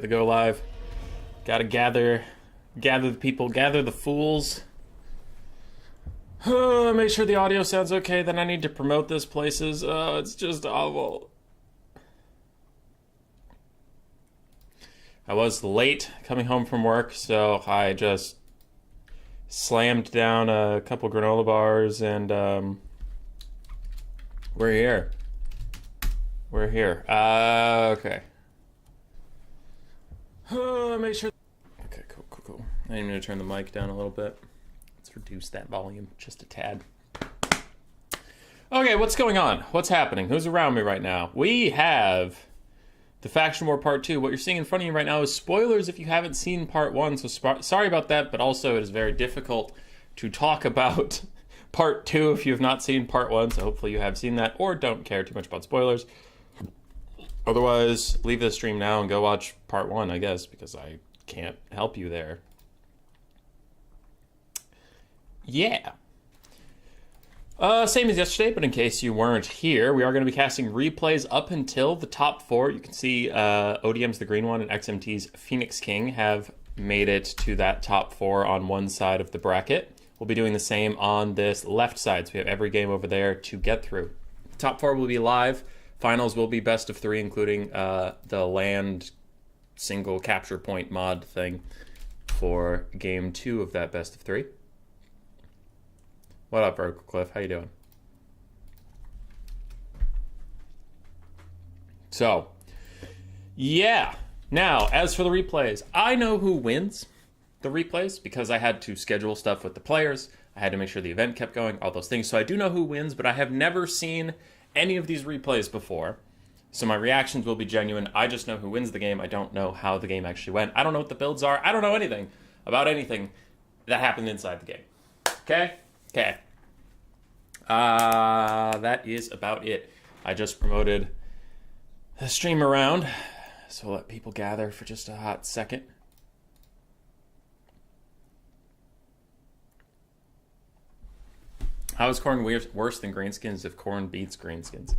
To go live. Gotta gather the people, gather the fools. Make sure the audio sounds okay, then I need to promote this places. It's just awful. I was late coming home from work, so I just slammed down a couple granola bars and we're here. We're here. Okay. Make sure. Okay, cool. I need to turn the mic down a little bit. Let's reduce that volume just a tad. Okay, what's going on? What's happening? Who's around me right now? We have the Faction War Part 2. What you're seeing in front of you right now is spoilers if you haven't seen Part 1, so sorry about that, but also it is very difficult to talk about Part 2 if you have not seen Part 1, so hopefully you have seen that or don't care too much about spoilers. Otherwise, leave the stream now and go watch Part 1, I guess, because I can't help you there. Yeah. Same as yesterday, but in case you weren't here, we are going to be casting replays up until the top 4. You can see ODM's the green one and XMT's Phoenix King have made it to that top 4 on one side of the bracket. We'll be doing the same on this left side, so we have every game over there to get through. Top 4 will be live. Finals will be best of 3, including the land single capture point mod thing for game 2 of that best of 3. What up, Vertical Cliff? How you doing? So, yeah. Now, as for the replays, I know who wins the replays because I had to schedule stuff with the players. I had to make sure the event kept going, all those things. So I do know who wins, but I have never seen any of these replays before, so my reactions will be genuine. I just know who wins the game. I don't know how the game actually went. I don't know what the builds are. I don't know anything about anything that happened inside the game. Okay? That is about it. I just promoted the stream around, so we'll let people gather for just a hot second. How is Khorne worse than Greenskins if Khorne beats Greenskins?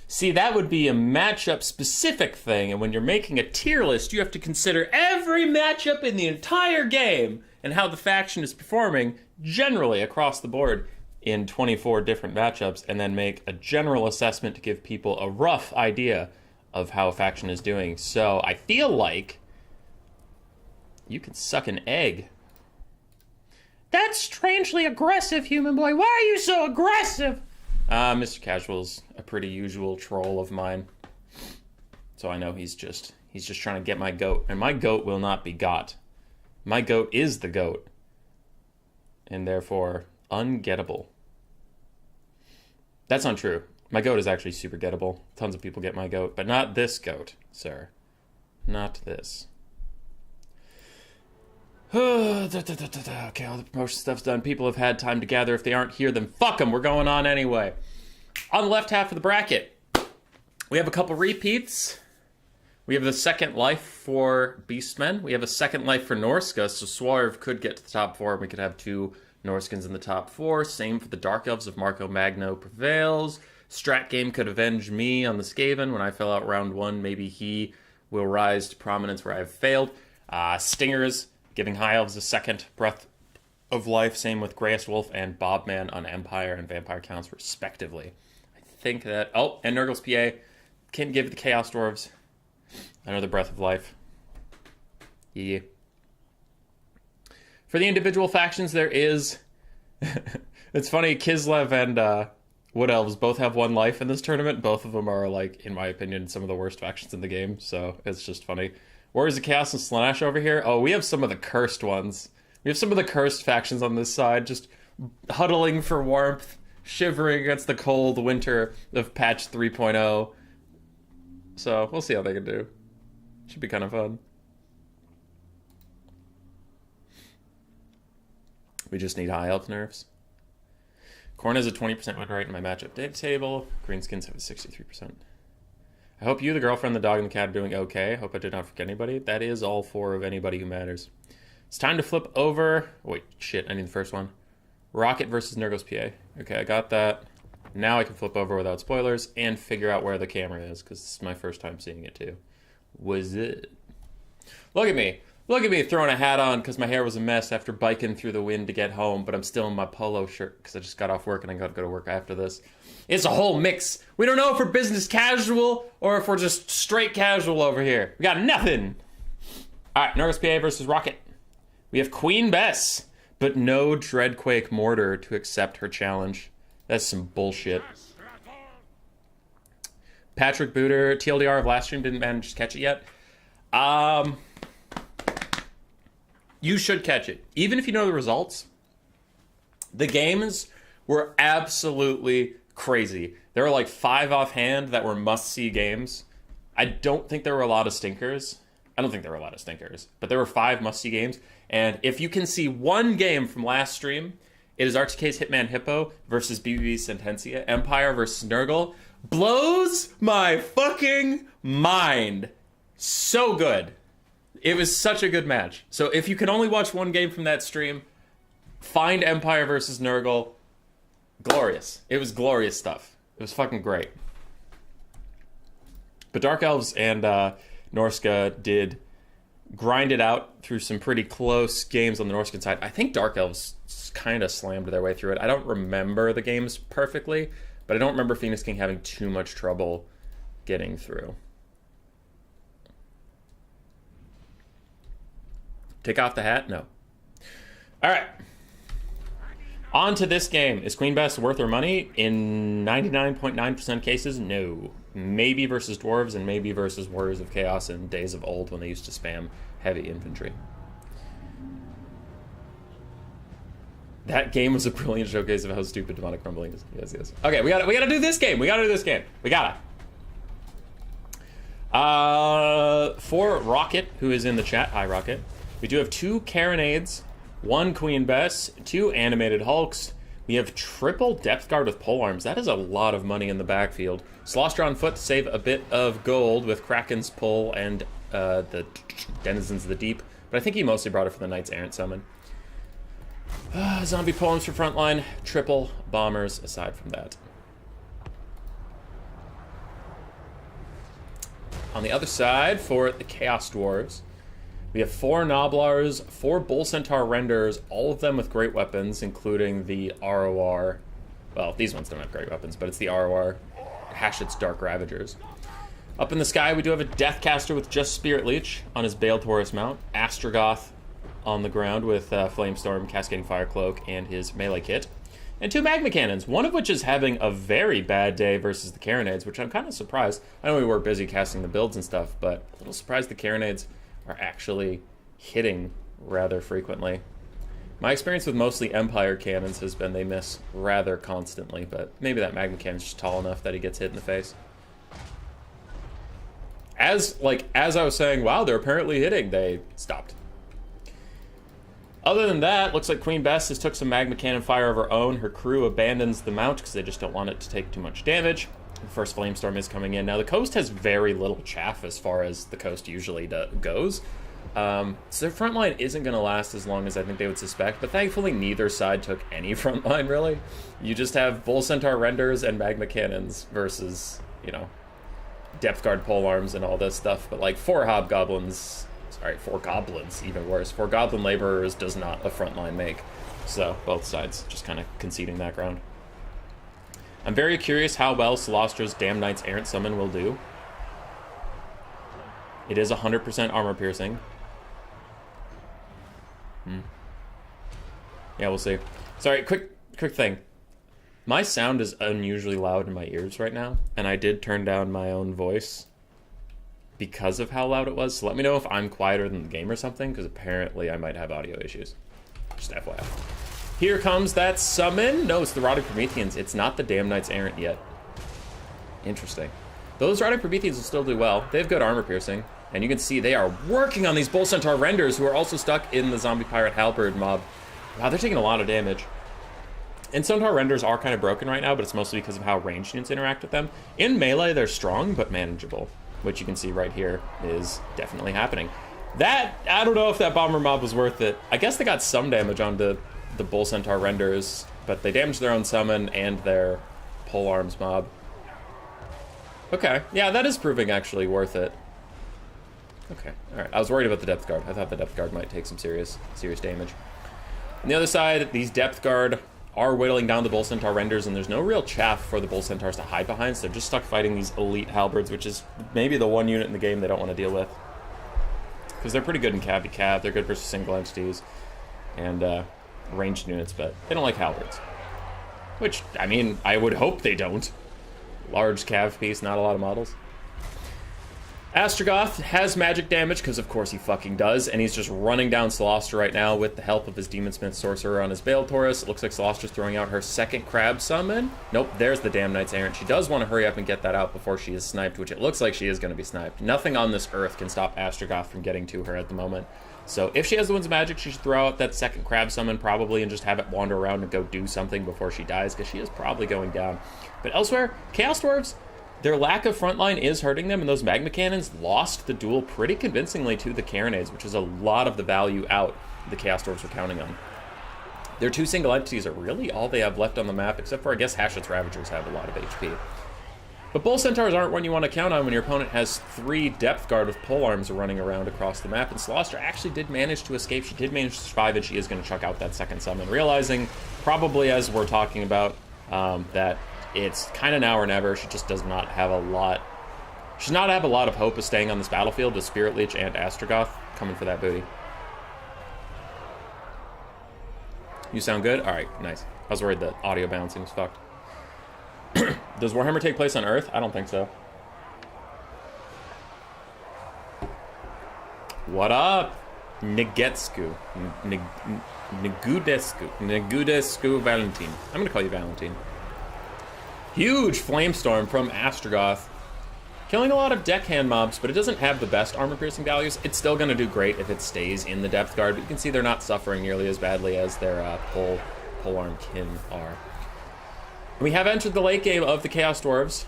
See, that would be a matchup-specific thing, and when you're making a tier list, you have to consider every matchup in the entire game and how the faction is performing generally across the board in 24 different matchups, and then make a general assessment to give people a rough idea of how a faction is doing. So I feel like you can suck an egg. That's strangely aggressive, human boy. Why are you so aggressive? Mr. Casual's a pretty usual troll of mine. So I know he's just trying to get my goat. And my goat will not be got. My goat is the goat. And therefore, ungettable. That's not true. My goat is actually super gettable. Tons of people get my goat. But not this goat, sir. Not this. Okay, all the promotion stuff's done. People have had time to gather. If they aren't here, then fuck them. We're going on anyway. On the left half of the bracket, we have a couple repeats. We have the second life for Beastmen. We have a second life for Norska, so Swarv could get to the top 4, and we could have 2 Norskins in the top 4. Same for the Dark Elves if Marco Magno prevails. Strat Game could avenge me on the Skaven. When I fell out round 1, maybe he will rise to prominence where I've failed. Stingers giving High Elves a second breath of life. Same with Greyest Wolf and Bobman on Empire and Vampire counts, respectively. I think that... Oh, and Nurgle's PA can give the Chaos Dwarves another breath of life. Yeah. For the individual factions, there is... It's funny, Kislev and Wood Elves both have 1 life in this tournament. Both of them are, like, in my opinion, some of the worst factions in the game, so it's just funny. Warriors of Chaos and Slaanesh over here. Oh, we have some of the cursed ones. We have some of the cursed factions on this side, just huddling for warmth, shivering against the cold winter of patch 3.0. So, we'll see how they can do. Should be kind of fun. We just need high elf nerfs. Khorne has a 20% win rate in my matchup data table. Greenskins have a 63%. I hope you, the girlfriend, the dog, and the cat are doing okay. Hope I did not forget anybody. That is all 4 of anybody who matters. It's time to flip over... Wait, shit, I need the first one. Rocket versus Nurgle's PA. Okay, I got that. Now I can flip over without spoilers and figure out where the camera is, because this is my first time seeing it too. Was it? Look at me. Look at me throwing a hat on because my hair was a mess after biking through the wind to get home, but I'm still in my polo shirt because I just got off work and I got to go to work after this. It's a whole mix. We don't know if we're business casual or if we're just straight casual over here. We got nothing. All right, Norska versus Rocket. We have Queen Bess, but no Dreadquake Mortar to accept her challenge. That's some bullshit. Patrick Booter, TLDR of last stream, didn't manage to catch it yet. You should catch it. Even if you know the results, the games were absolutely crazy. There were like 5 offhand that were must-see games. I don't think there were a lot of stinkers. But there were 5 must-see games. And if you can see one game from last stream, it is RTK's Hitman Hippo versus BBB Sentencia. Empire versus Nurgle. Blows my fucking mind. So good. It was such a good match. So if you can only watch one game from that stream, find Empire versus Nurgle. Glorious. It was glorious stuff. It was fucking great. But Dark Elves and Norska did grind it out through some pretty close games on the Norskan side. I think Dark Elves kind of slammed their way through it. I don't remember the games perfectly, but I don't remember Phoenix King having too much trouble getting through. Take off the hat? No. All right. On to this game. Is Queen Bess worth her money? In 99.9% cases, no. Maybe versus Dwarves and maybe versus Warriors of Chaos in days of old when they used to spam heavy infantry. That game was a brilliant showcase of how stupid demonic crumbling is. Yes, yes. Okay, we gotta do this game. We gotta. For Rocket, who is in the chat. Hi, Rocket. We do have 2 Carronades, 1 Queen Bess, 2 Animated Hulks. We have triple Depth Guard with Polearms. That is a lot of money in the backfield. Slaanesh on foot to save a bit of gold with Kraken's Pull and the Denizens of the Deep. But I think he mostly brought it for the Knights Errant summon. Zombie Polearms for frontline, triple Bombers aside from that. On the other side, for the Chaos Dwarves, we have 4 Noblars, 4 Bull Centaur Renders, all of them with great weapons, including the ROR. Well, these ones don't have great weapons, but it's the ROR Hashit's Dark Ravagers. Up in the sky, we do have a Deathcaster with just Spirit Leech on his Bale Taurus mount, Astrogoth on the ground with Flamestorm, Cascading Fire Cloak, and his melee kit, and 2 Magma Cannons, one of which is having a very bad day versus the Carronades, which I'm kind of surprised. I know we were busy casting the builds and stuff, but a little surprised the Carronades are actually hitting rather frequently. My experience with mostly Empire cannons has been they miss rather constantly, but maybe that Magma Cannon's just tall enough that he gets hit in the face. As I was saying, wow, they're apparently hitting, they stopped. Other than that, looks like Queen Bess has took some Magma Cannon fire of her own. Her crew abandons the mount because they just don't want it to take too much damage. The first Flamestorm is coming in. Now, the coast has very little chaff as far as the coast usually goes. So their front line isn't going to last as long as I think they would suspect, but thankfully neither side took any front line, really. You just have Bull Centaur Renders and Magma Cannons versus, you know, Depth Guard Polearms and all this stuff, but like 4 Hobgoblins, sorry, 4 Goblins, even worse. 4 Goblin Laborers does not a front line make. So both sides just kind of conceding that ground. I'm very curious how well Solastra's Damn Knights Errant Summon will do. It is 100% armor piercing. Yeah, we'll see. Sorry, quick thing. My sound is unusually loud in my ears right now, and I did turn down my own voice because of how loud it was. So let me know if I'm quieter than the game or something, because apparently I might have audio issues. Just FYI. Here comes that summon. No, it's the Rotting Prometheans. It's not the Damn Knights Errant yet. Interesting. Those Rotting Prometheans will still do well. They have good armor piercing. And you can see they are working on these Bull Centaur Renders who are also stuck in the Zombie Pirate Halberd mob. Wow, they're taking a lot of damage. And Centaur Renders are kind of broken right now, but it's mostly because of how ranged units interact with them. In melee, they're strong, but manageable. Which you can see right here is definitely happening. That, I don't know if that Bomber mob was worth it. I guess they got some damage onto the Bull Centaur Renders, but they damaged their own summon and their Polearms mob. Okay, yeah, that is proving actually worth it. Okay, alright. I was worried about the Depth Guard. I thought the Depth Guard might take some serious damage. On the other side, these Depth Guard are whittling down the Bull Centaur renders, and there's no real chaff for the Bull Centaurs to hide behind, so they're just stuck fighting these elite halberds, which is maybe the one unit in the game they don't want to deal with. Because they're pretty good in cav cav, they're good versus single entities, and ranged units, but they don't like halberds. Which, I mean, I would hope they don't. Large cav piece, not a lot of models. Astrogoth has magic damage, because of course he fucking does, and he's just running down Celostra right now with the help of his Demonsmith Sorcerer on his Bale Taurus. It looks like Celostra's throwing out her second Crab Summon. Nope, there's the damn Knights Errant. She does want to hurry up and get that out before she is sniped, which it looks like she is going to be sniped. Nothing on this earth can stop Astrogoth from getting to her at the moment. So if she has the Winds of Magic, she should throw out that second Crab Summon probably and just have it wander around and go do something before she dies, because she is probably going down. But elsewhere, Chaos Dwarves, their lack of frontline is hurting them, and those Magma Cannons lost the duel pretty convincingly to the Carronades, which is a lot of the value out the Chaos Dwarves were counting on. Their two single entities are really all they have left on the map, except for, I guess, Hashut's Ravagers have a lot of HP. But Bull Centaurs aren't one you want to count on when your opponent has 3 Depth Guard with pole arms running around across the map, and Celostra actually did manage to escape. She did manage to survive, and she is going to chuck out that second summon, realizing, probably as we're talking about, that it's kind of now or never. She just does not have a lot. She does not have a lot of hope of staying on this battlefield with Spirit Leech and Astrogoth coming for that booty. You sound good? Alright, nice. I was worried that audio balancing was fucked. Does Warhammer take place on Earth? I don't think so. What up? Negetsku. Negudescu Valentine. I'm gonna call you Valentine. Huge Flamestorm from Astrogoth. Killing a lot of deckhand mobs, but it doesn't have the best armor-piercing values. It's still going to do great if it stays in the Depth Guard, but you can see they're not suffering nearly as badly as their polearm kin are. We have entered the late game of the Chaos Dwarves.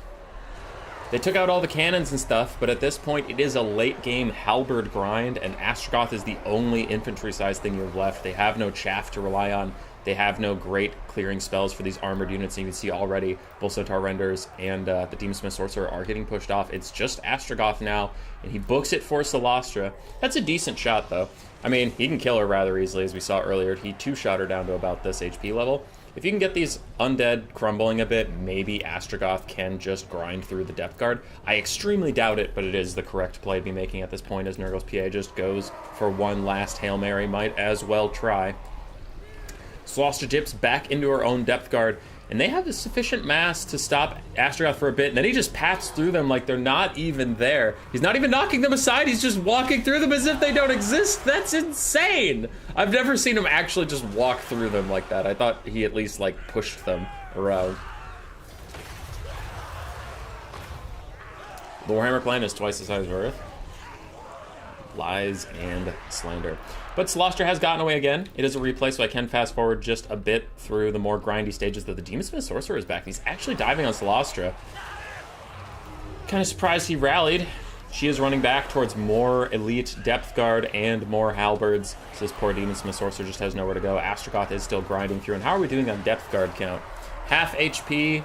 They took out all the cannons and stuff, but at this point it is a late game halberd grind, and Astrogoth is the only infantry-sized thing you have left. They have no chaff to rely on. They have no great clearing spells for these armored units, and you can see already Bull Centaur Renders and the Demonsmith Sorcerer are getting pushed off. It's just Astrogoth now, and he books it for Celostra. That's a decent shot, though. I mean, he can kill her rather easily, as we saw earlier. He two-shot her down to about this HP level. If you can get these undead crumbling a bit, maybe Astrogoth can just grind through the Depth Guard. I extremely doubt it, but it is the correct play to be making at this point, as Nurgle's PA just goes for one last Hail Mary. Might as well try. Celostra dips back into her own Depth Guard, and they have a sufficient mass to stop Astrogoth for a bit, and then he just pats through them like they're not even there. He's not even knocking them aside, he's just walking through them as if they don't exist. That's insane! I've never seen him actually just walk through them like that. I thought he at least, like, pushed them around. The Warhammer plan is twice the size of Earth. Lies and slander. But Celostra has gotten away again. It is a replay, so I can fast forward just a bit through the more grindy stages that the Demonsmith Sorcerer is back. He's actually diving on Celostra. Kind of surprised he rallied. She is running back towards more elite Depth Guard and more halberds. So this poor Demonsmith Sorcerer just has nowhere to go. Astrogoth is still grinding through. And how are we doing on Depth Guard count? Half HP,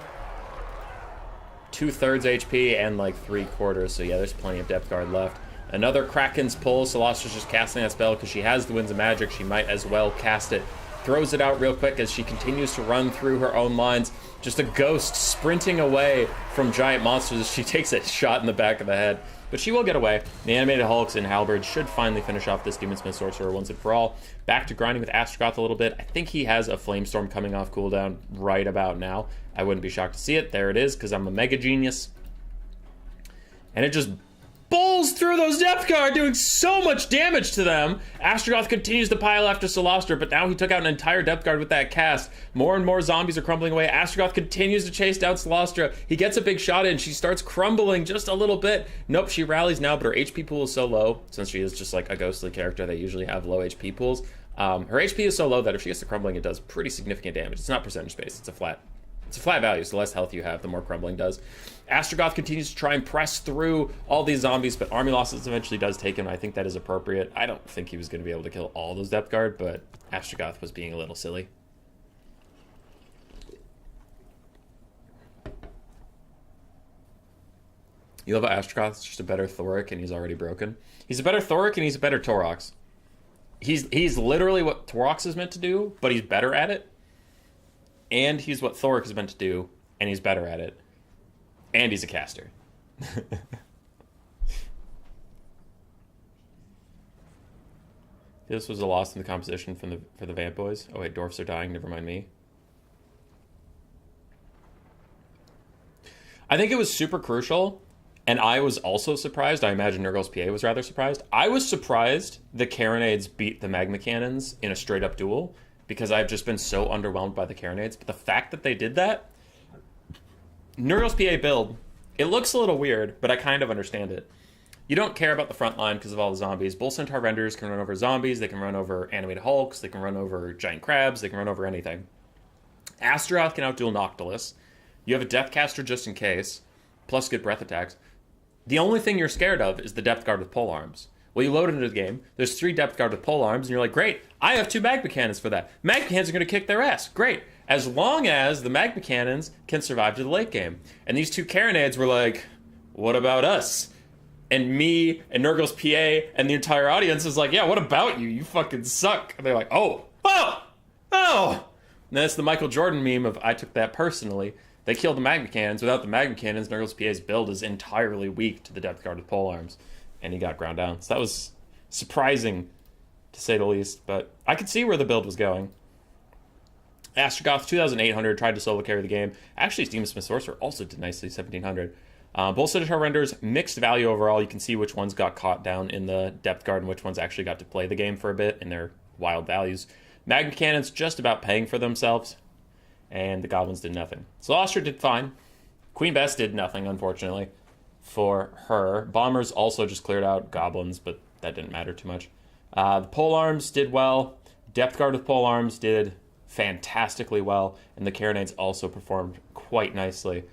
2/3 HP, and like 3/4. So yeah, there's plenty of Depth Guard left. Another Kraken's Pull. Celostra's just casting that spell because she has the Winds of Magic. She might as well cast it. Throws it out real quick as she continues to run through her own lines. Just a ghost sprinting away from giant monsters as she takes a shot in the back of the head. But she will get away. The animated Hulks and Halberds should finally finish off this Demonsmith Sorcerer once and for all. Back to grinding with Astrogoth a little bit. I think he has a Flamestorm coming off cooldown right about now. I wouldn't be shocked to see it. There it is, because I'm a mega genius. And it just bowls through those Depth Guard, doing so much damage to them. Astrogoth continues to pile after Celostra, but now he took out an entire Depth Guard with that cast. More and more zombies are crumbling away. Astrogoth continues to chase down Celostra. He gets a big shot in. She starts crumbling just a little bit. Nope, she rallies now, but her HP pool is so low, since she is just like a ghostly character that usually have low HP pools. Her HP is so low that if she gets to crumbling, it does pretty significant damage. It's not percentage based, it's a flat value, so the less health you have, the more crumbling does. Astrogoth continues to try and press through all these zombies, but army losses eventually does take him. I think that is appropriate. I don't think he was going to be able to kill all those Depth Guard, but Astrogoth was being a little silly. You love Astrogoth's just a better Thoric, and he's already broken. He's a better Thoric, and he's a better Torox. He's literally what Torox is meant to do, but he's better at it. And he's what Thoric is meant to do, and he's better at it. And he's a caster. This was a loss in the composition for the Vamp Boys. Oh wait, Dwarfs are dying, never mind me. I think it was super crucial, and I was also surprised. I imagine Nurgle's PA was rather surprised. I was surprised the Carronades beat the Magma Cannons in a straight-up duel, because I've just been so underwhelmed by the Carronades. But the fact that they did that, Nurgle's PA build, it looks a little weird, but I kind of understand it. You don't care about the front line because of all the zombies. Bull Centaur Renders can run over zombies, they can run over animated hulks, they can run over giant crabs, they can run over anything. Astaroth can outduel Noctilus. You have a Deathcaster just in case, plus good breath attacks. The only thing you're scared of is the Depth Guard with polearms. Well, you load into the game, there's 3 Depth Guard with polearms, and you're like, great, I have 2 Magma Cannons for that. Magma Cannons are going to kick their ass. Great. As long as the Magma Cannons can survive to the late game. And these 2 Carronades were like, what about us? And me and Nurgle's PA and the entire audience is like, yeah, what about you? You fucking suck. And they're like, oh. And that's the Michael Jordan meme of I took that personally. They killed the Magma Cannons. Without the Magma Cannons, Nurgle's PA's build is entirely weak to the Depth Guard with polearms. And he got ground down. So that was surprising, to say the least. But I could see where the build was going. Astrogoth 2,800 tried to solo carry the game. Actually, Demon Smith Sorcerer also did nicely, 1,700. Both Centaur Renders, mixed value overall. You can see which ones got caught down in the Depth Guard and which ones actually got to play the game for a bit in their wild values. Magma Cannons just about paying for themselves, and the Goblins did nothing. Celestia did fine. Queen Bess did nothing, unfortunately, for her. Bombers also just cleared out Goblins, but that didn't matter too much. The Polearms did well. Depth Guard with Polearms did fantastically well, and the Carronades also performed quite nicely.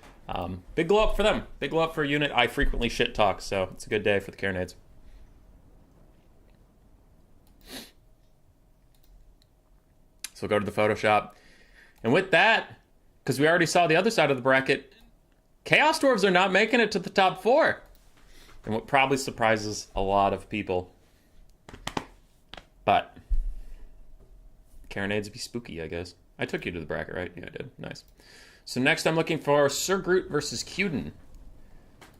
Big glow up for them. Big glow up for a unit I frequently shit talk, so it's a good day for the Carronades. So we'll go to the Photoshop. And with that, because we already saw the other side of the bracket, Chaos Dwarves are not making it to the top 4. And what probably surprises a lot of people. But Carronades be spooky, I guess. I took you to the bracket, right? Yeah, I did. Nice. So next I'm looking for Sir Groot versus Cuden.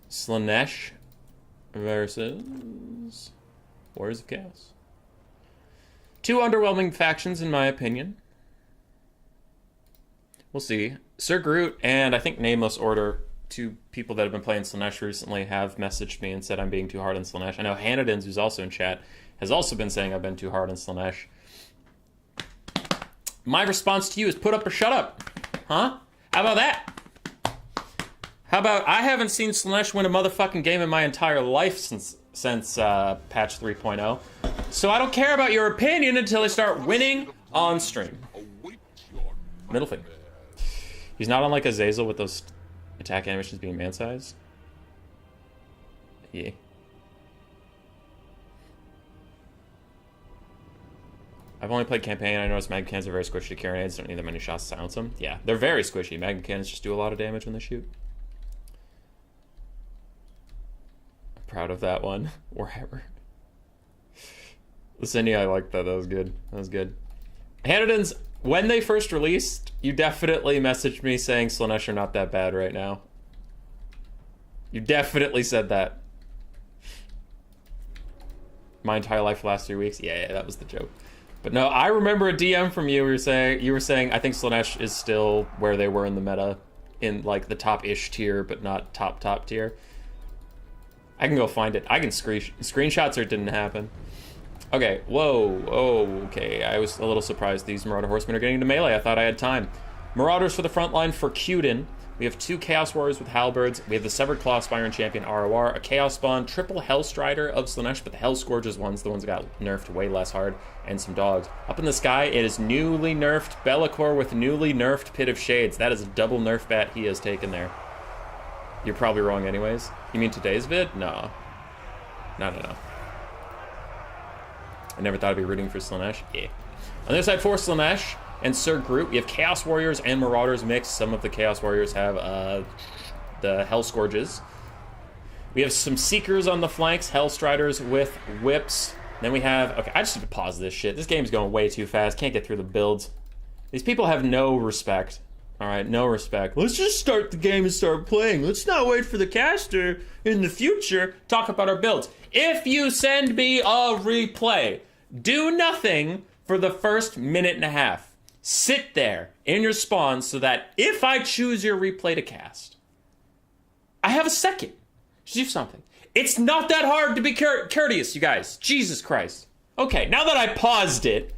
Slaanesh versus Warriors of Chaos. 2 underwhelming factions in my opinion. We'll see. Sir Groot and I think Nameless Order, 2 people that have been playing Slaanesh recently, have messaged me and said I'm being too hard on Slaanesh. I know Hanadins, who's also in chat, has also been saying I've been too hard on Slaanesh. My response to you is put up or shut up. Huh? How about that? How about I haven't seen Slaanesh win a motherfucking game in my entire life since patch 3.0. So I don't care about your opinion until they start winning on stream. Middle finger. He's not on like Azazel with those attack animations being man-sized. Yeah. I've only played campaign. I noticed Magma Cannons are very squishy. Carronades don't need that many shots to silence them. Yeah, they're very squishy. Magma Cannons just do a lot of damage when they shoot. I'm proud of that one. Wherever. Listen, I liked that. That was good. That was good. Hanadins, when they first released, you definitely messaged me saying Slaanesh are not that bad right now. You definitely said that. My entire life, the last 3 weeks. Yeah, that was the joke. But no, I remember a DM from you. You were saying I think Slaanesh is still where they were in the meta, in like the top-ish tier, but not top tier. I can go find it. I can screenshots or it didn't happen. Okay, whoa, okay. I was a little surprised these Marauder Horsemen are getting into melee. I thought I had time. Marauders for the front line for Cuden. We have 2 Chaos Warriors with Halberds. We have the Severed Claw Spyron Champion ROR, a Chaos Spawn, triple Hellstrider of Slaanesh, but the Hell Scourges ones, the ones that got nerfed way less hard, and some dogs. Up in the sky, it is newly nerfed Be'lakor with newly nerfed Pit of Shades. That is a double nerf bat he has taken there. You're probably wrong anyways. You mean today's vid? No. No. I never thought I'd be rooting for Slaanesh. Yeah. On the other side for Slaanesh and Sir Groot, we have Chaos Warriors and Marauders mixed. Some of the Chaos Warriors have the Hell Scourges. We have some Seekers on the flanks, Hellstriders with whips. Then we have... Okay, I just need to pause this shit. This game's going way too fast. Can't get through the builds. These people have no respect. Alright, no respect. Let's just start the game and start playing. Let's not wait for the caster in the future. Talk about our builds. If you send me a replay, do nothing for the first minute and a half. Sit there in your spawn so that if I choose your replay to cast, I have a second. Do something. It's not that hard to be courteous, you guys. Jesus Christ. Okay, now that I paused it,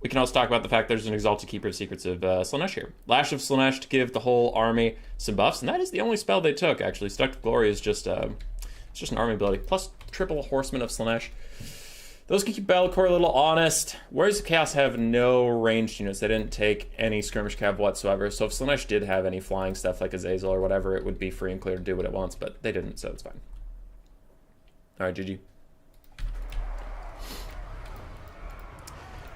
we can also talk about the fact there's an Exalted Keeper of Secrets of Slaanesh here. Lash of Slaanesh to give the whole army some buffs, and that is the only spell they took, actually. Seductive Glory is just, it's just an army ability. Plus triple Horseman of Slaanesh. Those can keep Be'lakor a little honest. Warriors of Chaos have no ranged units. They didn't take any skirmish cav whatsoever. So if Slaanesh did have any flying stuff like Azazel or whatever, it would be free and clear to do what it wants, but they didn't, so it's fine. Alright, GG.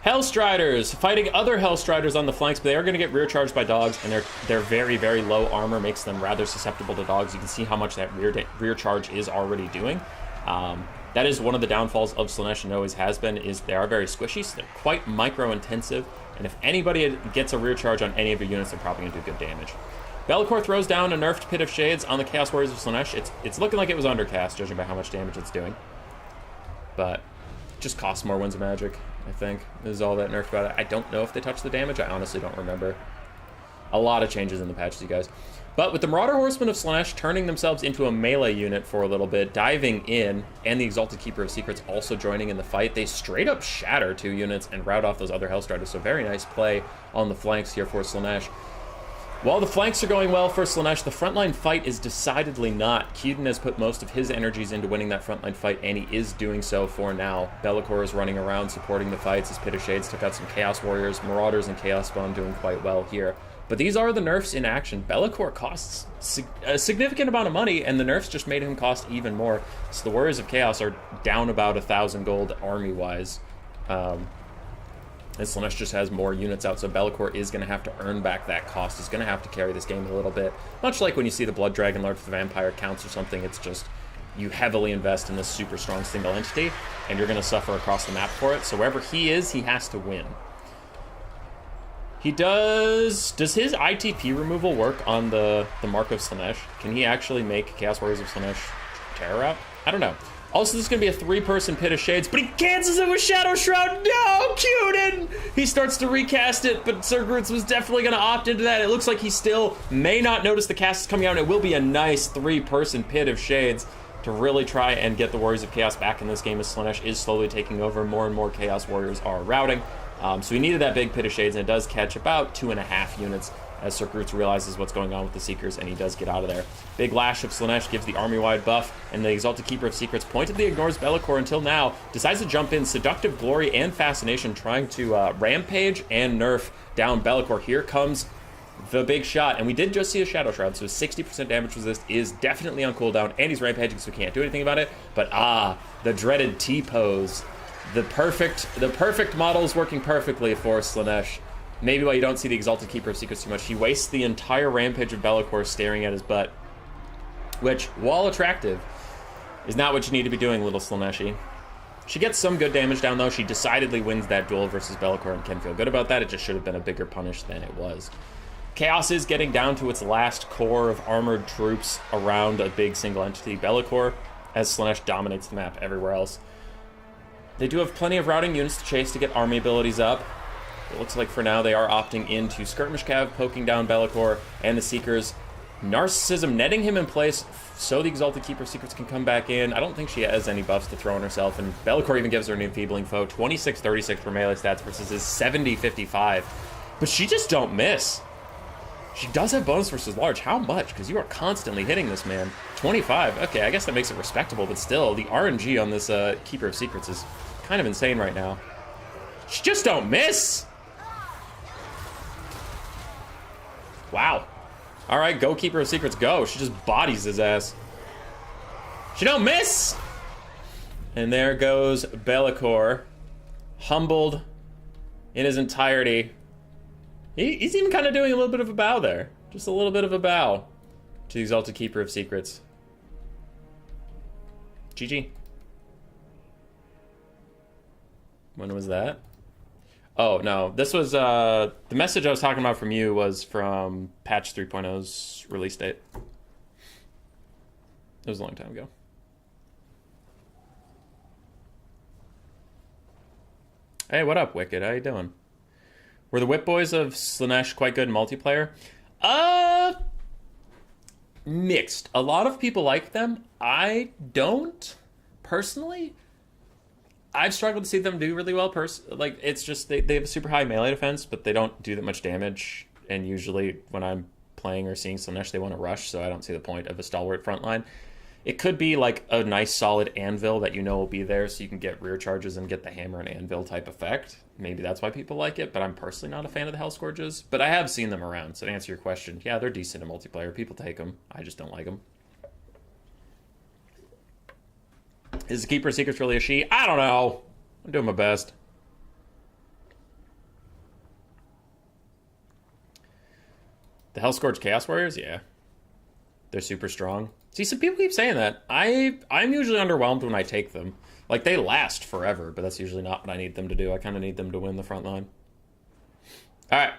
Hellstriders, fighting other Hellstriders on the flanks, but they are going to get rear charged by dogs, and their very, very low armor makes them rather susceptible to dogs. You can see how much that rear charge is already doing. That is one of the downfalls of Slaanesh, and always has been, is they are very squishy, so they're quite micro-intensive, and if anybody gets a rear charge on any of your units, they're probably going to do good damage. Be'lakor throws down a nerfed Pit of Shades on the Chaos Warriors of Slaanesh. It's looking like it was undercast, judging by how much damage it's doing. But it just costs more Winds of Magic, I think, is all that nerfed about it. I don't know if they touched the damage. I honestly don't remember. A lot of changes in the patches, you guys. But with the Marauder Horsemen of Slaanesh turning themselves into a melee unit for a little bit, diving in, and the Exalted Keeper of Secrets also joining in the fight, they straight up shatter 2 units and rout off those other Hellstriders. So very nice play on the flanks here for Slaanesh. While the flanks are going well for Slaanesh, the frontline fight is decidedly not. Keaton has put most of his energies into winning that frontline fight, and he is doing so for now. Be'lakor is running around supporting the fights. His Pit of Shades took out some Chaos Warriors. Marauders and Chaos Spawn doing quite well here. But these are the nerfs in action. Be'lakor costs a significant amount of money, and the nerfs just made him cost even more. So the Warriors of Chaos are down about 1,000 gold army-wise. And Slaanesh just has more units out, so Be'lakor is going to have to earn back that cost. He's going to have to carry this game a little bit. Much like when you see the Blood Dragon Lord for the Vampire counts or something, it's just you heavily invest in this super strong single entity, and you're going to suffer across the map for it. So wherever he is, he has to win. He does his ITP removal work on the Mark of Slaanesh? Can he actually make Chaos Warriors of Slaanesh terror out? I don't know. Also, this is going to be a 3-person Pit of Shades, but he cancels it with Shadow Shroud. No, Cuden! He starts to recast it, but Sir Groots was definitely going to opt into that. It looks like he still may not notice the cast is coming out, and it will be a nice 3-person Pit of Shades to really try and get the Warriors of Chaos back in this game as Slaanesh is slowly taking over. More and more Chaos Warriors are routing. So he needed that big Pit of Shades, and it does catch about 2.5 units as Sir Groots realizes what's going on with the Seekers, and he does get out of there. Big Lash of Slaanesh gives the army-wide buff, and the Exalted Keeper of Secrets pointedly ignores Be'lakor until now, decides to jump in Seductive Glory and Fascination, trying to rampage and nerf down Be'lakor. Here comes the big shot, and we did just see a Shadow Shroud, so 60% damage resist is definitely on cooldown, and he's rampaging, so we can't do anything about it. But the dreaded T-pose. The perfect model is working perfectly for Slaanesh. Maybe why you don't see the Exalted Keeper of Secrets too much. He wastes the entire rampage of Be'lakor staring at his butt, which, while attractive, is not what you need to be doing, little Slaaneshi. She gets some good damage down, though. She decidedly wins that duel versus Be'lakor and can feel good about that. It just should have been a bigger punish than it was. Chaos is getting down to its last core of armored troops around a big single entity, Be'lakor, as Slaanesh dominates the map everywhere else. They do have plenty of routing units to chase to get army abilities up. It looks like for now they are opting into Skirmish Cav, poking down Be'lakor and the Seekers. Narcissism netting him in place so the Exalted Keeper of Secrets can come back in. I don't think she has any buffs to throw on herself, and Be'lakor even gives her an enfeebling foe. 26-36 for melee stats versus his 70-55. But she just don't miss. She does have bonus versus large. How much? Because you are constantly hitting this man. 25. Okay, I guess that makes it respectable, but still, the RNG on this Keeper of Secrets is kind of insane right now. She just don't miss. Wow. All right, go Keeper of Secrets, go. She just bodies his ass. She don't miss. And there goes Be'lakor, humbled in his entirety. He's even kind of doing a little bit of a bow there. Just a little bit of a bow. To the Exalted Keeper of Secrets. GG. When was that? Oh, no. This was, the message I was talking about from you was from patch 3.0's release date. It was a long time ago. Hey, what up, Wicked? How you doing? Were the Whip Boys of Slaanesh quite good in multiplayer? Mixed. A lot of people like them. I don't, personally. I've struggled to see them do really well. Like, it's just, they have a super high melee defense, but they don't do that much damage. And usually, when I'm playing or seeing Slaanesh, they want to rush, so I don't see the point of a stalwart frontline. It could be like a nice solid anvil that you know will be there, so you can get rear charges and get the hammer and anvil type effect. Maybe that's why people like it, but I'm personally not a fan of the Hellscourges. But I have seen them around, so to answer your question, yeah, they're decent in multiplayer. People take them. I just don't like them. Is the Keeper of Secrets really a she? I don't know. I'm doing my best. The Hellscourge Chaos Warriors? Yeah. They're super strong. See, some people keep saying that. I'm usually underwhelmed when I take them. Like, they last forever, but that's usually not what I need them to do. I kind of need them to win the front line. Alright.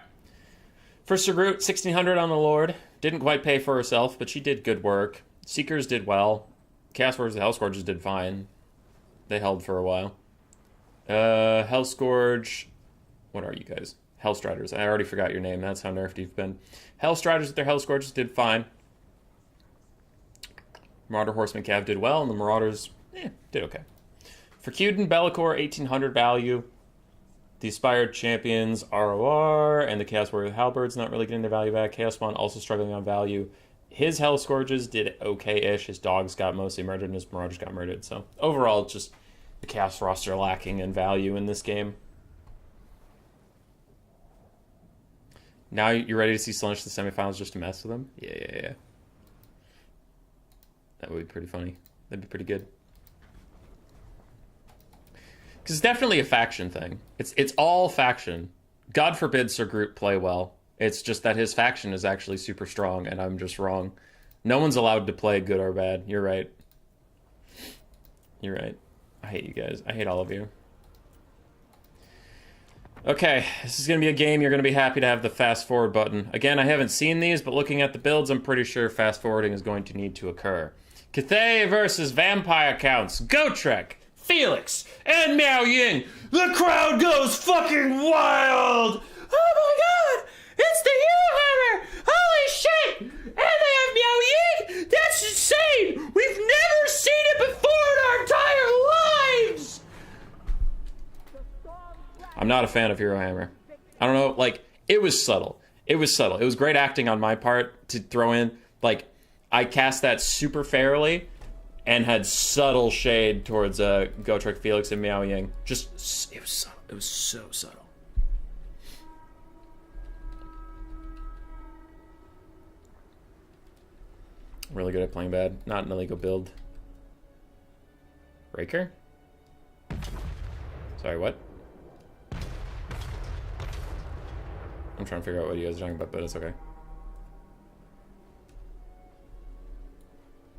First Sir Groot, 1600 on the Lord. Didn't quite pay for herself, but she did good work. Seekers did well. Chaos Warriors and Hellscourges did fine. They held for a while. Hellscourge... What are you guys? Hellstriders. I already forgot your name. That's how nerfed you've been. Hellstriders with their Hellscourges did fine. Marauder Horseman Cav did well, and the Marauders, did okay. For Cuden, Bellicor, 1800 value. The Aspired Champions, ROR, and the Chaos Warrior Halberds not really getting their value back. Chaos Spawn also struggling on value. His Hellscourges did okay-ish. His dogs got mostly murdered, and his Marauders got murdered. So, overall, it's just the Chaos roster lacking in value in this game. Now you're ready to see Slaanesh in the semifinals just to mess with them? Yeah. That would be pretty funny. That'd be pretty good. Because it's definitely a faction thing. It's all faction. God forbid Sir Groot play well. It's just that his faction is actually super strong, and I'm just wrong. No one's allowed to play good or bad. You're right. You're right. I hate you guys. I hate all of you. Okay, this is going to be a game you're going to be happy to have the fast forward button. Again, I haven't seen these, but looking at the builds, I'm pretty sure fast forwarding is going to need to occur. Cathay versus Vampire Counts, Gotrek, Felix, and Miao Ying. The crowd goes fucking wild! Oh my god! It's the Hero Hammer! Holy shit! And they have Miao Ying! That's insane! We've never seen it before in our entire lives! I'm not a fan of Hero Hammer. I don't know, like, it was subtle. It was subtle. It was great acting on my part to throw in, like, I cast that super fairly and had subtle shade towards Gotrek, Felix, and Miao Ying. Just, it was subtle. It was so subtle. Really good at playing bad. Not an illegal build. Raker? Sorry, what? I'm trying to figure out what you guys are talking about, but it's okay.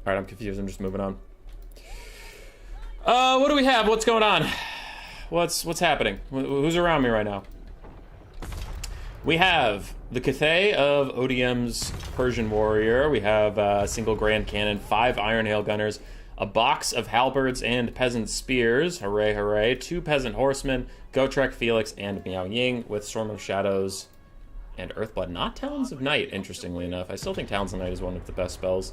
Alright, I'm confused. I'm just moving on. What do we have? What's going on? What's happening? Who's around me right now? We have the Cathay of ODM's Persian Warrior. We have a single Grand Cannon, 5 Iron Hail Gunners, a box of Halberds and Peasant Spears. Hooray, hooray. 2 Peasant Horsemen, Gotrek, Felix, and Miao Ying with Storm of Shadows and Earthblood. Not Talons of Night, interestingly enough. I still think Talons of Night is one of the best spells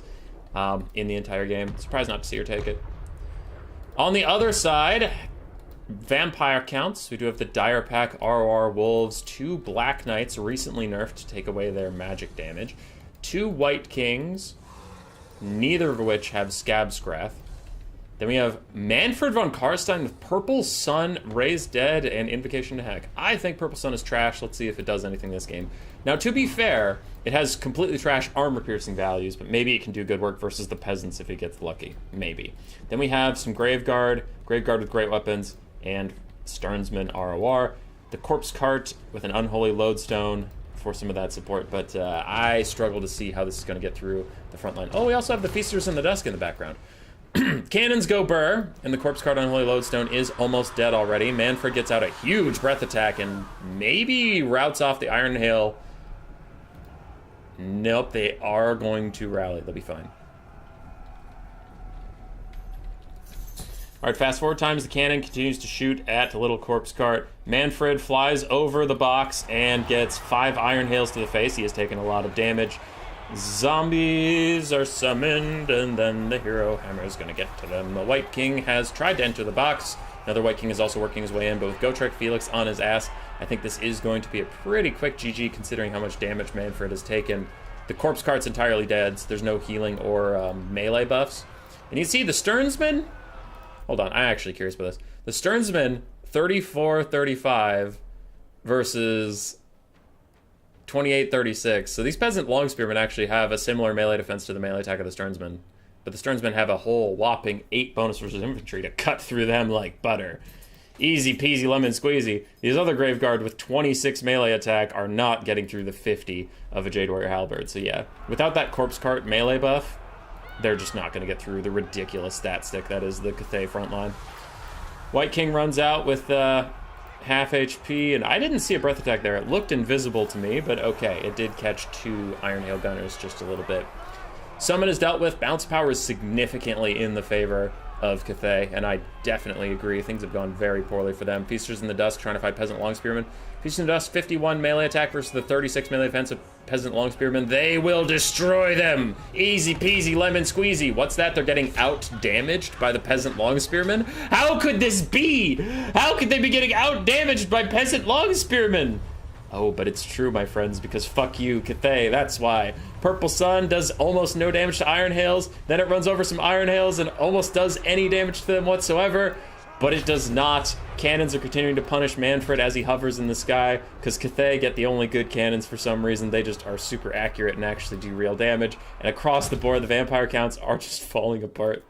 in the entire game. Surprised not to see her take it. On the other side, Vampire Counts. We do have the Dire Pack ROR Wolves, 2 Black Knights recently nerfed to take away their magic damage, 2 White Kings, neither of which have Scab Scrath. Then we have Manfred von Karstein with Purple Sun, Raised Dead, and Invocation to Heck. I think Purple Sun is trash. Let's see if it does anything this game. Now, to be fair, it has completely trash armor-piercing values, but maybe it can do good work versus the Peasants if it gets lucky. Maybe. Then we have some Graveguard with great weapons, and Sternsman ROR. The Corpse Cart with an Unholy Lodestone for some of that support, but I struggle to see how this is going to get through the front line. Oh, we also have the Feasters in the Dusk in the background. Cannons go burr, and the corpse card on Holy Lodestone is almost dead already. Manfred gets out a huge breath attack and maybe routes off the Iron Hail. Nope, they are going to rally. They'll be fine. All right, fast forward times. The cannon continues to shoot at the little corpse cart. Manfred flies over the box and gets 5 Iron Hails to the face. He has taken a lot of damage. Zombies are summoned, and then the hero hammer is going to get to them. The White King has tried to enter the box. Another White King is also working his way in, but with Gotrek Felix on his ass, I think this is going to be a pretty quick GG considering how much damage Manfred has taken. The corpse cart's entirely dead, so there's no healing or melee buffs. And you see the Stearnsman? Hold on, I'm actually curious about this. The Stearnsman, 34-35 versus 28-36. So these peasant longspearmen actually have a similar melee defense to the melee attack of the Stearnsmen. But the Stearnsmen have a whole whopping 8 bonus versus infantry to cut through them like butter. Easy peasy lemon squeezy. These other Graveguard with 26 melee attack are not getting through the 50 of a Jade Warrior Halberd. So yeah, without that corpse cart melee buff, they're just not going to get through the ridiculous stat stick that is the Cathay frontline. White King runs out with half HP, and I didn't see a breath attack there. It looked invisible to me, but okay, it did catch 2 Iron Hail Gunners just a little bit. Summon is dealt with. Bounce power is significantly in the favor of Cathay, and I definitely agree. Things have gone very poorly for them. Feasters in the Dusk trying to fight Peasant Longspearmen. Feasters in the Dusk, 51 melee attack versus the 36 melee defense of Peasant Longspearmen. They will destroy them! Easy peasy lemon squeezy. What's that? They're getting out-damaged by the Peasant Longspearmen? How could this be? How could they be getting out-damaged by Peasant Longspearmen? Oh, but it's true, my friends, because fuck you, Cathay, that's why. Purple Sun does almost no damage to Iron Hails, then it runs over some Iron Hails and almost does any damage to them whatsoever, but it does not. Cannons are continuing to punish Manfred as he hovers in the sky, because Cathay get the only good cannons for some reason. They just are super accurate and actually do real damage, and across the board, the vampire counts are just falling apart.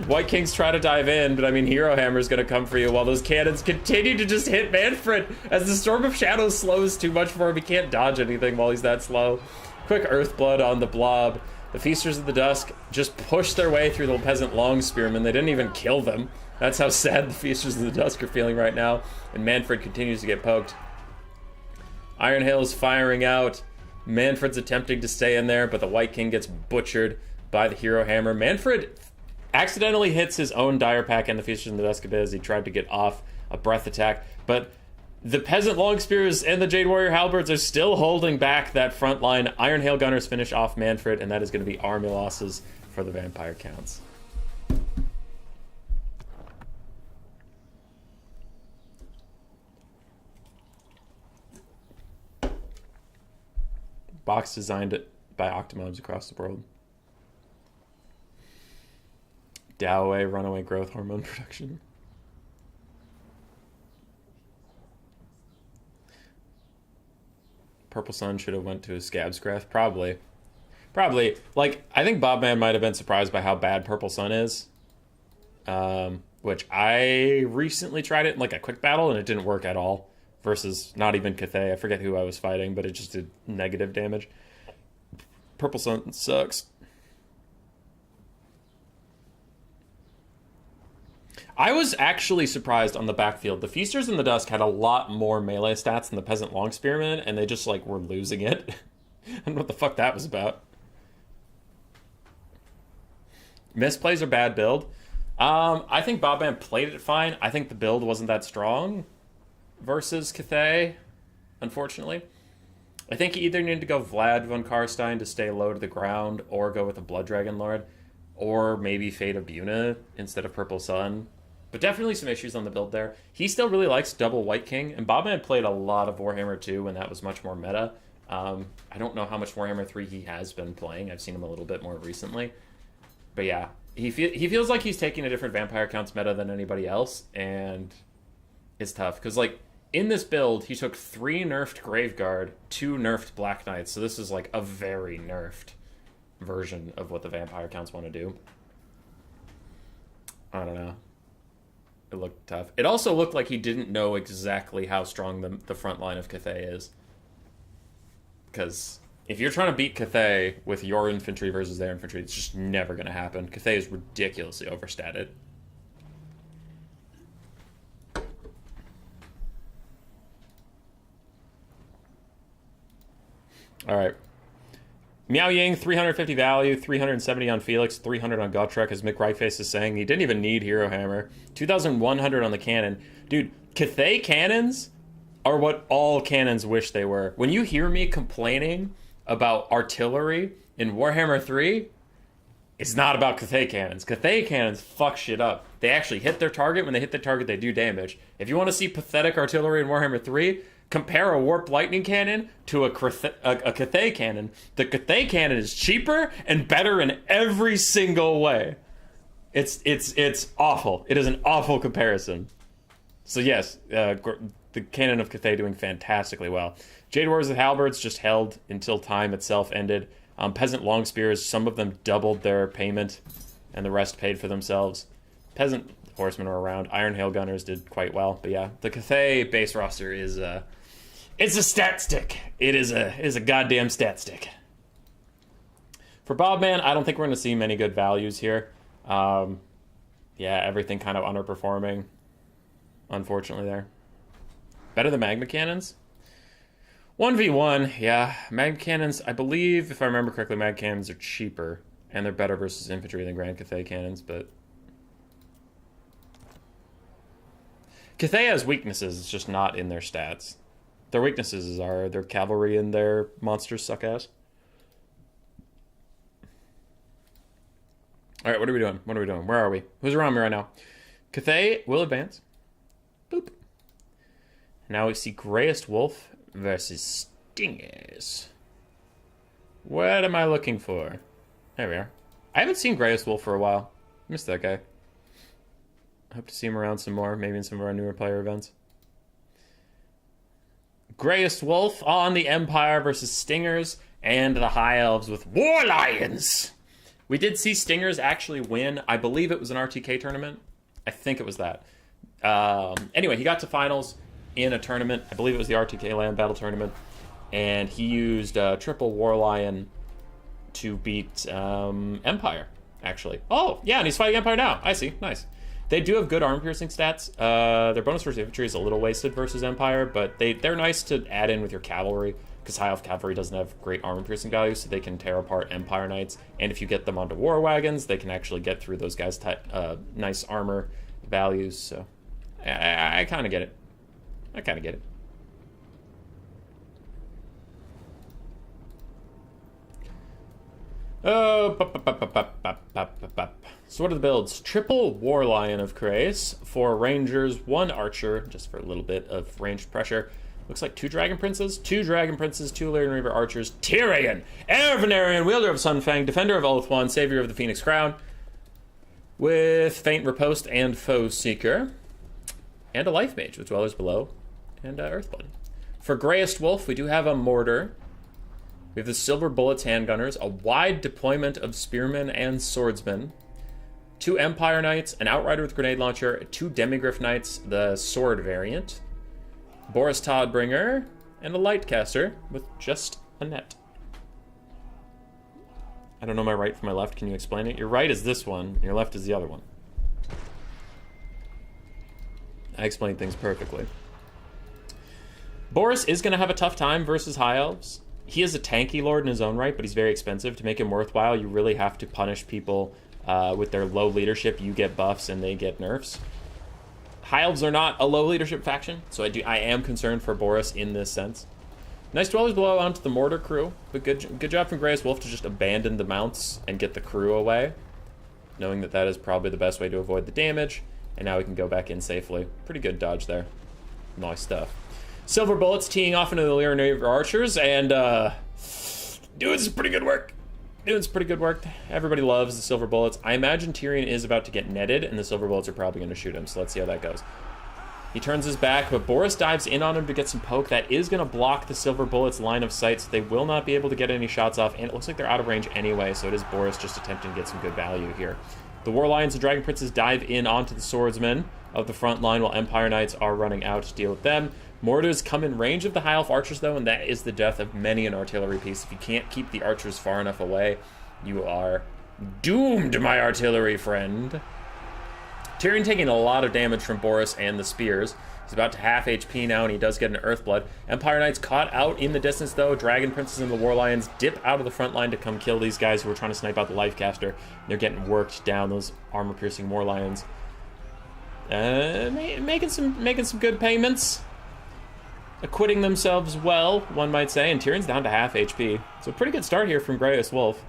White Kings try to dive in, but I mean, Hero Hammer's gonna come for you while those cannons continue to just hit Manfred as the Storm of Shadows slows too much for him. He can't dodge anything while he's that slow. Quick Earthblood on the blob. The Feasters of the Dusk just push their way through the Peasant Longspearmen. They didn't even kill them. That's how sad the Feasters of the Dusk are feeling right now. And Manfred continues to get poked. Iron Hail is firing out. Manfred's attempting to stay in there, but the White King gets butchered by the Hero Hammer. Manfred accidentally hits his own Dire Pack and the Feasters in the Dusk a bit as he tried to get off a breath attack, but the Peasant Longspears and the Jade Warrior Halberds are still holding back that front line. Iron Hail Gunners finish off Manfred, and that is going to be army losses for the vampire counts. Box designed by Octomobs across the world. Dowaway, runaway growth hormone production. Purple Sun should have went to his Scab's Craft. Probably. Like, I think Bobman might have been surprised by how bad Purple Sun is. Which I recently tried it in like a quick battle and it didn't work at all. Versus not even Cathay. I forget who I was fighting, but it just did negative damage. Purple Sun sucks. I was actually surprised on the backfield. The Feasters in the Dusk had a lot more melee stats than the Peasant Longspearmen, and they just, like, were losing it. I don't know what the fuck that was about. Misplays or bad build? I think Bobman played it fine. I think the build wasn't that strong versus Cathay, unfortunately. I think you either need to go Vlad von Karstein to stay low to the ground, or go with a Blood Dragon Lord, or maybe Fate of Buna instead of Purple Sun. But definitely some issues on the build there. He still really likes double White King, and Bobman played a lot of Warhammer 2 when that was much more meta. I don't know how much Warhammer 3 he has been playing. I've seen him a little bit more recently. But yeah, he feels like he's taking a different vampire counts meta than anybody else, and it's tough. Because, like, in this build, he took 3 nerfed Graveguard, 2 nerfed Black Knights, so this is, like, a very nerfed version of what the vampire counts want to do. I don't know. It looked tough. It also looked like he didn't know exactly how strong the front line of Cathay is. Because if you're trying to beat Cathay with your infantry versus their infantry, it's just never going to happen. Cathay is ridiculously overstated. All right. Miao Ying, 350 value, 370 on Felix, 300 on Gotrek, as Mick Rightface is saying. He didn't even need Hero Hammer. 2,100 on the cannon. Dude, Cathay cannons are what all cannons wish they were. When you hear me complaining about artillery in Warhammer 3, it's not about Cathay cannons. Cathay cannons fuck shit up. They actually hit their target. When they hit their target, they do damage. If you want to see pathetic artillery in Warhammer 3, compare a Warp Lightning Cannon to a Cathay Cannon. The Cathay Cannon is cheaper and better in every single way. It's awful. It is an awful comparison. So yes, the Cannon of Cathay doing fantastically well. Jade Warriors with Halberds just held until time itself ended. Peasant Long Spears, some of them doubled their payment, and the rest paid for themselves. Peasant Horsemen are around. Iron Hail Gunners did quite well, but yeah, the Cathay base roster is it's a stat stick. It is a goddamn stat stick. For Bobman, I don't think we're going to see many good values here. Yeah, everything kind of underperforming, unfortunately there. Better than Magma Cannons? 1v1, yeah. Mag Cannons, I believe, if I remember correctly, Mag Cannons are cheaper, and they're better versus infantry than Grand Cathay Cannons, but... Cathay has weaknesses, it's just not in their stats. Their weaknesses are their cavalry and their monsters suck ass. Alright, what are we doing? What are we doing? Where are we? Who's around me right now? Cathay will advance. Boop. Now we see Greyest Wolf versus Stingers. What am I looking for? There we are. I haven't seen Greyest Wolf for a while. Missed that guy. I hope to see him around some more, maybe in some of our newer player events. Greyest Wolf on the Empire versus Stingers, and the High Elves with War Lions. We did see Stingers actually win. I believe it was an RTK tournament. I think it was that. Anyway, he got to finals in a tournament. I believe it was the RTK Land Battle Tournament. And he used triple War Lion to beat Empire, actually. Oh, yeah, and he's fighting Empire now. I see. Nice. They do have good arm-piercing stats. Their bonus versus infantry is a little wasted versus Empire, but they're nice to add in with your cavalry, because High Elf Cavalry doesn't have great armor-piercing value, so they can tear apart Empire Knights. And if you get them onto war wagons, they can actually get through those guys' nice armor values. So I kind of get it. I kind of get it. Oh, so what are the builds? Triple War Lion of Krace, 4 Rangers, 1 Archer, just for a little bit of ranged pressure. Looks like 2 Dragon Princes, 2 Lyrian Reaver Archers, Tyrion, Heir of Venarian, Wielder of Sunfang, Defender of Oathwand, Savior of the Phoenix Crown, with Faint Riposte and Foe Seeker, and a Life Mage with Dwellers Below, and Earthblood. For Greyest Wolf, we do have a Mortar. We have the Silver Bullets Handgunners, a wide deployment of Spearmen and Swordsmen, 2 Empire Knights, an Outrider with Grenade Launcher, 2 Demigryph Knights, the Sword variant, Boris Todbringer, and a Lightcaster with just a net. I don't know my right from my left. Can you explain it? Your right is this one, and your left is the other one. I explain things perfectly. Boris is going to have a tough time versus High Elves. He is a tanky lord in his own right, but he's very expensive. To make him worthwhile, you really have to punish people with their low leadership. You get buffs and they get nerfs. High Elves are not a low leadership faction, so I am concerned for Boris in this sense. Nice Dwellers Below onto the Mortar crew, but good job from Greyest Wolf to just abandon the mounts and get the crew away, knowing that that is probably the best way to avoid the damage, and now we can go back in safely. Pretty good dodge there. Nice stuff. Silver Bullets teeing off into the Lyrian Reaver Archers, and doing some pretty good work. Doing some pretty good work. Everybody loves the Silver Bullets. I imagine Tyrion is about to get netted, and the Silver Bullets are probably going to shoot him, so let's see how that goes. He turns his back, but Boris dives in on him to get some poke. That is going to block the Silver Bullets' line of sight, so they will not be able to get any shots off, and it looks like they're out of range anyway, so it is Boris just attempting to get some good value here. The War Lions and Dragon Princes dive in onto the Swordsmen, of the front line while Empire Knights are running out to deal with them. Mortars come in range of the High Elf archers, though, and that is the death of many an artillery piece. If you can't keep the archers far enough away, you are doomed, my artillery friend. Tyrion taking a lot of damage from Boris and the spears. He's about to half HP now, and he does get an Earthblood. Empire Knights caught out in the distance, though. Dragon Princes and the War Lions dip out of the front line to come kill these guys who are trying to snipe out the Lifecaster. They're getting worked down, those armor-piercing War Lions. Making some good payments. Acquitting themselves well, one might say, and Tyrion's down to half HP. So a pretty good start here from Greyest Wolf.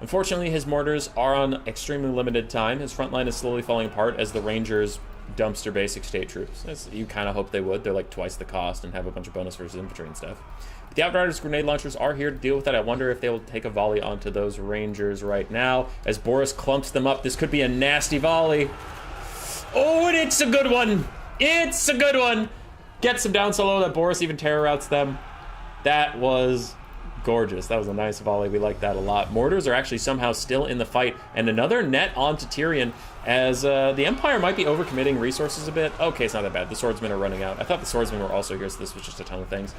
Unfortunately, his mortars are on extremely limited time. His front line is slowly falling apart as the Rangers dumpster basic state troops. As you kind of hope they would. They're like twice the cost and have a bunch of bonus versus infantry and stuff. But the Outriders grenade launchers are here to deal with that. I wonder if they will take a volley onto those Rangers right now. As Boris clumps them up, this could be a nasty volley. Oh, and it's a good one. It's a good one. Gets them down so low that Boris even terror routes them. That was gorgeous. That was a nice volley. We like that a lot. Mortars are actually somehow still in the fight, and another net onto Tyrion as the Empire might be overcommitting resources a bit. Okay, it's not that bad. The swordsmen are running out. I thought the swordsmen were also here, so this was just a ton of things.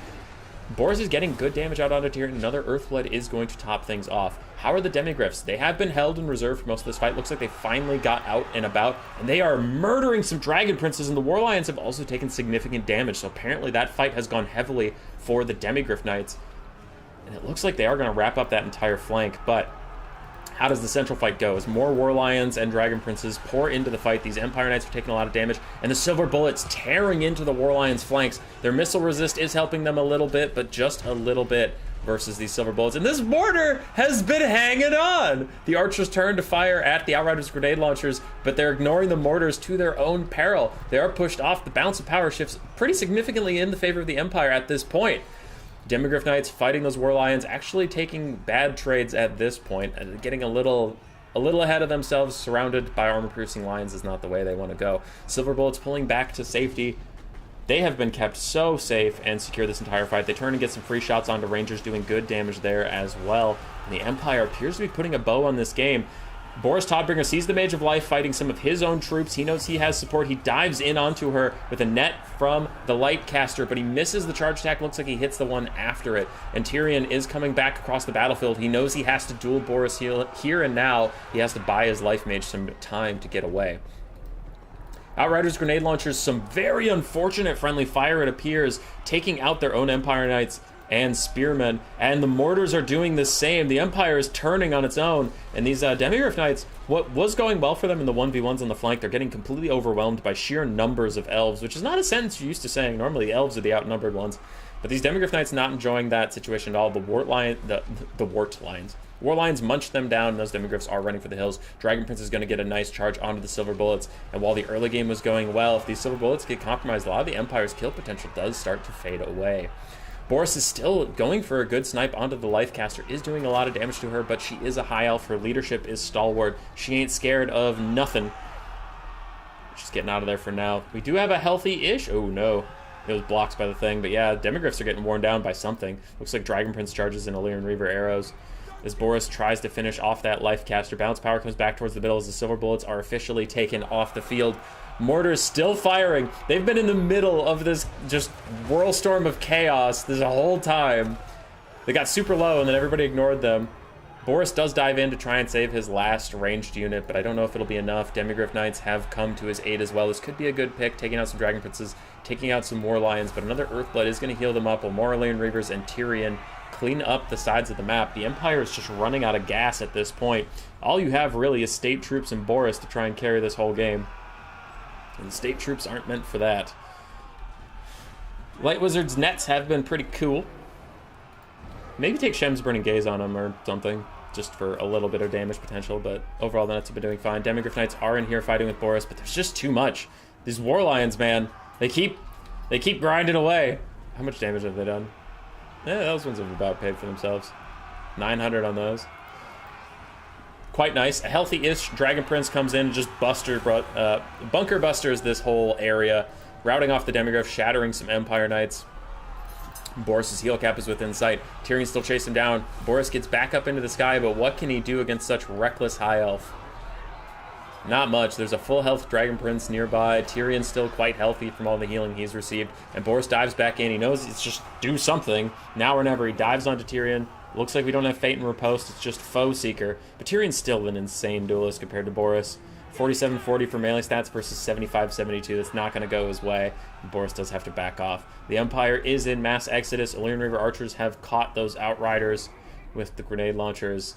Boris is getting good damage out onto Tyrion. Another Earthblood is going to top things off. How are the Demigryphs? They have been held in reserve for most of this fight. Looks like they finally got out and about, and they are murdering some Dragon Princes, and the War Lions have also taken significant damage, so apparently that fight has gone heavily for the Demigryph Knights. And it looks like they are going to wrap up that entire flank, but how does the central fight go? As more War Lions and Dragon Princes pour into the fight, these Empire Knights are taking a lot of damage, and the Silver Bullets tearing into the War Lions' flanks. Their missile resist is helping them a little bit, but just a little bit versus these Silver Bullets. And this mortar has been hanging on! The archers turn to fire at the Outriders' grenade launchers, but they're ignoring the mortars to their own peril. They are pushed off. The balance of power shifts pretty significantly in the favor of the Empire at this point. Demigryph Knights fighting those War Lions, actually taking bad trades at this point, and getting a little ahead of themselves. Surrounded by armor-piercing lines is not the way they want to go. Silver Bullets pulling back to safety. They have been kept so safe and secure this entire fight. They turn and get some free shots onto Rangers, doing good damage there as well. And the Empire appears to be putting a bow on this game. Boris Todbringer sees the Mage of Life fighting some of his own troops. He knows he has support. He dives in onto her with a net from the Lightcaster, but he misses the charge attack. Looks like he hits the one after it. And Tyrion is coming back across the battlefield. He knows he has to duel Boris here and now. He has to buy his Life Mage some time to get away. Outriders grenade launchers, some very unfortunate friendly fire, it appears, taking out their own Empire Knights and spearmen, and the mortars are doing the same. The Empire is turning on its own, and these Demigryph Knights, what was going well for them in the 1v1s on the flank, they're getting completely overwhelmed by sheer numbers of Elves, which is not a sentence you're used to saying. Normally the Elves are the outnumbered ones, but these Demigryph Knights not enjoying that situation at all. The War Lions munched them down, and those Demigryphs are running for the hills. Dragon Prince is going to get a nice charge onto the Silver Bullets, and while the early game was going well, if these Silver Bullets get compromised, a lot of the Empire's kill potential does start to fade away. Boris is still going for a good snipe onto the Lifecaster, is doing a lot of damage to her, but she is a high elf. Her leadership is stalwart. She ain't scared of nothing. She's getting out of there for now. We do have a healthy-ish. Oh, no. It was blocked by the thing, but yeah, Demigryphs are getting worn down by something. Looks like Dragon Prince charges in Illyrian Reaver arrows. As Boris tries to finish off that Lifecaster, balance power comes back towards the middle as the Silver Bullets are officially taken off the field. Mortars still firing. They've been in the middle of this just whirlstorm of chaos this whole time. They got super low and then everybody ignored them. Boris does dive in to try and save his last ranged unit, but I don't know if it'll be enough. Demigryph Knights have come to his aid as well. This could be a good pick, taking out some Dragon Princes, taking out some War Lions, but another Earthblood is going to heal them up while more Illyrian Reavers and Tyrion clean up the sides of the map. The Empire is just running out of gas at this point. All you have really is state troops and Boris to try and carry this whole game. And the state troops aren't meant for that. Light Wizard's nets have been pretty cool. Maybe take Shem's Burning Gaze on them or something, just for a little bit of damage potential, but overall the nets have been doing fine. Demigryph Knights are in here fighting with Boris, but there's just too much. These War Lions, man, they keep grinding away. How much damage have they done? Yeah, those ones have about paid for themselves. 900 on those. Quite nice. A healthy-ish Dragon Prince comes in and just bunker busters this whole area, routing off the Demigryph, shattering some Empire Knights. Boris's heal cap is within sight. Tyrion's still chasing down. Boris gets back up into the sky, but what can he do against such reckless high elf? Not much. There's a full health Dragon Prince nearby. Tyrion's still quite healthy from all the healing he's received. And Boris dives back in. He knows it's just do something. Now or never. He dives onto Tyrion. Looks like we don't have Fate and Riposte. It's just Foe Seeker. But Tyrion's still an insane duelist compared to Boris. 47-40 for melee stats versus 75-72. That's not going to go his way. Boris does have to back off. The Empire is in mass exodus. Illyrian River archers have caught those Outriders with the grenade launchers.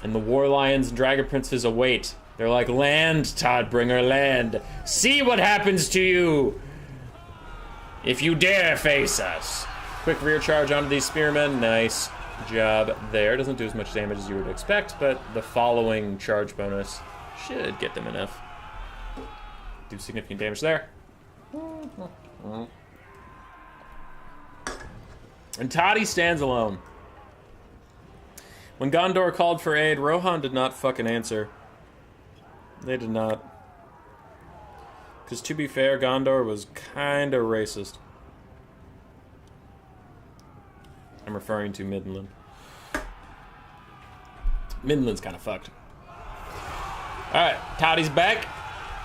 And the War Lions and Dragon Princes await. They're like, land, Toddbringer, land. See what happens to you if you dare face us. Quick rear charge onto these spearmen. Nice job there. Doesn't do as much damage as you would expect, but the following charge bonus should get them enough. Do significant damage there. And Toddy stands alone. When Gondor called for aid, Rohan did not fucking answer. They did not. Because to be fair, Gondor was kind of racist. I'm referring to Midland. Midland's kind of fucked. Alright, Toddy's back.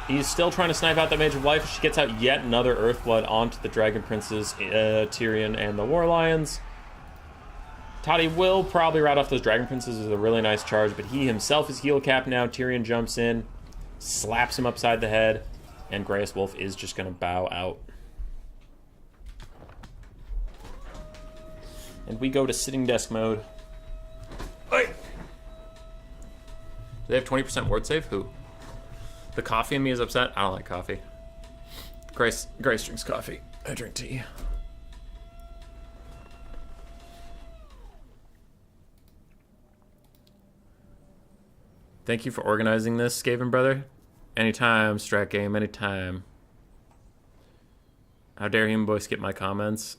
He's still trying to snipe out that Mage of Life. She gets out yet another Earthblood onto the Dragon Princes, Tyrion, and the War Lions. Toddy will probably rout off those Dragon Princes with a really nice charge, but he himself is heal capped now. Tyrion jumps in, slaps him upside the head, and Greyest Wolf is just going to bow out. And we go to sitting desk mode. Oi! Do they have 20% ward save? Who? The coffee in me is upset. I don't like coffee. Grace drinks coffee. I drink tea. Thank you for organizing this, Skaven brother. Anytime, Strat Game, anytime. How dare Human Boy skip my comments?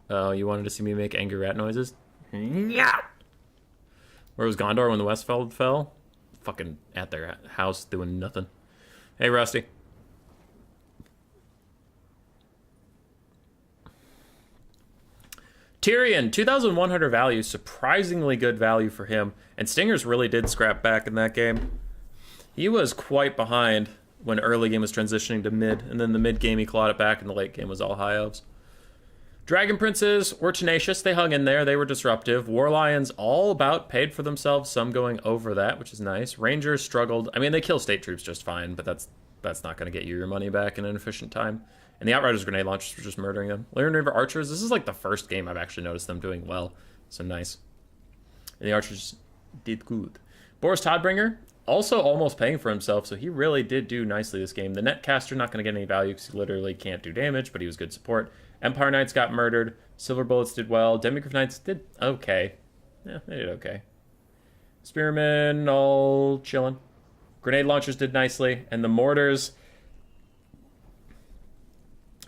Oh, you wanted to see me make angry rat noises? Yeah. Where was Gondor when the Westfold fell? Fucking at their house doing nothing. Hey, Rusty. Tyrion, 2,100 value, surprisingly good value for him. And Stingers really did scrap back in that game. He was quite behind when early game was transitioning to mid, and then the mid game he clawed it back, and the late game was all high elves. Dragon Princes were tenacious. They hung in there. They were disruptive. War Lions all about paid for themselves, some going over that, which is nice. Rangers struggled. I mean, they kill state troops just fine, but that's not going to get you your money back in an efficient time. And the Outriders grenade launchers were just murdering them. Illyrian River Archers, this is like the first game I've actually noticed them doing well. So nice. And the Archers did good. Boris Toddbringer, also almost paying for himself, so he really did do nicely this game. The Netcaster, not going to get any value because he literally can't do damage, but he was good support. Empire Knights got murdered. Silver Bullets did well. Demigryph Knights did okay. Yeah, they did okay. Spearmen all chilling. Grenade launchers did nicely. And the mortars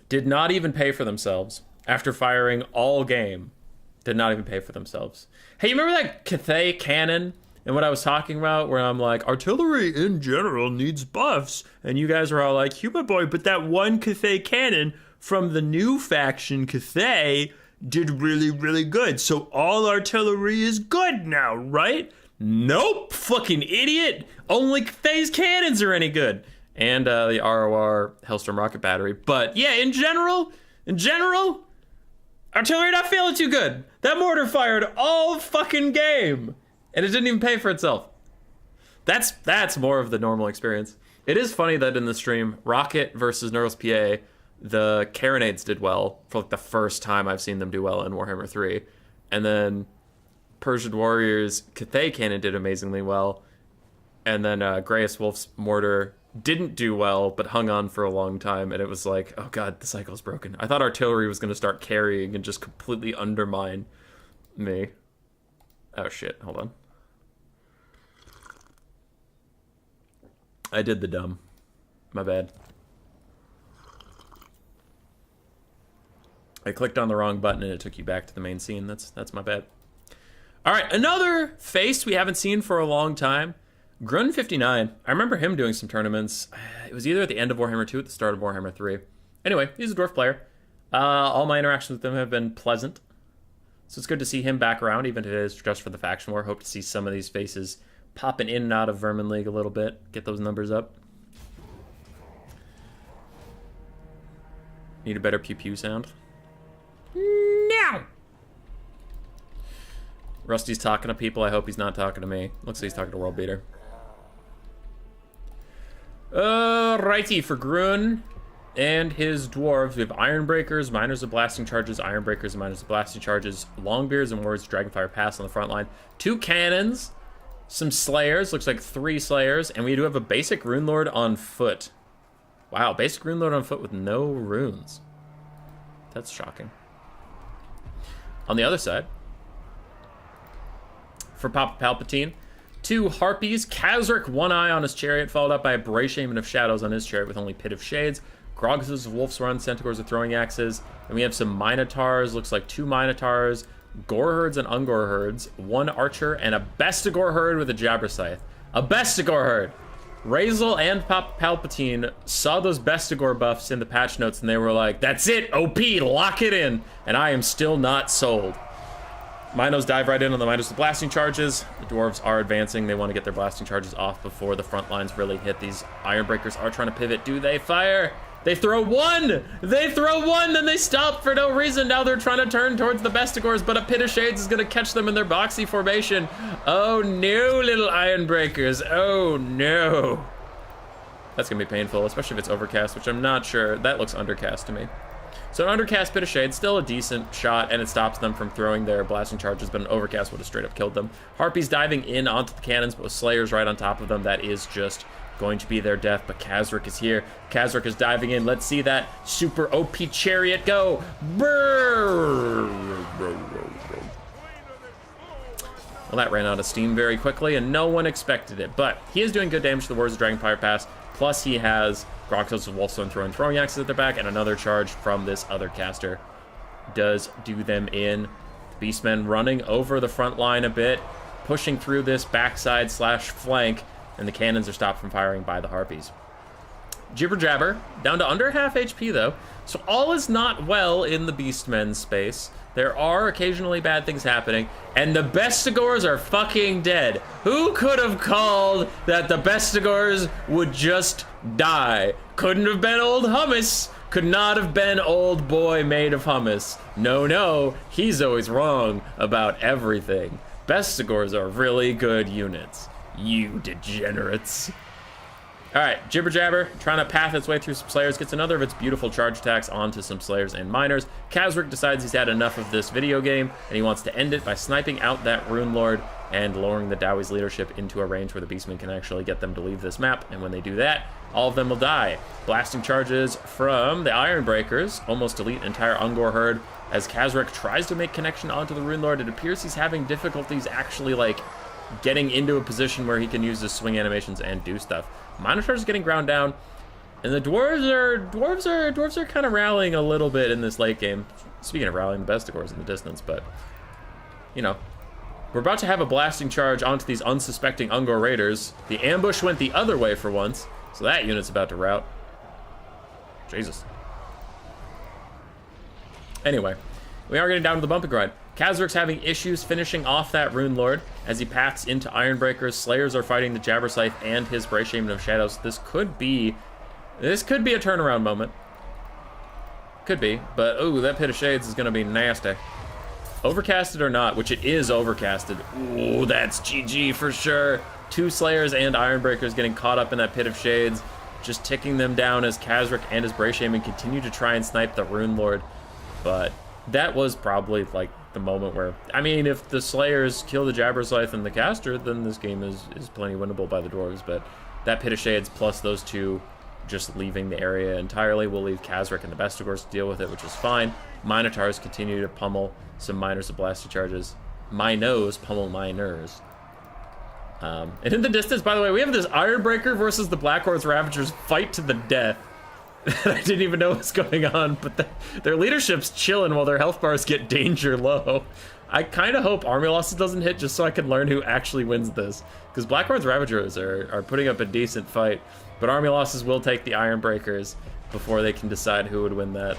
did not even pay for themselves after firing all game. Did not even pay for themselves. Hey, you remember that Cathay cannon and what I was talking about where I'm like, artillery in general needs buffs. And you guys were all like, Human Boy, but that one Cathay cannon from the new faction, Cathay, did really, really good. So all artillery is good now, right? Nope, fucking idiot. Only Cathay's cannons are any good. And the ROR Hellstorm rocket battery. But yeah, in general, artillery not feeling too good. That mortar fired all fucking game. And it didn't even pay for itself. That's more of the normal experience. It is funny that in the stream, Rocket versus Nurls PA, the Carronades did well for like the first time I've seen them do well in Warhammer 3. And then Persian Warriors Cathay Cannon did amazingly well. And then Greyest Wolf's Mortar didn't do well, but hung on for a long time. And it was like, oh god, the cycle's broken. I thought artillery was going to start carrying and just completely undermine me. Oh shit, hold on. I did the dumb. My bad. I clicked on the wrong button and it took you back to the main scene. That's my bad. All right, another face we haven't seen for a long time. Grun59. I remember him doing some tournaments. It was either at the end of Warhammer 2 or at the start of Warhammer 3. Anyway, he's a dwarf player. All my interactions with him have been pleasant. So it's good to see him back around, even if it is just for the faction war. Hope to see some of these faces popping in and out of Vermin League a little bit. Get those numbers up. Need a better pew pew sound. No! Rusty's talking to people. I hope he's not talking to me. Looks like he's talking to World Beater. Righty, for Grun and his dwarves, we have Ironbreakers, Miners of Blasting Charges, Ironbreakers and Miners of Blasting Charges, Longbeards and Warriors, Dragonfire Pass on the front line. 2 cannons, some Slayers, looks like 3 Slayers, and we do have a basic Rune Lord on foot. Wow, basic Rune Lord on foot with no runes. That's shocking. On the other side, for Papa Palpatine, 2 Harpies, Kazric, 1 eye on his chariot, followed up by a Bray Shaman of Shadows on his chariot with only Pit of Shades. Grogses of Wolf's Run, Centaurs of Throwing Axes. And we have some Minotaurs, looks like 2 Minotaurs, Gore Herds and Ungor Herds, 1 Archer, and a Bestigor Herd with a Jabber Scythe. A Bestigor Herd! Razel and Papa Palpatine saw those Bestigor buffs in the patch notes and they were like, that's it, OP, lock it in! And I am still not sold. Minos dive right in on the Minos with blasting charges. The dwarves are advancing. They want to get their blasting charges off before the front lines really hit. These Ironbreakers are trying to pivot. Do they fire? They throw 1! They throw 1, then they stop for no reason. Now they're trying to turn towards the Bestigors, but a Pit of Shades is going to catch them in their boxy formation. Oh no, little Ironbreakers. Oh no. That's going to be painful, especially if it's overcast, which I'm not sure. That looks undercast to me. So an undercast Pit of Shade, still a decent shot, and it stops them from throwing their blasting charges, but an overcast would have straight up killed them. Harpies diving in onto the cannons, but with Slayers right on top of them, that is just going to be their death, but Kazric is here. Kazric is diving in. Let's see that super OP chariot go. Brrr. Well, that ran out of steam very quickly, and no one expected it, but he is doing good damage to the Warriors of Dragonfire Pass, plus he has Grogsos of Wolfstone throwing axes at their back, and another charge from this other caster does do them in. The Beastmen running over the front line a bit, pushing through this backside slash flank, and the cannons are stopped from firing by the Harpies. Jibber Jabber, down to under half HP though, so all is not well in the Beastmen space. There are occasionally bad things happening, and the Bestigors are fucking dead. Who could have called that the Bestigors would just die? Couldn't have been old Hummus. Could not have been old boy made of hummus. No, no, he's always wrong about everything. Bestigors are really good units. You degenerates. Alright, Jibber Jabber, trying to path its way through some Slayers, gets another of its beautiful charge attacks onto some Slayers and Miners. Kazric decides he's had enough of this video game, and he wants to end it by sniping out that Rune Lord and lowering the Dowie's leadership into a range where the Beastmen can actually get them to leave this map, and when they do that, all of them will die. Blasting charges from the Ironbreakers almost delete entire Ungor herd. As Kazric tries to make connection onto the Rune Lord, it appears he's having difficulties actually, like, getting into a position where he can use his swing animations and do stuff. Minotaur's getting ground down, and the dwarves are kind of rallying a little bit in this late game. Speaking of rallying, the Bestigors in the distance, but you know, we're about to have a blasting charge onto these unsuspecting Ungor raiders. The ambush went the other way for once, so that unit's about to rout. Jesus. Anyway, we are getting down to the bumping grind. Kazric's having issues finishing off that Rune Lord as he paths into Ironbreakers. Slayers are fighting the Jabber Scythe and his Bray Shaman of Shadows. This could be a turnaround moment. Could be, but ooh, that Pit of Shades is gonna be nasty. Overcasted or not, which it is overcasted. Ooh, that's GG for sure. 2 Slayers and Ironbreakers getting caught up in that Pit of Shades, just ticking them down as Kazric and his Bray Shaman continue to try and snipe the Rune Lord. But that was probably like the moment where, I mean, if the Slayers kill the Jabber Scythe and the caster, then this game is plenty winnable by the dwarves. But that Pit of Shades plus those 2 just leaving the area entirely will leave Kazric and the Bestigors to deal with it, which is fine. Minotaurs continue to pummel some Miners of blasting charges. Minos pummel Miners. And in the distance, by the way, we have this Ironbreaker versus the Black Horse Ravagers fight to the death. I didn't even know what's going on, but their leadership's chilling while their health bars get danger low. I kind of hope Army Losses doesn't hit just so I can learn who actually wins this. Because Blackhorn's Ravagers are putting up a decent fight, but Army Losses will take the Ironbreakers before they can decide who would win that.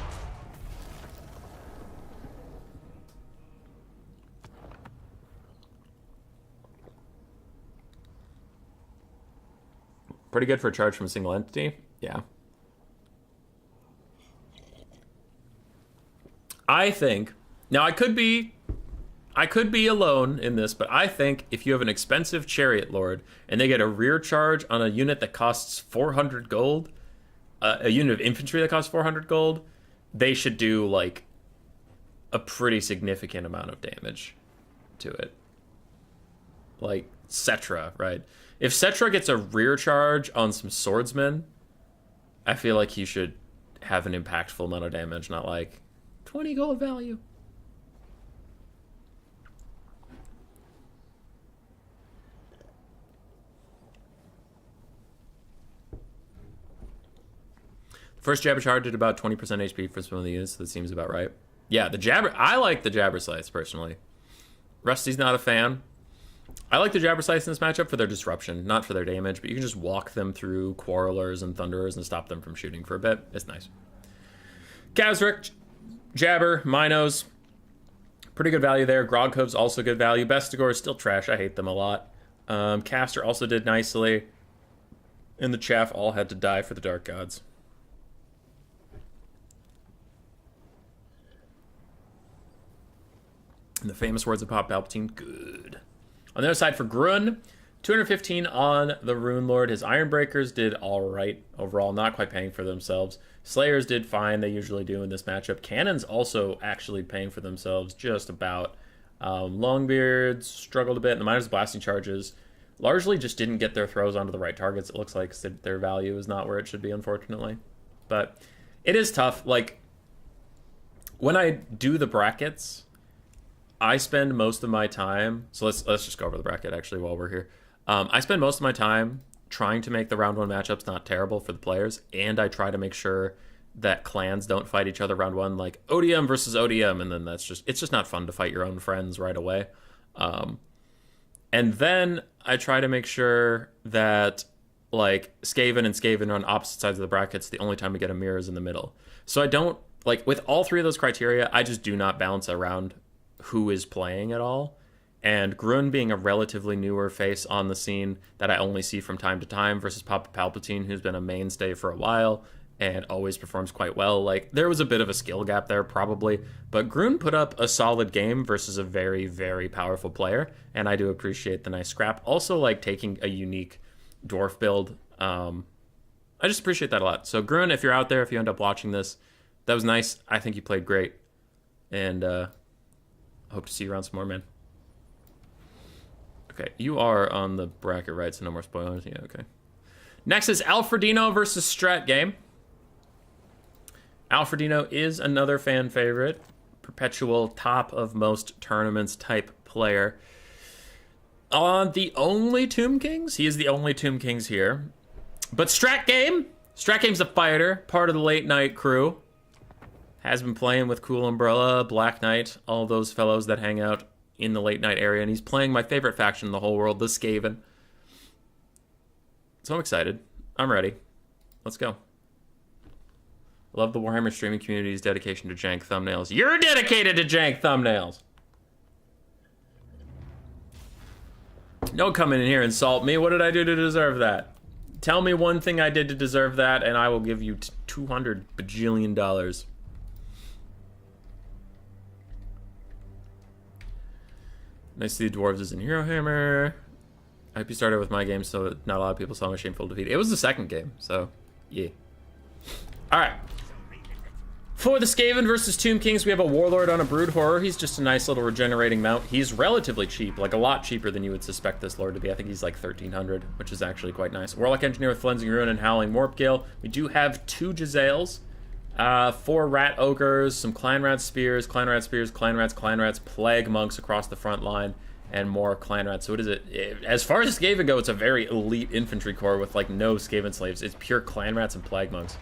Pretty good for a charge from a single entity. Yeah. I think, now I could be alone in this, but I think if you have an expensive Chariot Lord and they get a rear charge on a unit that costs 400 gold, a unit of infantry that costs 400 gold, they should do like a pretty significant amount of damage to it. Like Cetra, right? If Cetra gets a rear charge on some swordsmen, I feel like he should have an impactful amount of damage, not like 20 gold value. First Jabber Charge did about 20% HP for some of the units, so that seems about right. Yeah, the Jabber... I like the Jabber Scythes, personally. Rusty's not a fan. I like the Jabber Scythes in this matchup for their disruption, not for their damage, but you can just walk them through Quarrelers and Thunderers and stop them from shooting for a bit. It's nice. Kazric, Jabber, Minos. Pretty good value there. Grogcove's also good value. Bestigor is still trash. I hate them a lot. Caster also did nicely. And the Chaff all had to die for the Dark Gods. And the famous words of Pop Palpatine, good. On the other side for Grun, 215 on the Rune Lord. His Ironbreakers did all right overall, not quite paying for themselves. Slayers did fine, they usually do in this matchup. Cannons also actually paying for themselves just about. Longbeards struggled a bit, and the Miners Blasting Charges largely just didn't get their throws onto the right targets, it looks like. Their value is not where it should be, unfortunately. But it is tough. Like, when I do the brackets... I spend most of my time, so let's just go over the bracket actually while we're here. I spend most of my time trying to make the round one matchups not terrible for the players, and I try to make sure that clans don't fight each other round one, like ODM versus ODM, and then it's just not fun to fight your own friends right away. And then I try to make sure that like Skaven and Skaven are on opposite sides of the brackets. The only time we get a mirror is in the middle. So I don't, like with all three of those criteria, I just do not balance around who is playing at all. And Grun being a relatively newer face on the scene that I only see from time to time versus Papa Palpatine, who's been a mainstay for a while and always performs quite well. Like, there was a bit of a skill gap there probably, but Grun put up a solid game versus a very, very powerful player, and I do appreciate the nice scrap. Also, like, taking a unique dwarf build. I just appreciate that a lot. So Grun, if you're out there, if you end up watching this, that was nice. I think you played great. And hope to see you around some more, man. Okay, you are on the bracket, right? So no more spoilers. Yeah, okay. Next is Alfredino versus Strat game. Alfredino is another fan favorite. Perpetual top of most tournaments type player. On the only Tomb Kings. He is the only Tomb Kings here. But Strat Game's a fighter. Part of the late night crew. Has been playing with Cool Umbrella, Black Knight, all those fellows that hang out in the late night area. And he's playing my favorite faction in the whole world, the Skaven. So I'm excited. I'm ready. Let's go. I love the Warhammer streaming community's dedication to jank thumbnails. You're dedicated to jank thumbnails! Don't come in here and insult me. What did I do to deserve that? Tell me one thing I did to deserve that, and I will give you $200 bajillion. Nice to see the Dwarves is in Hero Hammer. I hope you started with my game so not a lot of people saw my shameful defeat. It was the second game, so yeah. Alright. For the Skaven versus Tomb Kings, we have a Warlord on a Brood Horror. He's just a nice little regenerating mount. He's relatively cheap, like a lot cheaper than you would suspect this Lord to be. I think he's like 1,300, which is actually quite nice. Warlock Engineer with Flensing Ruin and Howling Warpgale. We do have 2 Jezzails, 4 Rat Ogres, some Clan Rat Spears, Clan Rat Spears, Clan Rats, Plague Monks across the front line, and more Clan Rats. So what is it? As far as Skaven go, it's a very elite infantry corps with like no Skaven slaves. It's pure Clan Rats and Plague Monks.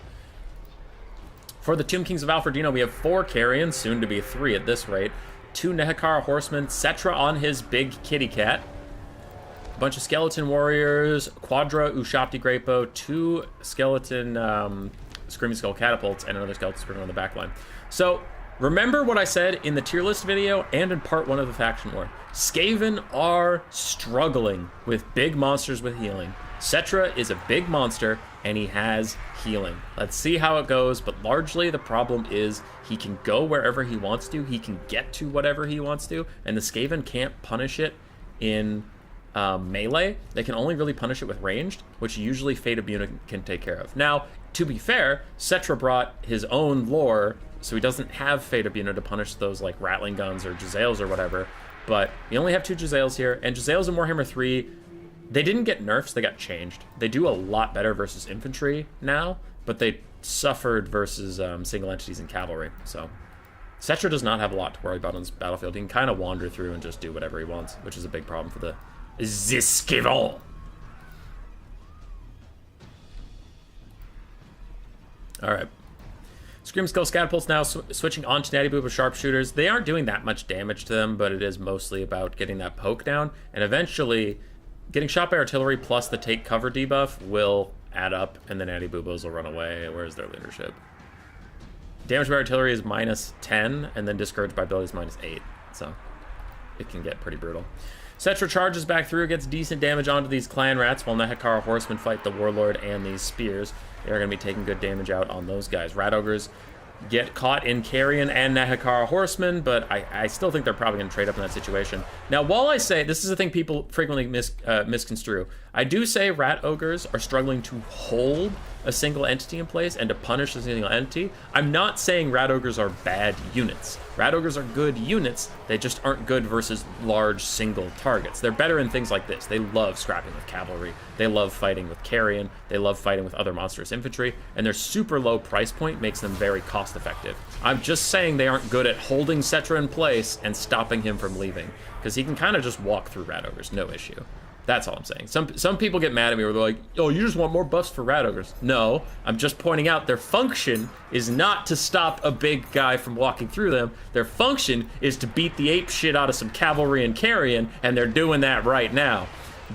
For the Tomb Kings of Alfredino, we have 4 Carrions, soon to be 3 at this rate. 2 Nehekara Horsemen, Cetra on his big kitty cat. A bunch of Skeleton Warriors, Quadra Ushapti Greatbow, 2 Skeleton Screaming Skull Catapults, and another Skeleton Springer on the back line. So, Remember what I said in the tier list video and in part 1 of the faction war. Skaven are struggling with big monsters with healing. Settra is a big monster, and he has healing. Let's see how it goes, but largely the problem is he can go wherever he wants to, he can get to whatever he wants to, and the Skaven can't punish it in melee. They can only really punish it with ranged, which usually Fate Immune can take care of. Now, to be fair, Settra brought his own lore, so he doesn't have Fate Immune to punish those like Rattling Guns or Jezzails or whatever, but we only have 2 Jezzails here, and Jezzails in Warhammer 3, they didn't get nerfs, they got changed. They do a lot better versus infantry now, but they suffered versus single entities and cavalry, so Settra does not have a lot to worry about on this battlefield. He can kind of wander through and just do whatever he wants, which is a big problem for the Skaven. Alright. Scream Skull Scatapults now switching on to Natty Boob with Sharpshooters. They aren't doing that much damage to them, but it is mostly about getting that poke down, and eventually getting shot by artillery plus the take cover debuff will add up, and the Natty Boobos will run away. Where's their leadership? Damage by artillery is -10, and then discouraged by ability is -8, so it can get pretty brutal. Settra charges back through, gets decent damage onto these clan rats, while Nehekara horsemen fight the warlord and these spears. They're going to be taking good damage out on those guys. Rat ogres get caught in Carrion and Nehekara horsemen, but I still think they're probably going to trade up in that situation. Now, while I say, this is a thing people frequently misconstrue, I do say rat ogres are struggling to hold a single entity in place and to punish a single entity. I'm not saying rat ogres are bad units. Rat ogres are good units, they just aren't good versus large single targets. They're better in things like this. They love scrapping with cavalry, they love fighting with carrion, they love fighting with other monstrous infantry, and their super low price point makes them very cost effective. I'm just saying they aren't good at holding Settra in place and stopping him from leaving, because he can kind of just walk through rat ogres, no issue. That's all I'm saying. Some people get mad at me where they're like, oh, you just want more buffs for rat ogres. No, I'm just pointing out their function is not to stop a big guy from walking through them. Their function is to beat the ape shit out of some cavalry and carrion, and they're doing that right now.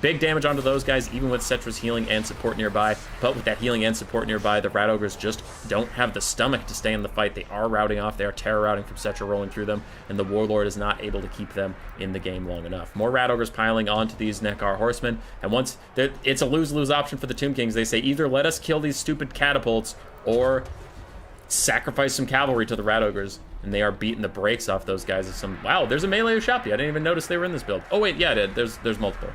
Big damage onto those guys, even with Settra's healing and support nearby. But with that healing and support nearby, the rat ogres just don't have the stomach to stay in the fight. They are routing off. They are terror routing from Settra rolling through them, and the warlord is not able to keep them in the game long enough. More rat ogres piling onto these Nehekara horsemen, and once it's a lose-lose option for the Tomb Kings. They say either let us kill these stupid catapults or sacrifice some cavalry to the rat ogres. And they are beating the brakes off those guys. Wow, there's a melee Ushabti. I didn't even notice they were in this build. Oh wait, yeah, I did. There's multiple.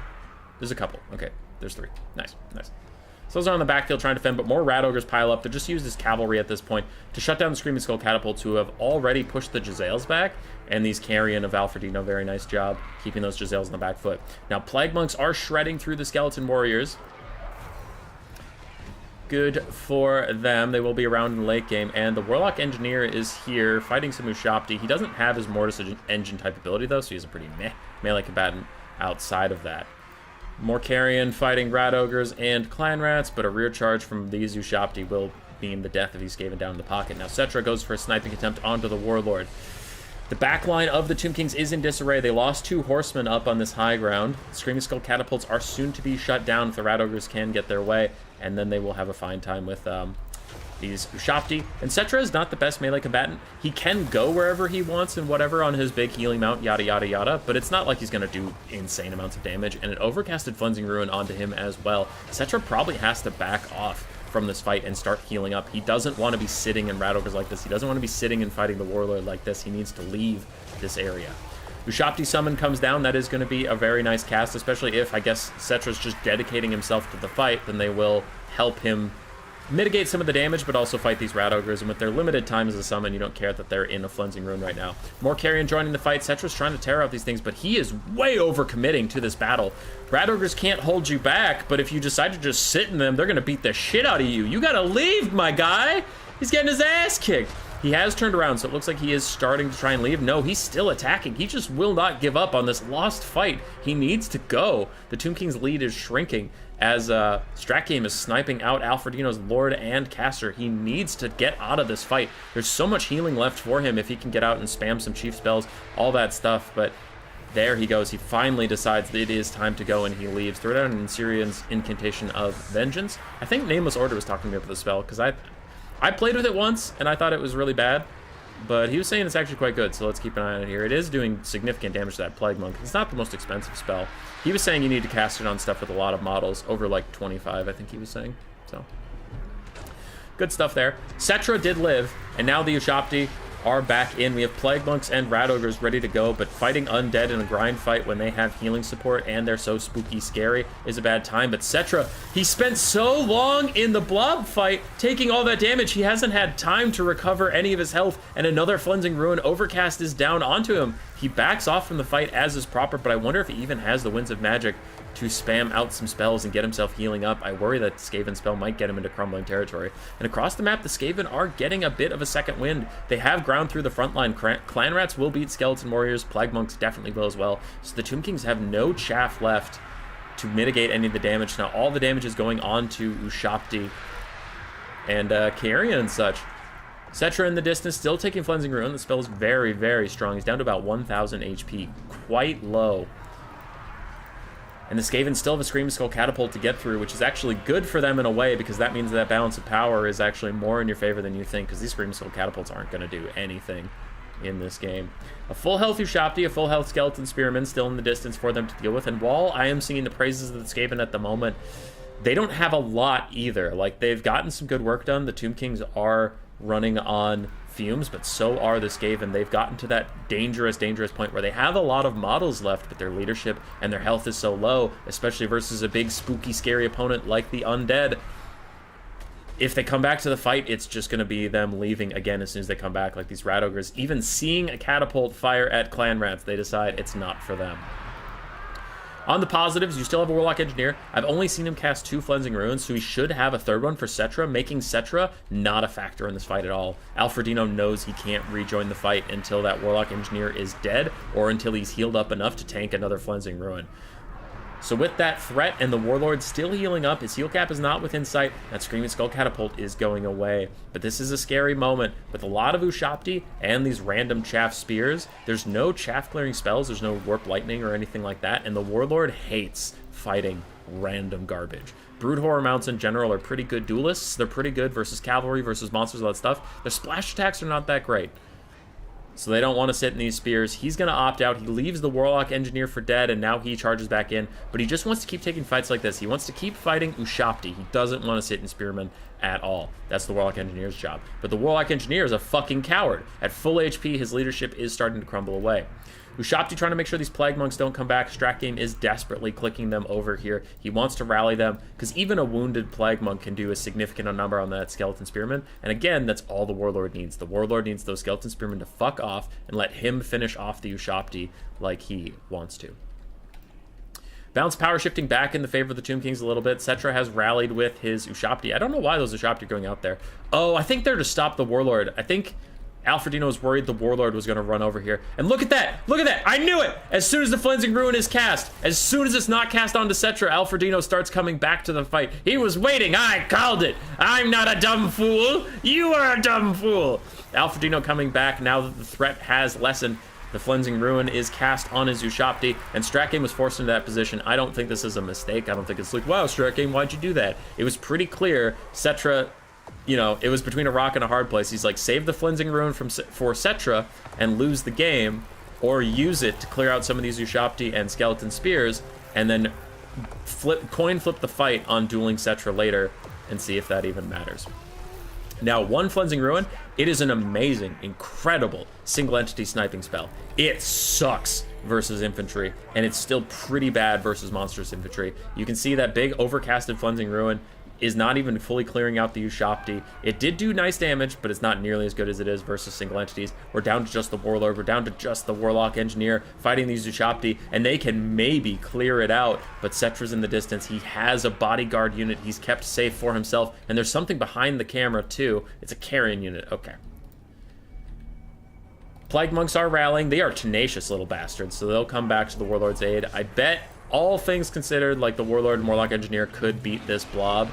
There's a couple. Okay, there's 3. Nice, nice. So those are on the backfield trying to defend, but more rat ogres pile up. They're just used as cavalry at this point to shut down the Screaming Skull catapults, who have already pushed the Jezzails back, and these Carrion of Alfredino, very nice job keeping those Jezzails on the back foot. Now, Plague Monks are shredding through the Skeleton Warriors. Good for them. They will be around in the late game, and the Warlock Engineer is here fighting some Ushabti. He doesn't have his Mortis Engine type ability, though, so he's a pretty meh melee combatant outside of that. More Carrion fighting rat ogres and clan rats, but a rear charge from these Ushabti will mean the death of these Skaven down in the pocket. Now Settra goes for a sniping attempt onto the warlord. The backline of the Tomb Kings is in disarray. They lost 2 horsemen up on this high ground. Screaming Skull catapults are soon to be shut down if the rat ogres can get their way, and then they will have a fine time with these Ushabti. And Settra is not the best melee combatant. He can go wherever he wants and whatever on his big healing mount, yada yada yada, but it's not like he's going to do insane amounts of damage, and an overcasted Cleansing Ruin onto him as well. Settra probably has to back off from this fight and start healing up. He doesn't want to be sitting in rat ogres like this. He doesn't want to be sitting and fighting the warlord like this. He needs to leave this area. Ushabti summon comes down. That is going to be a very nice cast, especially if, I guess, Settra's just dedicating himself to the fight, then they will help him mitigate some of the damage, but also fight these rat ogres, and with their limited time as a summon, you don't care that they're in a Cleansing Ruin right now. More Carrion joining the fight. Settra's trying to tear out these things, but he is way overcommitting to this battle. Rat ogres can't hold you back, but if you decide to just sit in them, they're going to beat the shit out of you. You gotta leave, my guy! He's getting his ass kicked. He has turned around, so it looks like he is starting to try and leave. No, he's still attacking. He just will not give up on this lost fight. He needs to go. The Tomb King's lead is shrinking as Stratgame is sniping out Alfredino's Lord and Caster. He needs to get out of this fight. There's so much healing left for him if he can get out and spam some chief spells, all that stuff, but there he goes. He finally decides that it is time to go, and he leaves. Throw down an Syrian's Incantation of Vengeance. I think Nameless Order was talking to me about the spell, because I played with it once, and I thought it was really bad. but he was saying it's actually quite good, so let's keep an eye on it here. It is doing significant damage to that Plague Monk. It's not the most expensive spell. He was saying you need to cast it on stuff with a lot of models, over like 25, I think he was saying. So, good stuff there. Cetra did live, and now the Ushapti are back in. We have Plague Monks and Rat Ogres ready to go, but fighting undead in a grind fight when they have healing support and they're so spooky scary is a bad time. But Cetra, he spent so long in the blob fight taking all that damage, he hasn't had time to recover any of his health, and another Cleansing Ruin Overcast is down onto him. He backs off from the fight as is proper, but I wonder if he even has the Winds of Magic to spam out some spells and get himself healing up. I worry that Skaven spell might get him into crumbling territory. And across the map, the Skaven are getting a bit of a second wind. They have ground through the front line. Clan Rats will beat Skeleton Warriors. Plague Monks definitely will as well. So the Tomb Kings have no chaff left to mitigate any of the damage. Now all the damage is going on to Ushapti and Carrion and such. Cetra in the distance, still taking Cleansing Ruin. The spell is very, very strong. He's down to about 1,000 HP. Quite low. And the Skaven still have a Screaming Skull Catapult to get through, which is actually good for them in a way, because that means that balance of power is actually more in your favor than you think, because these Screaming Skull Catapults aren't going to do anything in this game. A full health Ushapti, a full health Skeleton Spearman still in the distance for them to deal with, and while I am singing the praises of the Skaven at the moment, they don't have a lot either. Like, they've gotten some good work done. The Tomb Kings are running on fumes, but so are the Skaven. They've gotten to that dangerous point where they have a lot of models left, but their leadership and their health is so low, especially versus a big, spooky, scary opponent like the Undead. If they come back to the fight, it's just going to be them leaving again as soon as they come back, like these Rat Ogres. Even seeing a catapult fire at Clan Rats, they decide it's not for them. On the positives, you still have a Warlock Engineer. I've only seen him cast 2 Cleansing Ruins, so he should have a third one for Cetra, making Cetra not a factor in this fight at all. Alfredino knows he can't rejoin the fight until that Warlock Engineer is dead, or until he's healed up enough to tank another Cleansing Ruin. So with that threat and the Warlord still healing up, his heal cap is not within sight, that Screaming Skull Catapult is going away. But this is a scary moment. With a lot of Ushapti and these random chaff spears, there's no chaff clearing spells, there's no Warp Lightning or anything like that, and the Warlord hates fighting random garbage. Brood Horror mounts in general are pretty good duelists. They're pretty good versus cavalry, versus monsters, all that stuff. Their splash attacks are not that great, so they don't want to sit in these spears. He's going to opt out. He leaves the Warlock Engineer for dead, and now he charges back in. But he just wants to keep taking fights like this. He wants to keep fighting Ushapti. He doesn't want to sit in Spearmen at all. That's the Warlock Engineer's job. But the Warlock Engineer is a fucking coward. At full HP, his leadership is starting to crumble away. Ushapti trying to make sure these Plague Monks don't come back. Strat Game is desperately clicking them over here. He wants to rally them, because even a wounded Plague Monk can do a significant number on that Skeleton Spearman. And again, that's all the Warlord needs. The Warlord needs those Skeleton Spearmen to fuck off and let him finish off the Ushapti like he wants to. Balance power shifting back in the favor of the Tomb Kings a little bit. Cetra has rallied with his Ushapti. I don't know why those Ushapti are going out there. Oh, I think they're to stop the Warlord. I think Alfredino was worried the Warlord was going to run over here. And look at that! Look at that! I knew it! As soon as the Cleansing Ruin is cast, as soon as it's not cast onto Cetra, Alfredino starts coming back to the fight. He was waiting! I called it! I'm not a dumb fool! You are a dumb fool! Alfredino coming back now that the threat has lessened. The Cleansing Ruin is cast on his Ushapti, and Strat Game was forced into that position. I don't think this is a mistake. I don't think it's like, wow, Strat Game, why'd you do that? It was pretty clear. Cetra, you know, it was between a rock and a hard place. He's like, save the Cleansing Ruin for Cetra and lose the game, or use it to clear out some of these Ushapti and Skeleton Spears, and then coin flip the fight on dueling Cetra later and see if that even matters. Now, one Cleansing Ruin, it is an amazing, incredible single entity sniping spell. It sucks versus infantry, and it's still pretty bad versus monstrous infantry. You can see that big overcasted Cleansing Ruin is not even fully clearing out the Ushapti. It did do nice damage, but it's not nearly as good as it is versus single entities. We're down to just the Warlord. We're down to just the Warlock Engineer fighting these Ushapti, and they can maybe clear it out, but Cetra's in the distance. He has a bodyguard unit he's kept safe for himself, and there's something behind the camera, too. It's a carrion unit. Okay. Plague Monks are rallying. They are tenacious little bastards, so they'll come back to the Warlord's aid. I bet, all things considered, like the Warlord and Warlock Engineer could beat this blob,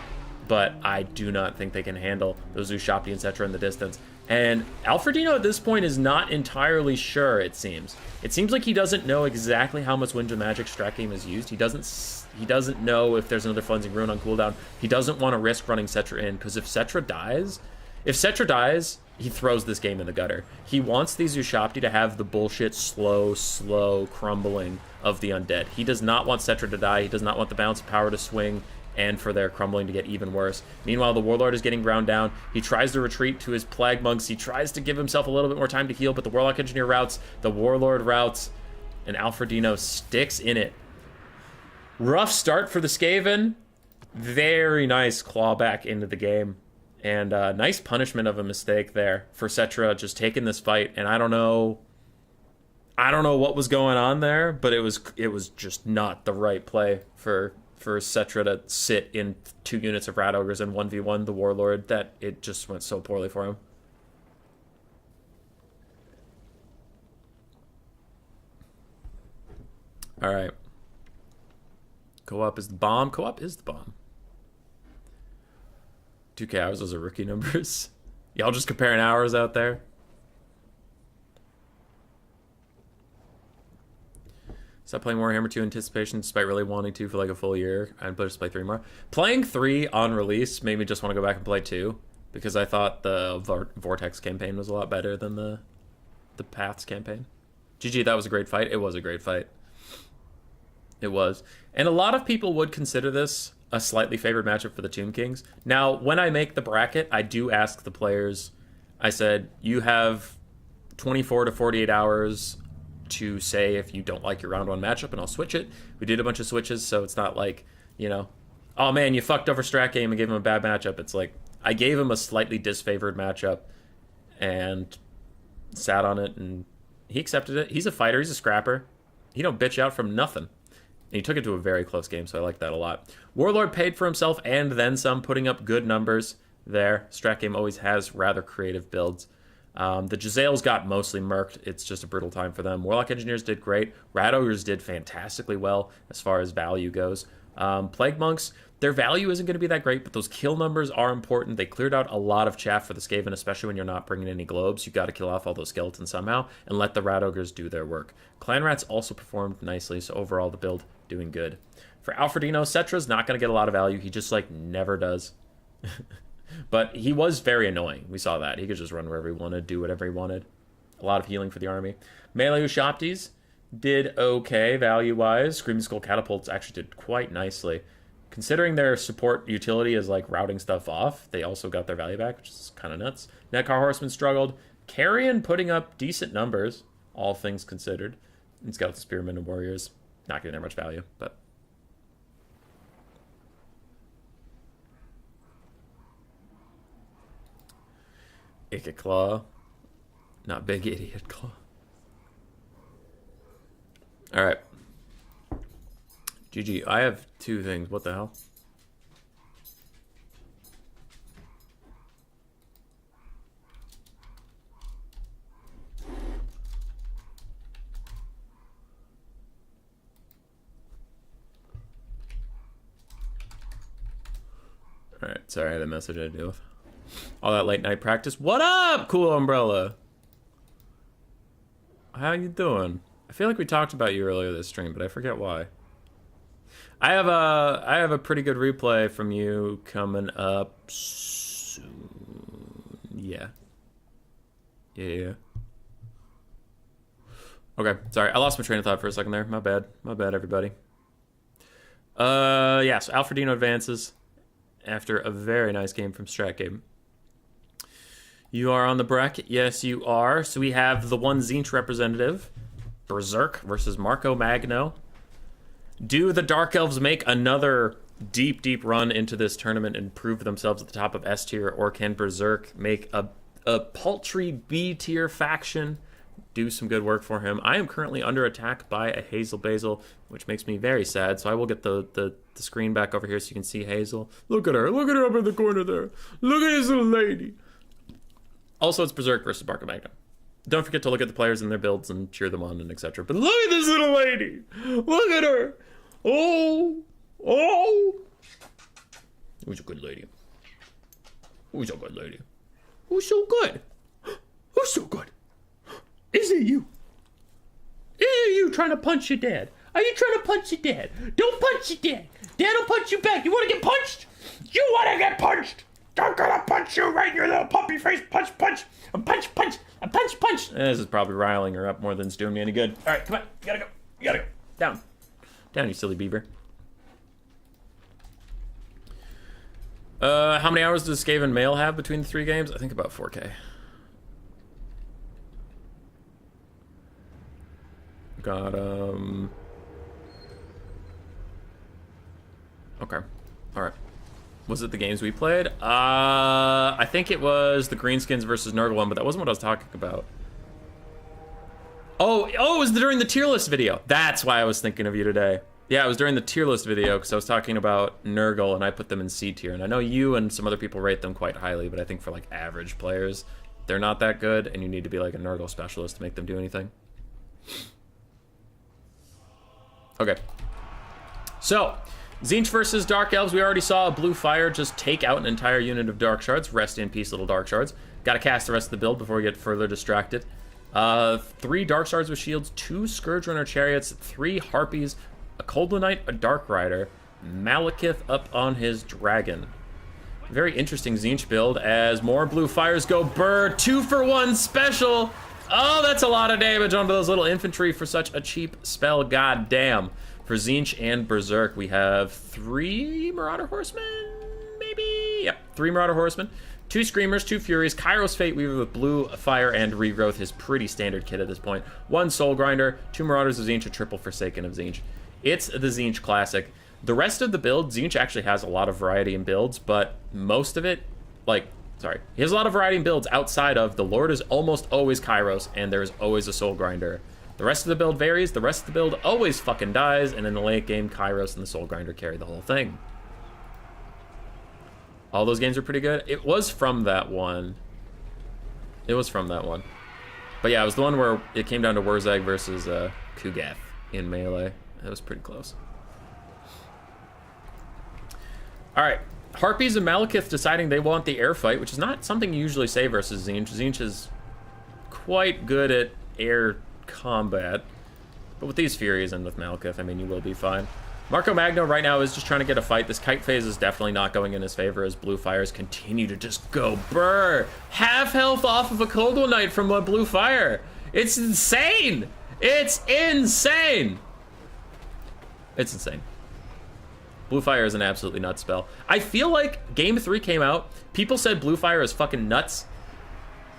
but I do not think they can handle those Ushapti and Cetra in the distance. And Alfredino at this point is not entirely sure, it seems. It seems like he doesn't know exactly how much Wind of Magic Strat Game is used. He doesn't know if there's another Cleansing Ruin on cooldown. He doesn't want to risk running Cetra in, because if Cetra dies, he throws this game in the gutter. He wants these Ushabti to have the bullshit slow crumbling of the undead. He does not want Cetra to die. He does not want the balance of power to swing and for their crumbling to get even worse. Meanwhile, the Warlord is getting ground down. He tries to retreat to his Plague Monks. He tries to give himself a little bit more time to heal, but the Warlock Engineer routes, the Warlord routes, and Alfredino sticks in it. Rough start for the Skaven. Very nice claw back into the game. And nice punishment of a mistake there for Cetra just taking this fight. And I don't know what was going on there, but it was just not the right play for Cetra to sit in 2 units of Rat Ogres and 1v1 the Warlord. That it just went so poorly for him. All right. Co-op is the bomb. Co-op is the bomb. 2K hours, those are rookie numbers. Y'all just comparing hours out there. Stop playing Warhammer 2 Anticipation despite really wanting to for like a full year. I'd just play 3 more. Playing 3 on release made me just want to go back and play 2 because I thought the Vortex campaign was a lot better than the Paths campaign. GG, that was a great fight. It was a great fight. It was. And a lot of people would consider this a slightly favored matchup for the Tomb Kings. Now, when I make the bracket, I do ask the players, I said, you have 24 to 48 hours to say if you don't like your round 1 matchup, and I'll switch it. We did a bunch of switches, so it's not like, you know, oh man, you fucked over Strat Game and gave him a bad matchup. It's like, I gave him a slightly disfavored matchup and sat on it, and he accepted it. He's a fighter, he's a scrapper. He don't bitch out from nothing. And he took it to a very close game, so I like that a lot. Warlord paid for himself and then some, putting up good numbers there. Strat Game always has rather creative builds. The Jezzails got mostly murked. It's just a brutal time for them. Warlock Engineers did great. Rat Ogres did fantastically well as far as value goes. Plague Monks, their value isn't going to be that great, but those kill numbers are important. They cleared out a lot of chaff for the Skaven, especially when you're not bringing any globes. You got to kill off all those skeletons somehow and let the Rat Ogres do their work. Clan Rats also performed nicely, so overall the build doing good. For Alfredino, Cetra's not going to get a lot of value. He just, like, never does. But he was very annoying. We saw that. He could just run wherever he wanted, do whatever he wanted. A lot of healing for the army. Melee Ushabtis did okay value-wise. Screaming Skull Catapults actually did quite nicely. Considering their support utility is, like, routing stuff off, they also got their value back, which is kind of nuts. Netcar Horseman struggled. Carrion putting up decent numbers, all things considered. And Skeleton Spearmen and Warriors. Not getting that much value, but... Icket Claw. Not Big Idiot Claw. Alright. GG. I have 2 things. What the hell? Alright, sorry, I had a message I had to deal with. All that late night practice. What up, Cool Umbrella? How you doing? I feel like we talked about you earlier this stream, but I forget why. I have a pretty good replay from you coming up soon. Yeah. Yeah. Okay, sorry. I lost my train of thought for a second there. My bad. My bad, everybody. Yeah, so Alfredino advances after a very nice game from Strat Game. You are on the bracket. Yes, you are. So we have the one Tzeentch representative, Berserk versus Marco Magno. Do the Dark Elves make another deep, deep run into this tournament and prove themselves at the top of S tier, or can Berserk make a paltry B tier faction do some good work for him? I am currently under attack by a Hazel Basil, which makes me very sad. So I will get the screen back over here so you can see Hazel. Look at her. Look at her up in the corner there. Look at this little lady. Also, it's Berserk versus Marco Magno. Don't forget to look at the players and their builds and cheer them on and etc. But look at this little lady. Look at her. Oh. Oh. Who's a good lady? Who's a good lady? Who's so good? Who's so good? Is it you? Is it you trying to punch your dad? Are you trying to punch your dad? Don't punch your dad. Dad will punch you back. You want to get punched? You want to get punched? I'm gonna punch you right in your little puppy face. Punch, punch. A punch, punch. A punch, punch. This is probably riling her up more than it's doing me any good. All right, come on. You gotta go. You gotta go. Down. Down, you silly beaver. How many hours does Skaven Mail have between the 3 games? I think about 4K. Got, okay. Alright. Was it the games we played? I think it was the Greenskins versus Nurgle one, but that wasn't what I was talking about. Oh, it was during the tier list video. That's why I was thinking of you today. Yeah, it was during the tier list video, because I was talking about Nurgle, and I put them in C tier. And I know you and some other people rate them quite highly, but I think for, like, average players, they're not that good, and you need to be, like, a Nurgle specialist to make them do anything. Okay. So, Tzeentch versus Dark Elves. We already saw a blue fire just take out an entire unit of Dark Shards. Rest in peace, little Dark Shards. Gotta cast the rest of the build before we get further distracted. 3 Dark Shards with shields, 2 Scourge Runner Chariots, 3 Harpies, a Coldwood Knight, a Dark Rider, Malekith up on his dragon. Very interesting Tzeentch build as more blue fires go burr. 2-for-1 special. Oh, that's a lot of damage onto those little infantry for such a cheap spell. God damn. For Tzeentch and Berserk, we have 3 Marauder Horsemen, maybe? Yep, 3 Marauder Horsemen. 2 Screamers, 2 Furies, Kairos Fate Weaver with Blue, Fire, and Regrowth, his pretty standard kit at this point. 1 Soul Grinder, 2 Marauders of Tzeentch, a triple Forsaken of Tzeentch. It's the Tzeentch classic. The rest of the build, Tzeentch actually has a lot of variety in builds, but most of it, he has a lot of variety in builds outside of the Lord is almost always Kairos, and there's always a Soul Grinder. The rest of the build varies, the rest of the build always fucking dies, and in the late game, Kairos and the Soul Grinder carry the whole thing. All those games are pretty good. It was from that one. It was from that one. But yeah, it was the one where it came down to Wurzag versus Kugath in Melee. That was pretty close. Alright. Harpies and Malekith deciding they want the air fight, which is not something you usually say versus Tzeentch. Tzeentch is quite good at air combat. But with these Furies and with Malekith, I mean, you will be fine. Marco Magno right now is just trying to get a fight. This kite phase is definitely not going in his favor as blue fires continue to just go burr. Half health off of a Coldwood Knight from a blue fire. It's insane. It's insane. It's insane. Blue fire is an absolutely nuts spell. I feel like game 3 came out. People said blue fire is fucking nuts.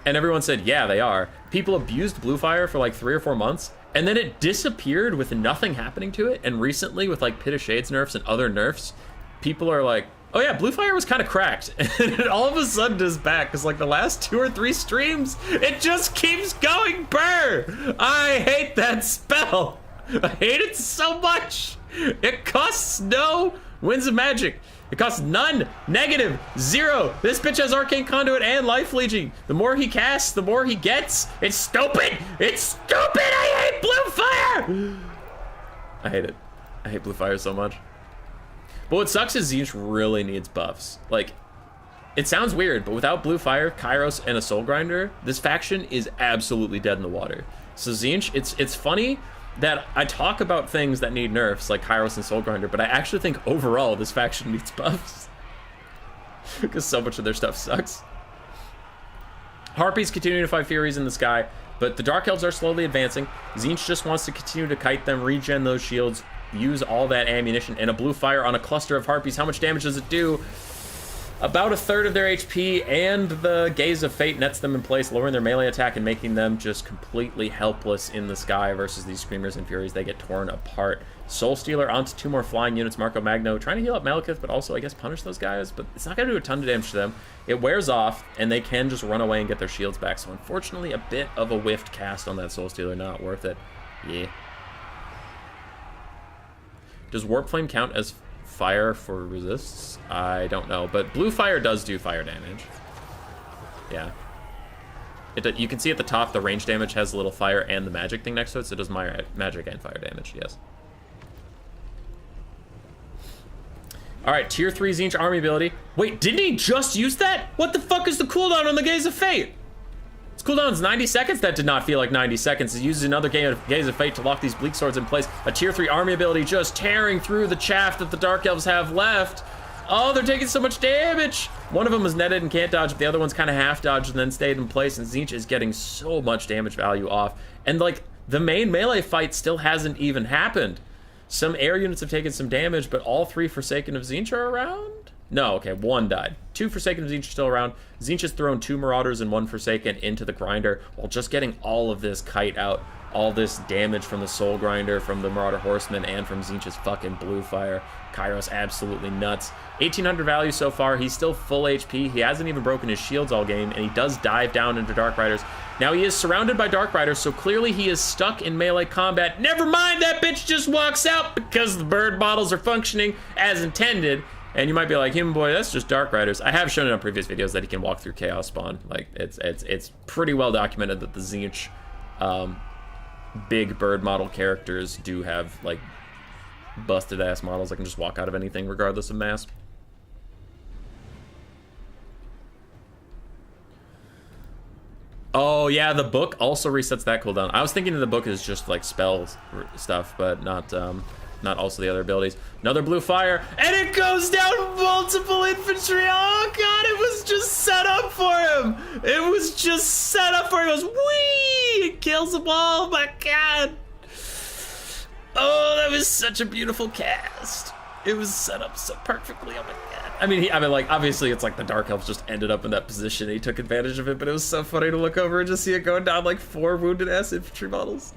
And everyone said, yeah, they are. People abused blue fire for like 3 or 4 months. And then it disappeared with nothing happening to it. And recently, with like Pit of Shades nerfs and other nerfs, people are like, oh yeah, blue fire was kind of cracked. And it all of a sudden is back. Because like the last 2 or 3 streams, it just keeps going burr. I hate that spell. I hate it so much. It costs no Winds of Magic. It costs none. Negative. 0. This bitch has Arcane Conduit and Life Leeching. The more he casts, the more he gets. It's stupid. It's stupid. I hate blue fire. I hate it. I hate blue fire so much. But what sucks is Tzeentch really needs buffs. Like, it sounds weird, but without blue fire, Kairos, and a Soul Grinder, this faction is absolutely dead in the water. So Tzeentch, it's funny that I talk about things that need nerfs, like Kairos and Soul Grinder, but I actually think overall this faction needs buffs. Because so much of their stuff sucks. Harpies continue to fight Furies in the sky, but the Dark Elves are slowly advancing. Tzeentch just wants to continue to kite them, regen those shields, use all that ammunition, and a blue fire on a cluster of Harpies. How much damage does it do? About 1/3 of their HP, and the Gaze of Fate nets them in place, lowering their melee attack and making them just completely helpless in the sky versus these Screamers and Furies. They get torn apart. Soul Stealer onto 2 more flying units. Marco Magno trying to heal up Malekith, but also, I guess, punish those guys. But it's not going to do a ton of damage to them. It wears off, and they can just run away and get their shields back. So, unfortunately, a bit of a whiffed cast on that Soul Stealer. Not worth it. Yeah. Does Warp Flame count as fire for resists? I don't know, but blue fire does do fire damage. Yeah. You can see at the top the range damage has a little fire and the magic thing next to it, so it does magic and fire damage, yes. Alright, tier 3 Tzeentch army ability. Wait, didn't he just use that? What the fuck is the cooldown on the Gaze of Fate? Its cooldown is 90 seconds? That did not feel like 90 seconds. It uses another Gaze of Fate to lock these Bleak Swords in place. A tier 3 army ability just tearing through the chaff that the Dark Elves have left. Oh, they're taking so much damage. One of them was netted and can't dodge, but the other one's kind of half dodged and then stayed in place, and Tzeentch is getting so much damage value off. And like, the main melee fight still hasn't even happened. Some air units have taken some damage, but all 3 Forsaken of Tzeentch are around? No, okay, 1 died. 2 Forsaken of Tzeentch are still around. Tzeentch has thrown 2 Marauders and 1 Forsaken into the Grinder while just getting all of this kite out. All this damage from the Soul Grinder, from the Marauder Horseman, and from Tzeentch's fucking Blue Fire. Kairos absolutely nuts. 1800 value so far. He's still full HP. He hasn't even broken his shields all game, and he does dive down into Dark Riders. Now he is surrounded by Dark Riders, so clearly he is stuck in melee combat. Never mind, that bitch just walks out because the bird models are functioning as intended. And you might be like, Human Boy, that's just Dark Riders. I have shown it on previous videos that he can walk through Chaos Spawn. Like, it's pretty well documented that the Tzeentch big bird model characters do have, like, busted ass models that can just walk out of anything regardless of mass. Oh yeah, the book also resets that cooldown. I was thinking that the book is just like spells stuff, but not also the other abilities. Another Blue Fire, and it goes down multiple infantry. Oh god, it was just set up for him. It was just set up for him. It goes whee! It kills them all. Oh my god. Oh, that was such a beautiful cast. It was set up so perfectly. Oh my god. I mean, like, obviously it's like the Dark Elves just ended up in that position and he took advantage of it, but it was so funny to look over and just see it going down like 4 wounded ass infantry models.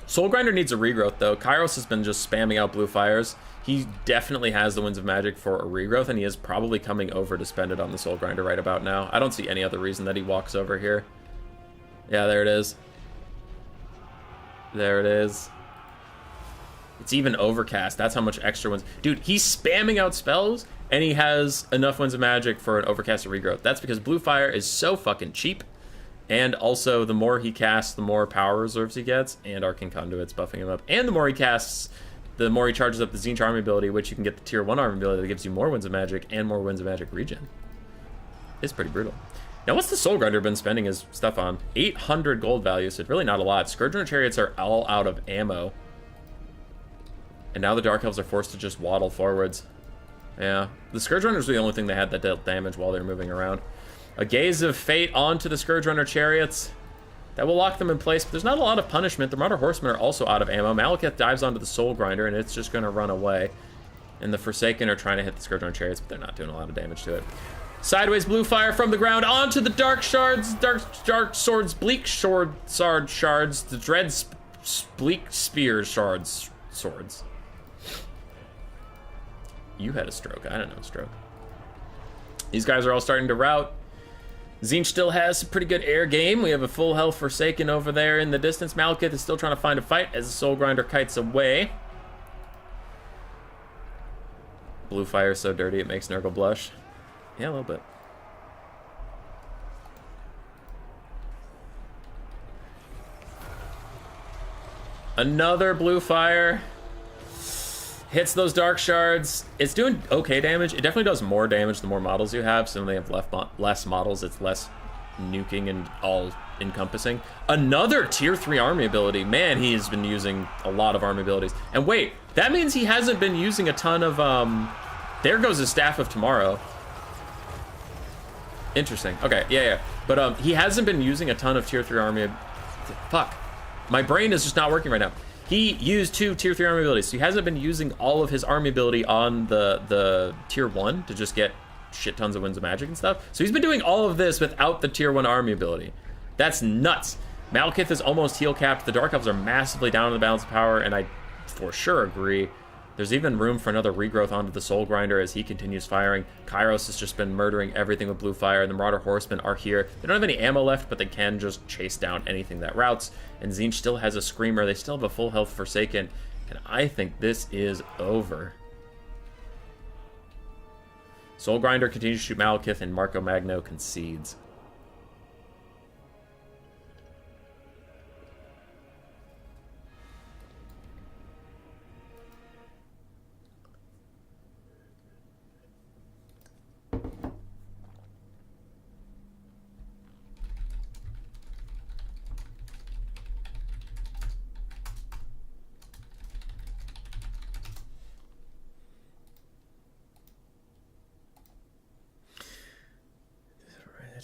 Soul Grinder needs a regrowth though. Kairos has been just spamming out Blue Fires. He definitely has the Winds of Magic for a regrowth, and he is probably coming over to spend it on the Soul Grinder right about now. I don't see any other reason that he walks over here. Yeah, there it is. There it is. It's even overcast. That's how much extra ones. Dude, he's spamming out spells, and he has enough Winds of Magic for an overcast or regrowth. That's because Blue Fire is so fucking cheap. And also, the more he casts, the more power reserves he gets, and Arcane Conduit's buffing him up. And the more he casts, the more he charges up the Tzeentch Army ability, which you can get the Tier 1 Army ability that gives you more Winds of Magic and more Winds of Magic regen. It's pretty brutal. Now, what's the Soul Grinder been spending his stuff on? 800 gold value, so it's really not a lot. Scourge Chariots are all out of ammo. And now the Dark Elves are forced to just waddle forwards. Yeah, the Scourge Runners were the only thing they had that dealt damage while they were moving around. A Gaze of Fate onto the Scourge Runner Chariots. That will lock them in place, but there's not a lot of punishment. The Marauder Horsemen are also out of ammo. Malekith dives onto the Soul Grinder, and it's just going to run away. And the Forsaken are trying to hit the Scourge Runner Chariots, but they're not doing a lot of damage to it. Sideways Blue Fire from the ground onto the Dark Shards, Dark Swords, Bleak Sword Shards, the Dread Bleak Spear Swords. You had a stroke. I didn't know a stroke. These guys are all starting to rout. Tzeentch still has a pretty good air game. We have a full health Forsaken over there in the distance. Malekith is still trying to find a fight as the Soul Grinder kites away. Blue Fire is so dirty it makes Nurgle blush. Yeah, a little bit. Another Blue Fire. Hits those Dark Shards. It's doing okay damage. It definitely does more damage the more models you have. So when they have less models, it's less nuking and all-encompassing. Another Tier 3 army ability. Man, he has been using a lot of army abilities. And wait, that means he hasn't been using a ton of... there goes his Staff of Tomorrow. Interesting. Okay, yeah. But he hasn't been using a ton of Tier 3 army... Fuck. My brain is just not working right now. He used 2 Tier 3 army abilities, so he hasn't been using all of his army ability on the Tier 1 to just get shit tons of Winds of Magic and stuff. So he's been doing all of this without the Tier 1 army ability. That's nuts. Malekith is almost heal capped. The Dark Elves are massively down in the balance of power, and I for sure agree. There's even room for another regrowth onto the Soul Grinder as he continues firing. Kairos has just been murdering everything with Blue Fire, and the Marauder Horsemen are here. They don't have any ammo left, but they can just chase down anything that routes. And Tzeentch still has a Screamer. They still have a full health Forsaken. And I think this is over. Soul Grinder continues to shoot Malekith, and Marco Magno concedes.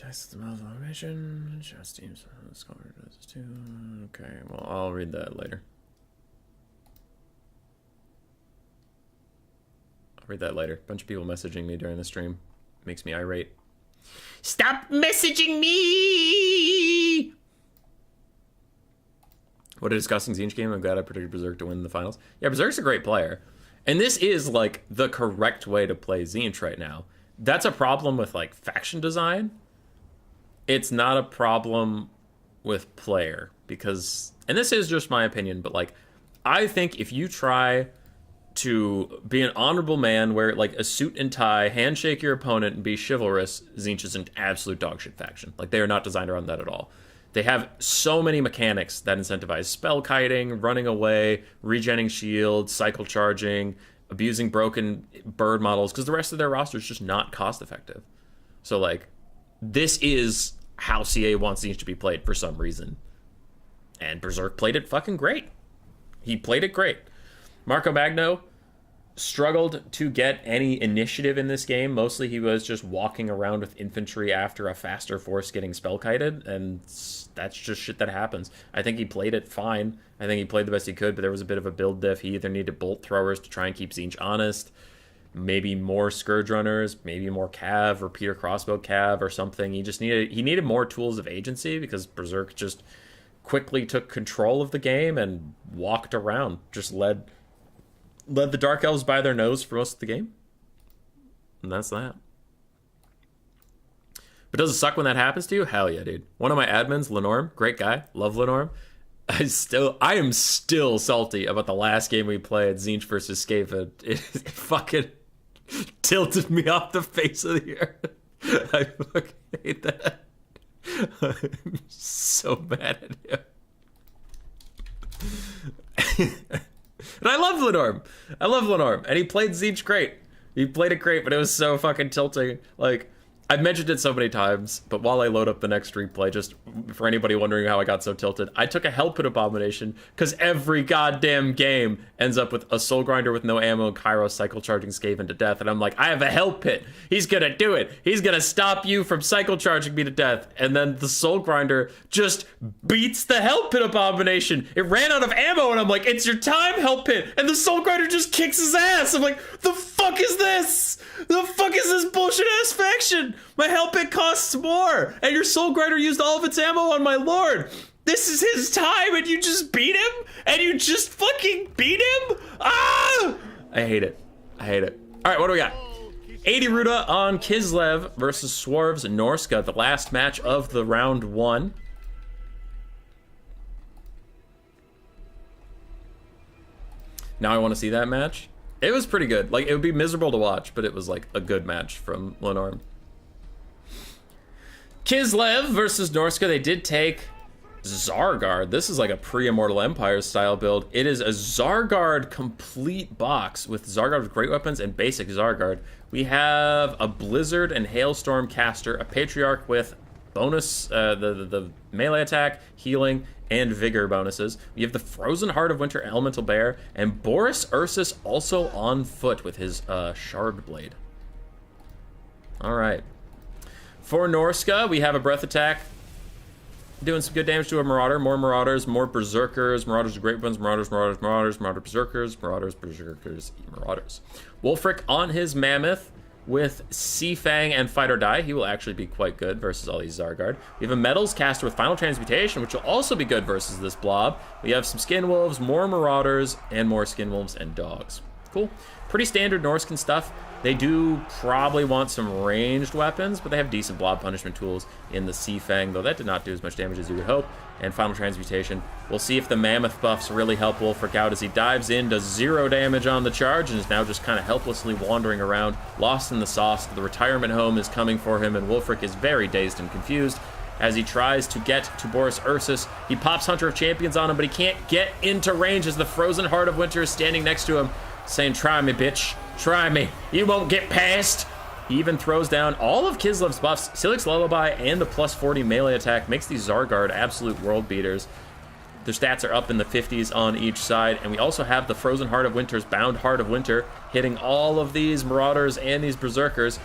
Text the mouth formation. Just teams. Scholar does too. Okay, well, I'll read that later. I'll read that later. Bunch of people messaging me during the stream. Makes me irate. Stop messaging me! What a disgusting Tzeentch game. I'm glad I predicted Berserk to win the finals. Yeah, Berserk's a great player. And this is, like, the correct way to play Tzeentch right now. That's a problem with, like, faction design. It's not a problem with player. Because, and this is just my opinion, but, like, I think if you try to be an honorable man, wear, like, a suit and tie, handshake your opponent, and be chivalrous, Tzeentch is an absolute dogshit faction. Like, they are not designed around that at all. They have so many mechanics that incentivize spell kiting, running away, regenning shields, cycle charging, abusing broken bird models, because the rest of their roster is just not cost effective. So, like, this is how CA wants Tzeentch to be played for some reason. And Berserk played it fucking great. He played it great. Marco Magno struggled to get any initiative in this game. Mostly he was just walking around with infantry after a faster force getting spell kited, and that's just shit that happens. I think he played it fine. I think he played the best he could, but there was a bit of a build diff. He either needed bolt throwers to try and keep Tzeentch honest, maybe more Scourge Runners, maybe more Cav, repeater crossbow Cav or something. He needed more tools of agency, because Berserk just quickly took control of the game and walked around, just led the Dark Elves by their nose for most of the game. And that's that. But does it suck when that happens to you? Hell yeah, dude. One of my admins, Lenorm, great guy, love Lenorm. I am still salty about the last game we played, Tzeentch versus Skaven. It fucking tilted me off the face of the earth. I fucking hate that. I'm so mad at him. And I love Lenorm. And he played Tzeentch great. He played it great, but it was so fucking tilting. Like, I've mentioned it so many times, but while I load up the next replay, just for anybody wondering how I got so tilted, I took a Hell Pit Abomination, because every goddamn game ends up with a Soul Grinder with no ammo and Kairos cycle charging Skaven to death, and I'm like, I have a Hell Pit. He's gonna do it. He's gonna stop you from cycle charging me to death. And then the Soul Grinder just beats the Hell Pit Abomination. It ran out of ammo, and I'm like, it's your time, Hell Pit. And the Soul Grinder just kicks his ass. I'm like, the fuck is this? The fuck is this bullshit ass faction? My Hell Pit costs more, and your Soul Grinder used all of its ammo on my Lord. This is his time, and you just beat him? And you just fucking beat him? Ah! I hate it. All right, what do we got? 80 Ruda on Kislev versus Swarv's Norska, the last match of the round one. Now I want to see that match. It was pretty good. Like, it would be miserable to watch, but it was like a good match from Lenorm. Kislev versus Norska. They did take Zargard. This is like a pre-Immortal Empire style build. It is a Zargard complete box with Zargard with great weapons and basic Zargard. We have a Blizzard and Hailstorm caster, a Patriarch with bonus, the melee attack, healing, and vigor bonuses. We have the Frozen Heart of Winter Elemental Bear, and Boris Ursus also on foot with his Shard Blade. All right. For Norska, we have a Breath Attack, doing some good damage to a Marauder. More Marauders, more Berserkers, Marauders with great ones, Marauders, Berserkers, Marauders. Wolfric on his Mammoth with Sea Fang and Fight or Die. He will actually be quite good versus all these Zargard. We have a Metals caster with Final Transmutation, which will also be good versus this blob. We have some Skin Wolves, more Marauders, and more Skin Wolves and Dogs. Cool. Pretty standard Norscan stuff. They do probably want some ranged weapons, but they have decent blob punishment tools in the Sea Fang, though that did not do as much damage as you would hope. And Final Transmutation. We'll see if the Mammoth buffs really help Wolfric out as he dives in, does 0 damage on the charge, and is now just kind of helplessly wandering around, lost in the sauce. The retirement home is coming for him, and Wolfric is very dazed and confused as he tries to get to Boris Ursus. He pops Hunter of Champions on him, but he can't get into range as the Frozen Heart of Winter is standing next to him, saying, "Try me, bitch. Try me. You won't get past." He even throws down all of Kislev's buffs. Silic's Lullaby and the plus 40 melee attack makes these Zargard absolute world beaters. Their stats are up in the 50s on each side. And we also have the Frozen Heart of Winter's Bound Heart of Winter hitting all of these Marauders and these Berserkers.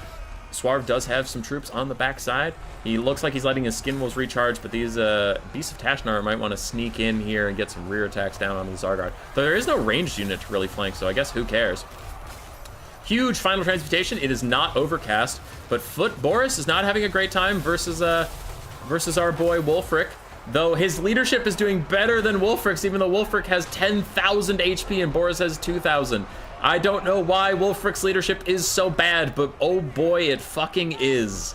Swarv does have some troops on the backside. He looks like he's letting his Skin Wolves recharge, but these Beasts of Tashnar might want to sneak in here and get some rear attacks down on the Zargard. Though there is no ranged unit to really flank, so I guess who cares? Huge final transmutation. It is not overcast, but Foot Boris is not having a great time versus our boy Wulfric. Though his leadership is doing better than Wulfric's, even though Wulfric has 10,000 HP and Boris has 2,000. I don't know why Wulfric's leadership is so bad, but oh boy, it fucking is.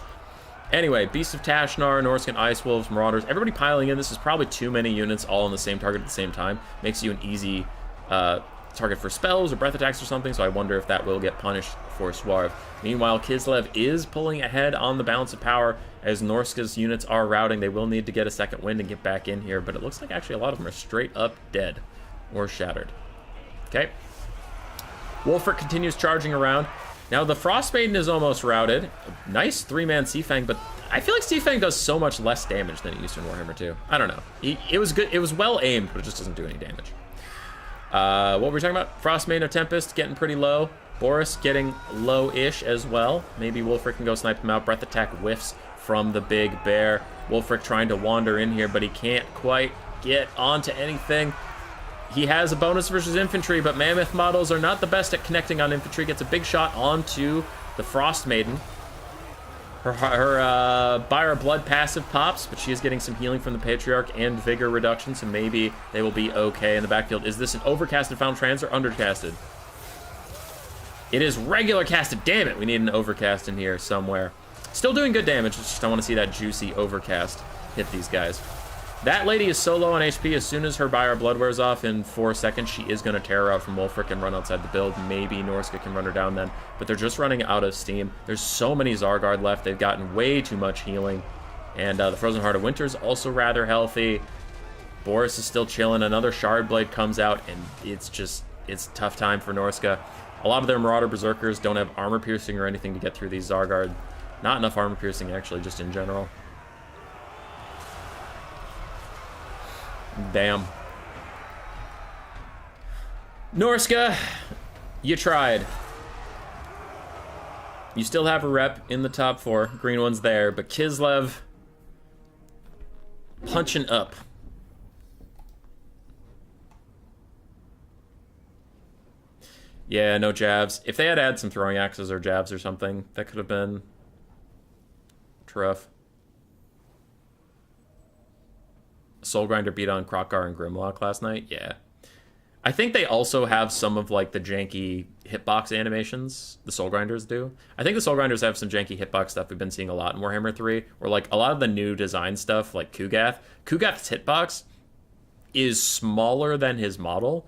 Anyway, Beasts of Tashnar, Norskan Ice Wolves, Marauders, everybody piling in. This is probably too many units all on the same target at the same time. Makes you an easy target for spells or breath attacks or something, so I wonder if that will get punished for Swarv. Meanwhile, Kislev is pulling ahead on the balance of power as Norska's units are routing. They will need to get a second wind and get back in here, but it looks like actually a lot of them are straight up dead or shattered. Okay. Wulfric continues charging around. Now the Frost Maiden is almost routed. Nice 3-man Seafang, but I feel like Seafang does so much less damage than it used to in Warhammer 2. I don't know. It was good. It was well aimed, but it just doesn't do any damage. What were we talking about? Frost Maiden of Tempest getting pretty low. Boris getting low-ish as well. Maybe Wulfric can go snipe him out. Breath attack whiffs from the big bear. Wulfric trying to wander in here, but he can't quite get onto anything. He has a bonus versus infantry, but Mammoth models are not the best at connecting on infantry. Gets a big shot onto the Frost Maiden. Her Byra Blood passive pops, but she is getting some healing from the Patriarch and Vigor reduction, so maybe they will be okay in the backfield. Is this an overcasted Final Trans or undercasted? It is regular casted. Damn it, we need an overcast in here somewhere. Still doing good damage, just I want to see that juicy overcast hit these guys. That lady is so low on HP. As soon as her Byra Blood wears off in 4 seconds, she is going to tear her out from Wulfric and run outside the build. Maybe Norska can run her down then, but they're just running out of steam. There's so many Zargard left. They've gotten way too much healing, and the Frozen Heart of Winter is also rather healthy. Boris is still chilling. Another Shard Blade comes out, and it's a tough time for Norska. A lot of their Marauder Berserkers don't have armor piercing or anything to get through these Zargard. Not enough armor piercing, actually, just in general. Damn. Norska, you tried. You still have a rep in the top 4. Green one's there, but Kislev punching up. Yeah, no jabs. If they had some throwing axes or jabs or something, that could have been rough. Soul Grinder beat on Krokgar and Grimlock last night. Yeah. I think they also have some of like the janky hitbox animations the Soul Grinders do. I think the Soul Grinders have some janky hitbox stuff we've been seeing a lot in Warhammer 3, or like a lot of the new design stuff like Kugath. Kugath's hitbox is smaller than his model,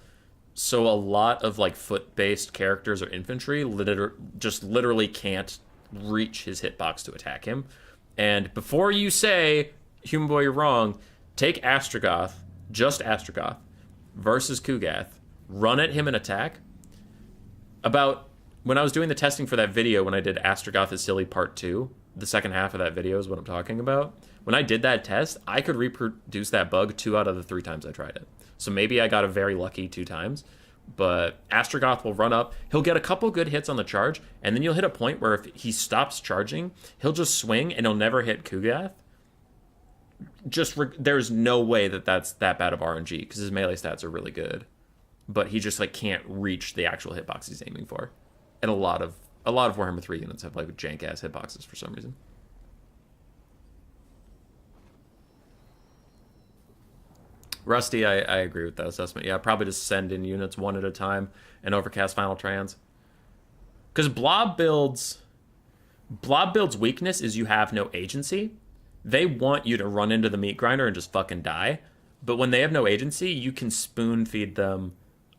so a lot of like foot-based characters or infantry literally can't reach his hitbox to attack him. And before you say, Human Boy, you're wrong, take Astrogoth, just Astrogoth, versus Kugath, run at him and attack. About, when I was doing the testing for that video, when I did Astrogoth is Silly Part 2, the second half of that video is what I'm talking about. When I did that test, I could reproduce that bug 2 out of the 3 times I tried it. So maybe I got a very lucky 2 times. But Astrogoth will run up, he'll get a couple good hits on the charge, and then you'll hit a point where if he stops charging, he'll just swing and he'll never hit Kugath. There's no way that that's that bad of RNG, because his melee stats are really good. But he just like can't reach the actual hitbox he's aiming for. And a lot of Warhammer 3 units have like jank-ass hitboxes for some reason. Rusty, I agree with that assessment. Yeah, probably just send in units one at a time and overcast Final Trans. Because Blob build's weakness is you have no agency. They want you to run into the meat grinder and just fucking die. But when they have no agency, you can spoon feed them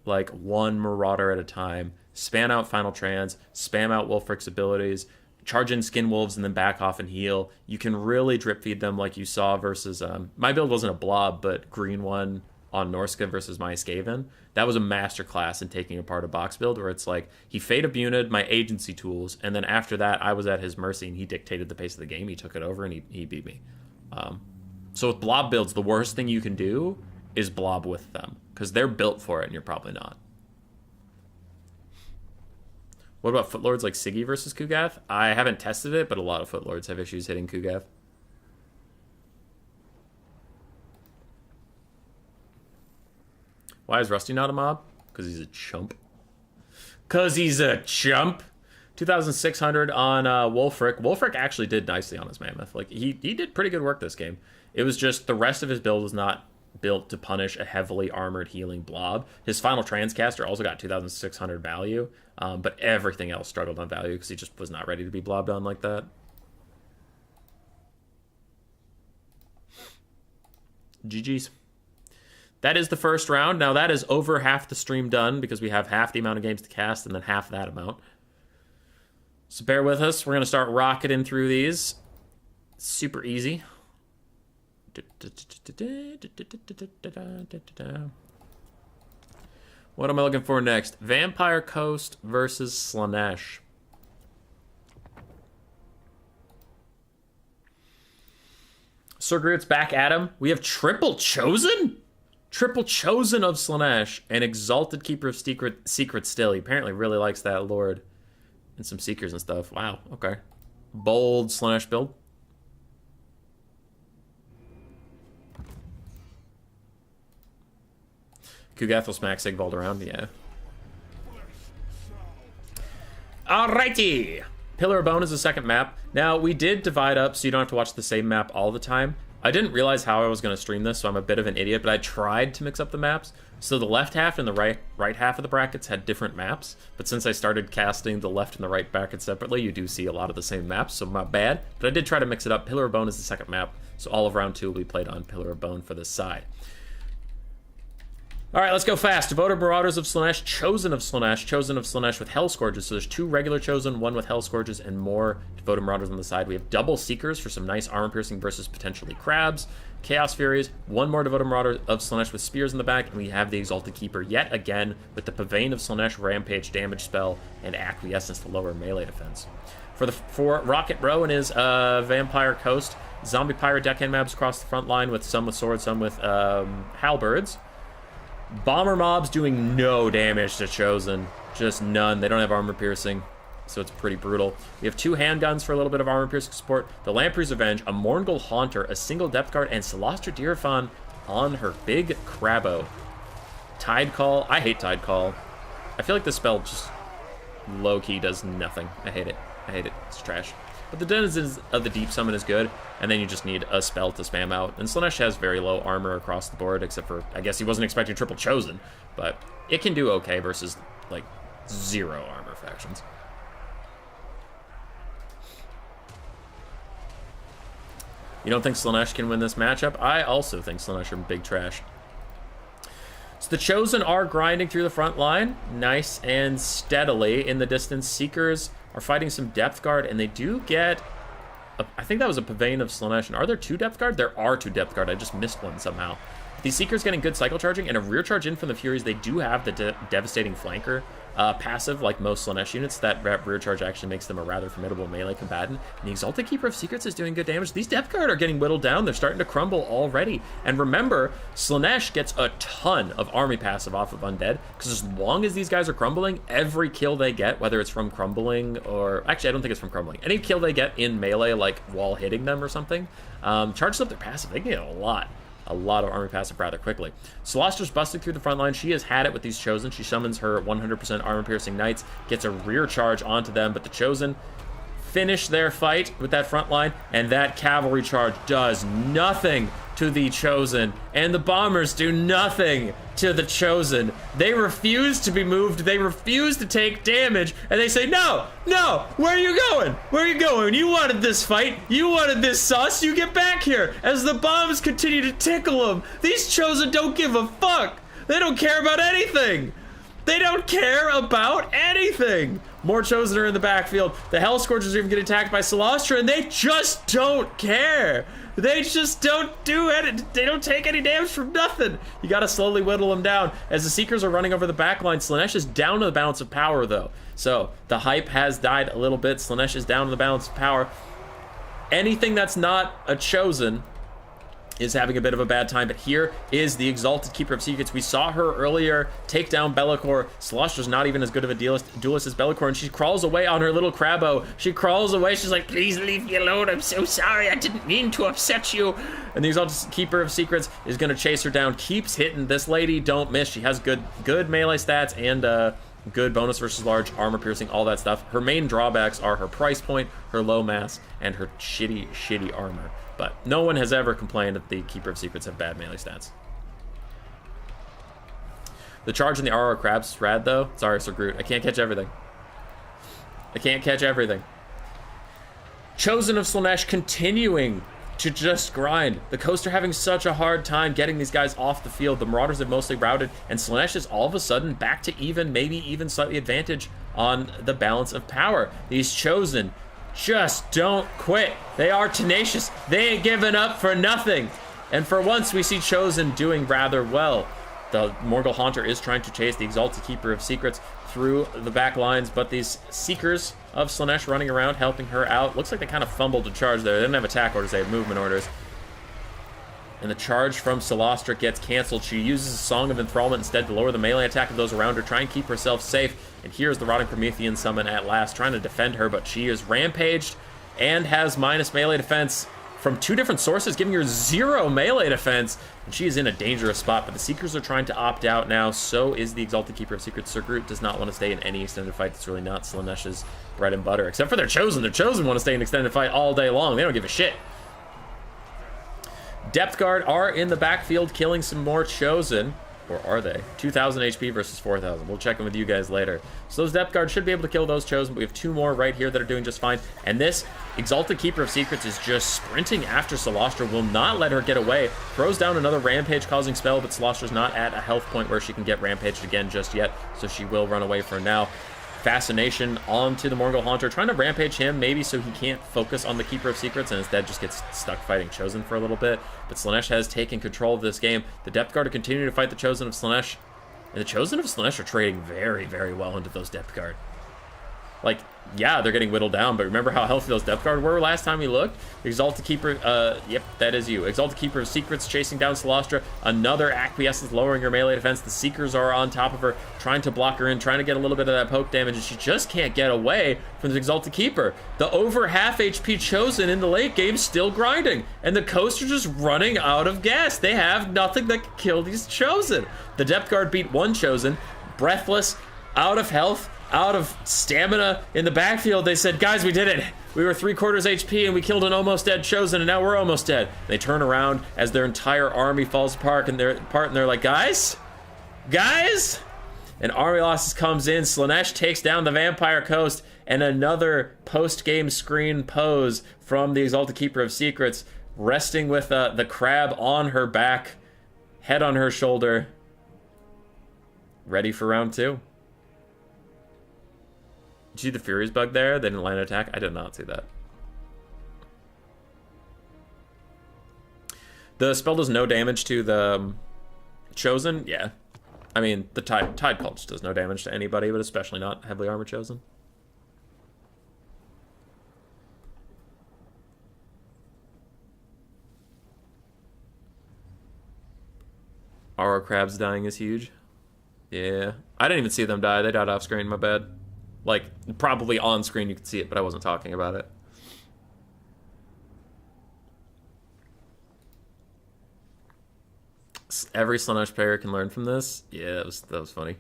like one Marauder at a time. Spam out Final Trans, spam out Wulfric's abilities, charge in Skin Wolves and then back off and heal. You can really drip feed them like you saw versus... my build wasn't a blob, but green one on Norska versus my Skaven. That was a masterclass in taking apart a box build where it's like, he Fate Abunted my agency tools, and then after that, I was at his mercy and he dictated the pace of the game. He took it over and he beat me. So with blob builds, the worst thing you can do is blob with them, because they're built for it and you're probably not. What about Footlords like Siggy versus Kugath? I haven't tested it, but a lot of Footlords have issues hitting Kugath. Why is Rusty not a mob? Because he's a chump. Because he's a chump. 2,600 on Wolfric. Wolfric actually did nicely on his Mammoth. Like, he did pretty good work this game. It was just the rest of his build was not built to punish a heavily armored healing blob. His final Transcaster also got 2,600 value, but everything else struggled on value because he just was not ready to be blobbed on like that. GG's. That is the first round. Now that is over half the stream done because we have half the amount of games to cast and then half that amount. So bear with us. We're going to start rocketing through these. Super easy. What am I looking for next? Vampire Coast versus Slaanesh. Sir Groot's back at him. We have Triple Chosen? Triple Chosen of Slaanesh and Exalted Keeper of Secret still. He apparently really likes that Lord and some Seekers and stuff. Wow, okay. Bold Slaanesh build. Kugath will smack Sigvald around, yeah. Alrighty! Pillar of Bone is the second map. Now, we did divide up so you don't have to watch the same map all the time. I didn't realize how I was going to stream this, so I'm a bit of an idiot, but I tried to mix up the maps. So the left half and the right half of the brackets had different maps, but since I started casting the left and the right brackets separately, you do see a lot of the same maps, so my bad. But I did try to mix it up. Pillar of Bone is the second map, so all of round 2 will be played on Pillar of Bone for this side. Alright, let's go fast. Devoted Marauders of Slaanesh, Chosen of Slaanesh with Hell Scourges. So there's 2 regular Chosen, 1 with Hell Scourges, and more Devoted Marauders on the side. We have double Seekers for some nice armor piercing versus potentially Crabs. Chaos Furies, 1 more Devoted Marauder of Slaanesh with Spears in the back, and we have the Exalted Keeper yet again with the Pavane of Slaanesh Rampage damage spell and Acquiescence to lower melee defense. For Rocket Bro and his Vampire Coast, Zombie Pirate deckhand mobs across the front line with some with swords, some with halberds. Bomber mobs doing no damage to Chosen. Just none. They don't have armor piercing, so it's pretty brutal. We have 2 handguns for a little bit of armor piercing support. The Lamprey's Revenge, a Mourngul Haunter, a single depth guard, and Celestra Direfan on her big Crabbo. Tide Call. I hate Tide Call. I feel like this spell just low-key does nothing. I hate it. I hate it. It's trash. But the Denizens of the Deep Summon is good, and then you just need a spell to spam out. And Slaanesh has very low armor across the board, except for, I guess he wasn't expecting Triple Chosen, but it can do okay versus, like, 0 armor factions. You don't think Slaanesh can win this matchup? I also think Slaanesh are big trash. So the Chosen are grinding through the front line, nice and steadily. In the distance, Seekers are fighting some Depth Guard, and they do get, I think that was a Pavane of Slaanesh. And are there 2 Depth Guard? There are 2 Depth Guard. I just missed one somehow. These Seekers getting good cycle charging and a rear charge in from the Furies. They do have the Devastating Flanker passive, like most Slaanesh units. That rear charge actually makes them a rather formidable melee combatant. And the Exalted Keeper of Secrets is doing good damage. These Depth Guard are getting whittled down. They're starting to crumble already. And remember, Slaanesh gets a ton of army passive off of Undead, because as long as these guys are crumbling, every kill they get, whether it's from crumbling or... Actually, I don't think it's from crumbling. Any kill they get in melee, like wall hitting them or something, charges up their passive. They can get a lot of army passive rather quickly. Celostra's busted through the front line. She has had it with these Chosen. She summons her 100% armor-piercing knights, gets a rear charge onto them, but the Chosen finish their fight with that front line, and that cavalry charge does nothing to the Chosen, and the bombers do nothing to the Chosen. They refuse to be moved, they refuse to take damage, and they say, no, where are you going? Where are you going? You wanted this fight, you wanted this sauce, you get back here, as the bombs continue to tickle them. These Chosen don't give a fuck. They don't care about anything. They don't care about anything. More Chosen are in the backfield. The Hell Scourgers are even getting attacked by Celestra, and they just don't care. They just don't do it. They don't take any damage from nothing. You gotta slowly whittle them down. As the Seekers are running over the backline, Slaanesh is down to the balance of power, though. So the hype has died a little bit. Slaanesh is down to the balance of power. Anything that's not a Chosen is having a bit of a bad time, but here is the Exalted Keeper of Secrets. We saw her earlier take down Be'lakor. Celostra's not even as good of a duelist as Be'lakor, and she crawls away on her little crabbo. She crawls away, she's like, please leave me alone, I'm so sorry, I didn't mean to upset you. And the Exalted Keeper of Secrets is gonna chase her down, keeps hitting. This lady don't miss. She has good melee stats and good bonus versus large, armor piercing, all that stuff. Her main drawbacks are her price point, her low mass, and her shitty armor. But no one has ever complained that the Keeper of Secrets have bad melee stats. The charge in the Aurora Crabs is rad, though. Sorry, Sir Groot. I can't catch everything. I can't catch everything. Chosen of Slaanesh continuing to just grind. The Coast are having such a hard time getting these guys off the field. The Marauders have mostly routed, and Slaanesh is all of a sudden back to even, maybe even slightly advantage on the balance of power. These Chosen just don't quit. They are tenacious. They ain't giving up for nothing. And for once, we see Chosen doing rather well. The Morgul Haunter is trying to chase the Exalted Keeper of Secrets through the back lines, but these Seekers of Slaanesh running around, helping her out. Looks like they kind of fumbled to charge there. They didn't have attack orders, they had movement orders. And the charge from Celostra gets canceled. She uses a Song of Enthrallment instead to lower the melee attack of those around her, try and keep herself safe. And here's the Rotting Promethean summon at last, trying to defend her, but she is rampaged and has minus melee defense from two different sources, giving her 0 melee defense. And she is in a dangerous spot, but the Seekers are trying to opt out now. So is the Exalted Keeper of Secrets. Sir Groot does not want to stay in any extended fight. It's really not Slaanesh's bread and butter, except for their Chosen. Their Chosen want to stay in extended fight all day long. They don't give a shit. Depth Guard are in the backfield killing some more Chosen. Or are they? 2,000 HP versus 4,000. We'll check in with you guys later. So those Depth Guards should be able to kill those Chosen, but we have 2 more right here that are doing just fine. And this Exalted Keeper of Secrets is just sprinting after Celostra, will not let her get away. Throws down another Rampage-causing spell, but Celostra's not at a health point where she can get Rampaged again just yet, so she will run away for now. Fascination onto the Morgul Haunter, trying to rampage him, maybe so he can't focus on the Keeper of Secrets and instead just gets stuck fighting Chosen for a little bit. But Slaanesh has taken control of this game. The Depth Guard are continuing to fight the Chosen of Slaanesh, and the Chosen of Slaanesh are trading very, very well into those Depth Guard. Like, yeah, they're getting whittled down, but remember how healthy those Depth Guard were last time we looked? Exalted Keeper, yep, that is you. Exalted Keeper of Secrets chasing down Celostra. Another Acquiescence lowering her melee defense. The Seekers are on top of her, trying to block her in, trying to get a little bit of that poke damage, and she just can't get away from the Exalted Keeper. The over half HP Chosen in the late game still grinding, and the Coast are just running out of gas. They have nothing that can kill these Chosen. The Depth Guard beat one Chosen, breathless, out of health, out of stamina in the backfield. They said, guys, we did it. We were 3/4 HP and we killed an almost dead Chosen, and now we're almost dead. They turn around as their entire army falls apart, and they're like, guys? And army losses comes in. Slaanesh takes down the Vampire Coast, and another post-game screen pose from the Exalted Keeper of Secrets, resting with the crab on her back, head on her shoulder, ready for round 2. Did you see the Fury's bug there? They didn't land an attack? I did not see that. The spell does no damage to the Chosen? Yeah. I mean, the Tide Cult does no damage to anybody, but especially not heavily armored Chosen. Aura Crabs dying is huge. Yeah. I didn't even see them die. They died off screen, my bad. Like, probably on screen you could see it, but I wasn't talking about it. Every Slaanesh player can learn from this. Yeah, that was funny.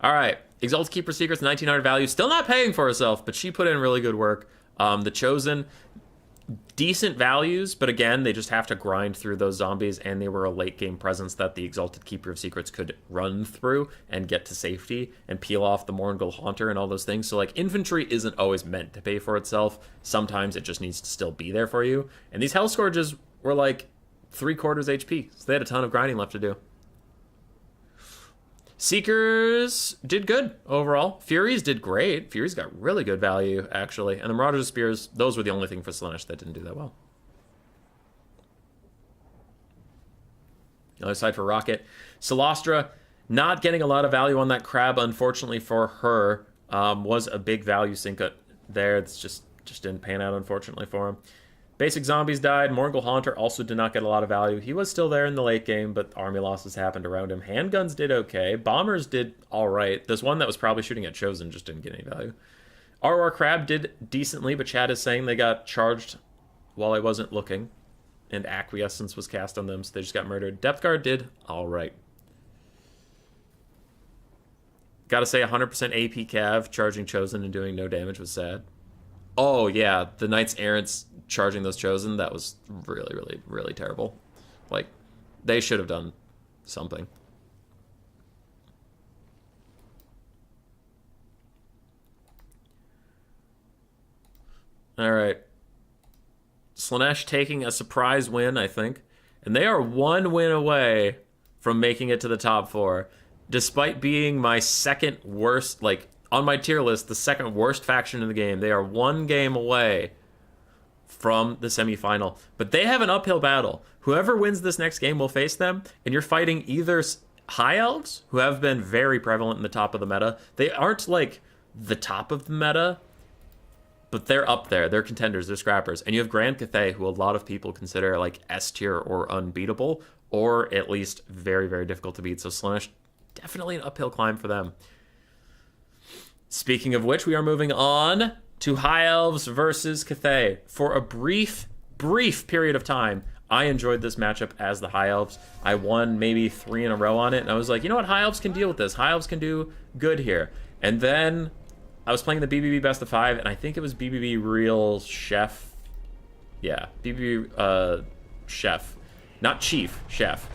Alright, Exalted Keeper Secrets, 1900 value. Still not paying for herself, but she put in really good work. The Chosen, decent values, but again, they just have to grind through those zombies, and they were a late game presence that the Exalted Keeper of Secrets could run through and get to safety and peel off the Morgul Haunter and all those things. So like, infantry isn't always meant to pay for itself. Sometimes it just needs to still be there for you. And these Hell Scourges were like 3/4 HP, so they had a ton of grinding left to do. Seekers did good overall. Furies did great. Furies got really good value, actually. And the Marauders' Spears, those were the only thing for Slaanesh that didn't do that well. The other side for Rocket. Celostra, not getting a lot of value on that crab, unfortunately for her. Was a big value sink there. It's just didn't pan out, unfortunately, for him. Basic zombies died. Morgul Haunter also did not get a lot of value. He was still there in the late game, but army losses happened around him. Handguns did okay. Bombers did all right. This one that was probably shooting at Chosen just didn't get any value. RR Crab did decently, but Chad is saying they got charged while I wasn't looking, and Acquiescence was cast on them, so they just got murdered. Depth Guard did all right. Gotta say, 100% AP Cav charging Chosen and doing no damage was sad. Oh, yeah, the Knights Errants charging those Chosen, that was really, really, really terrible. Like, they should have done something. All right. Slaanesh taking a surprise win, I think. And they are 1 win away from making it to the top 4. Despite being my second worst, like, on my tier list, the second worst faction in the game. They are 1 game away from the semifinal. But they have an uphill battle. Whoever wins this next game will face them, and you're fighting either High Elves, who have been very prevalent in the top of the meta. They aren't, like, the top of the meta, but they're up there. They're contenders. They're scrappers. And you have Grand Cathay, who a lot of people consider, like, S tier or unbeatable, or at least very, very difficult to beat. So Slaanesh, definitely an uphill climb for them. Speaking of which, we are moving on to High Elves versus Cathay. For a brief period of time, I enjoyed this matchup as the High Elves. I won maybe 3 in a row on it, and I was like, you know what? High Elves can deal with this. High Elves can do good here. And then I was playing the BBB Best of 5, and I think it was BBB Real Chef. Yeah, BBB Chef. Not Chief, Chef.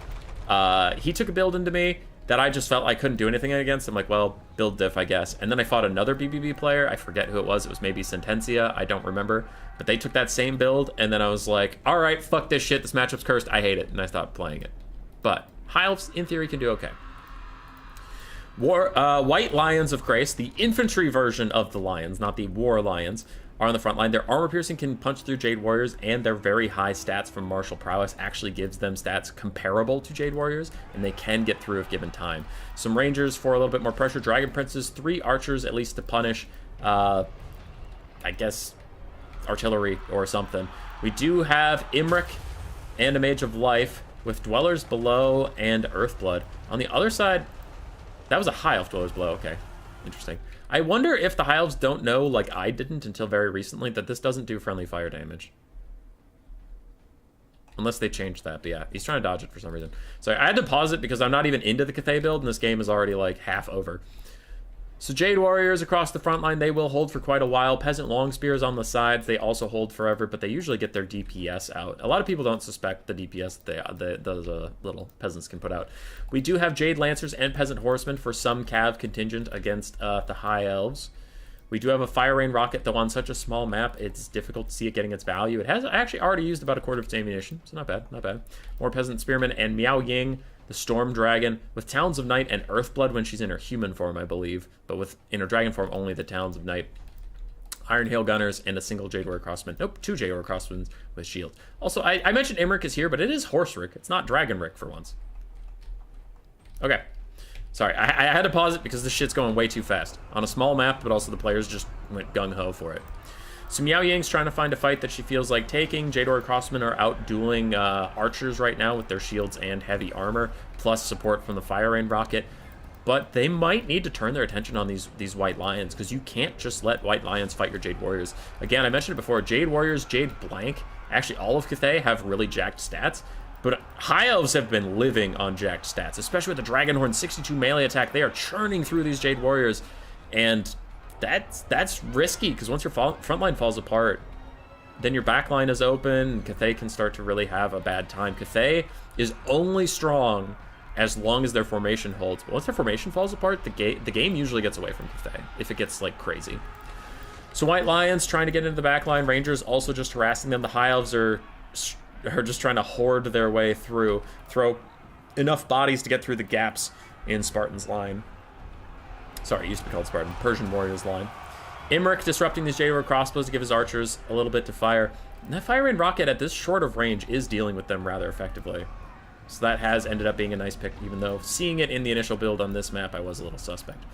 He took a build into me that I just felt I couldn't do anything against. I'm like, well, build diff, I guess. And then I fought another BBB player. I forget who it was. It was maybe Sentencia. I don't remember. But they took that same build, and then I was like, all right, fuck this shit. This matchup's cursed. I hate it. And I stopped playing it. But High Elves, in theory, can do okay. White Lions of Grace, the infantry version of the Lions, not the War Lions, are on the front line. Their armor piercing can punch through Jade Warriors, and their very high stats from martial prowess actually gives them stats comparable to Jade Warriors, and they can get through if given time. Some Rangers for a little bit more pressure. Dragon Princes, 3 Archers at least to punish, I guess, artillery or something. We do have Imric and a Mage of Life with Dwellers Below and Earthblood. On the other side, that was a High Elf Dwellers Below. Okay, interesting. I wonder if the High Elves don't know, like I didn't until very recently, that this doesn't do friendly fire damage. Unless they changed that, but yeah, he's trying to dodge it for some reason. So I had to pause it because I'm not even into the Cathay build, and this game is already like half over. So Jade Warriors across the front line, they will hold for quite a while. Peasant Long Spears on the sides, they also hold forever, but they usually get their DPS out. A lot of people don't suspect the DPS that those little peasants can put out. We do have Jade Lancers and Peasant Horsemen for some Cav contingent against the High Elves. We do have a Fire Rain Rocket, though on such a small map, it's difficult to see it getting its value. It has actually already used about a quarter of its ammunition, so not bad, not bad. More Peasant Spearmen and Miao Ying, the Storm Dragon, with Talons of Night and Earthblood when she's in her human form, I believe. But in her dragon form, only the Talons of Night. Iron Hail Gunners, and a single Jade Warrior Crossman. Nope, 2 Jade Warrior Crossmen with shield. Also, I mentioned Imric is here, but it is Horse Rick. It's not Dragon Rick for once. Okay. Sorry, I had to pause it because this shit's going way too fast. On a small map, but also the players just went gung-ho for it. So Miao Ying's trying to find a fight that she feels like taking. Jade Warrior Crossmen are out dueling archers right now with their shields and heavy armor, plus support from the Fire Rain Rocket. But they might need to turn their attention on these White Lions, because you can't just let White Lions fight your Jade Warriors. Again, I mentioned it before, Jade Warriors, Jade Blank, actually all of Cathay have really jacked stats. But High Elves have been living on jacked stats, especially with the Dragonhorn 62 melee attack. They are churning through these Jade Warriors, and that's risky, because once your front line falls apart, then your back line is open, and Cathay can start to really have a bad time. Cathay is only strong as long as their formation holds. But once their formation falls apart, the game usually gets away from Cathay, if it gets, like, crazy. So White Lions trying to get into the back line. Rangers also just harassing them. The High Elves are just trying to hoard their way through, throw enough bodies to get through the gaps in Spartan's line. Sorry, it used to be called Spartan. Persian Warriors line. Imric disrupting these Jade Warrior crossbows to give his archers a little bit to fire. And that Fire Rain Rocket at this short of range is dealing with them rather effectively. So that has ended up being a nice pick, even though seeing it in the initial build on this map, I was a little suspect.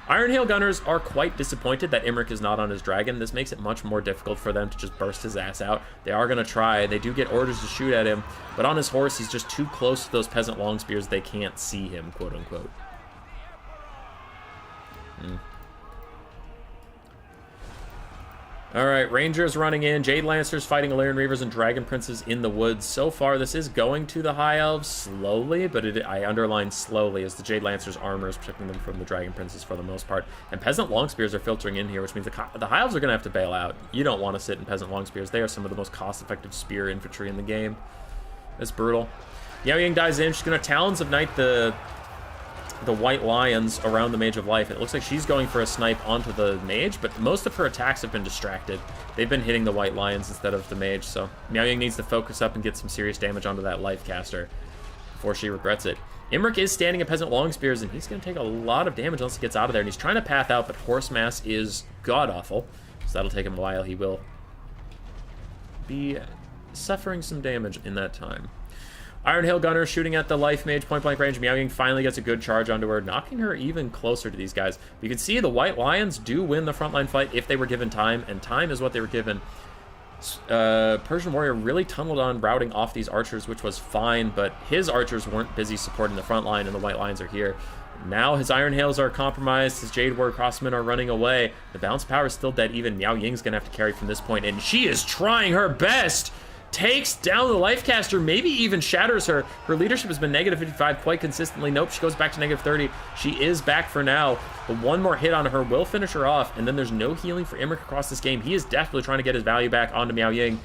Iron Hail Gunners are quite disappointed that Imrik is not on his dragon. This makes it much more difficult for them to just burst his ass out. They are going to try. They do get orders to shoot at him, but on his horse, he's just too close to those peasant long spears. They can't see him, quote unquote. All right, Rangers running in. Jade Lancers fighting Illyrian Reavers and Dragon Princes in the woods. So far, this is going to the High Elves slowly, but I underline slowly as the Jade Lancers' armor is protecting them from the Dragon Princes for the most part. And Peasant Long Spears are filtering in here, which means the High Elves are going to have to bail out. You don't want to sit in Peasant Long Spears. They are some of the most cost-effective spear infantry in the game. It's brutal. Miao Ying dives in. She's going to Talons of Night the White Lions around the Mage of Life. It looks like she's going for a snipe onto the Mage, but most of her attacks have been distracted. They've been hitting the White Lions instead of the Mage, so Miao Ying needs to focus up and get some serious damage onto that Life Caster before she regrets it. Imrik is standing at Peasant Long Spears, and he's going to take a lot of damage once he gets out of there, and he's trying to path out, but Horse Mass is god-awful, so that'll take him a while. He will be suffering some damage in that time. Iron Hail Gunner shooting at the Life Mage point-blank range. Miao Ying finally gets a good charge onto her, knocking her even closer to these guys. You can see the White Lions do win the frontline fight if they were given time, and time is what they were given. Persian Warrior really tunneled on routing off these archers, which was fine, but his archers weren't busy supporting the front line, and the White Lions are here. Now his Iron Hails are compromised, his Jade Warrior Crossmen are running away. The balance of power is still dead even. Miao Ying's going to have to carry from this point, and she is trying her best. Takes down the Life Caster, maybe even shatters her. Her leadership has been negative 55 quite consistently. Nope, she goes back to negative 30. She is back for now, but one more hit on her will finish her off, and then there's no healing for Imrik across this game. He is definitely trying to get his value back onto Miao Ying.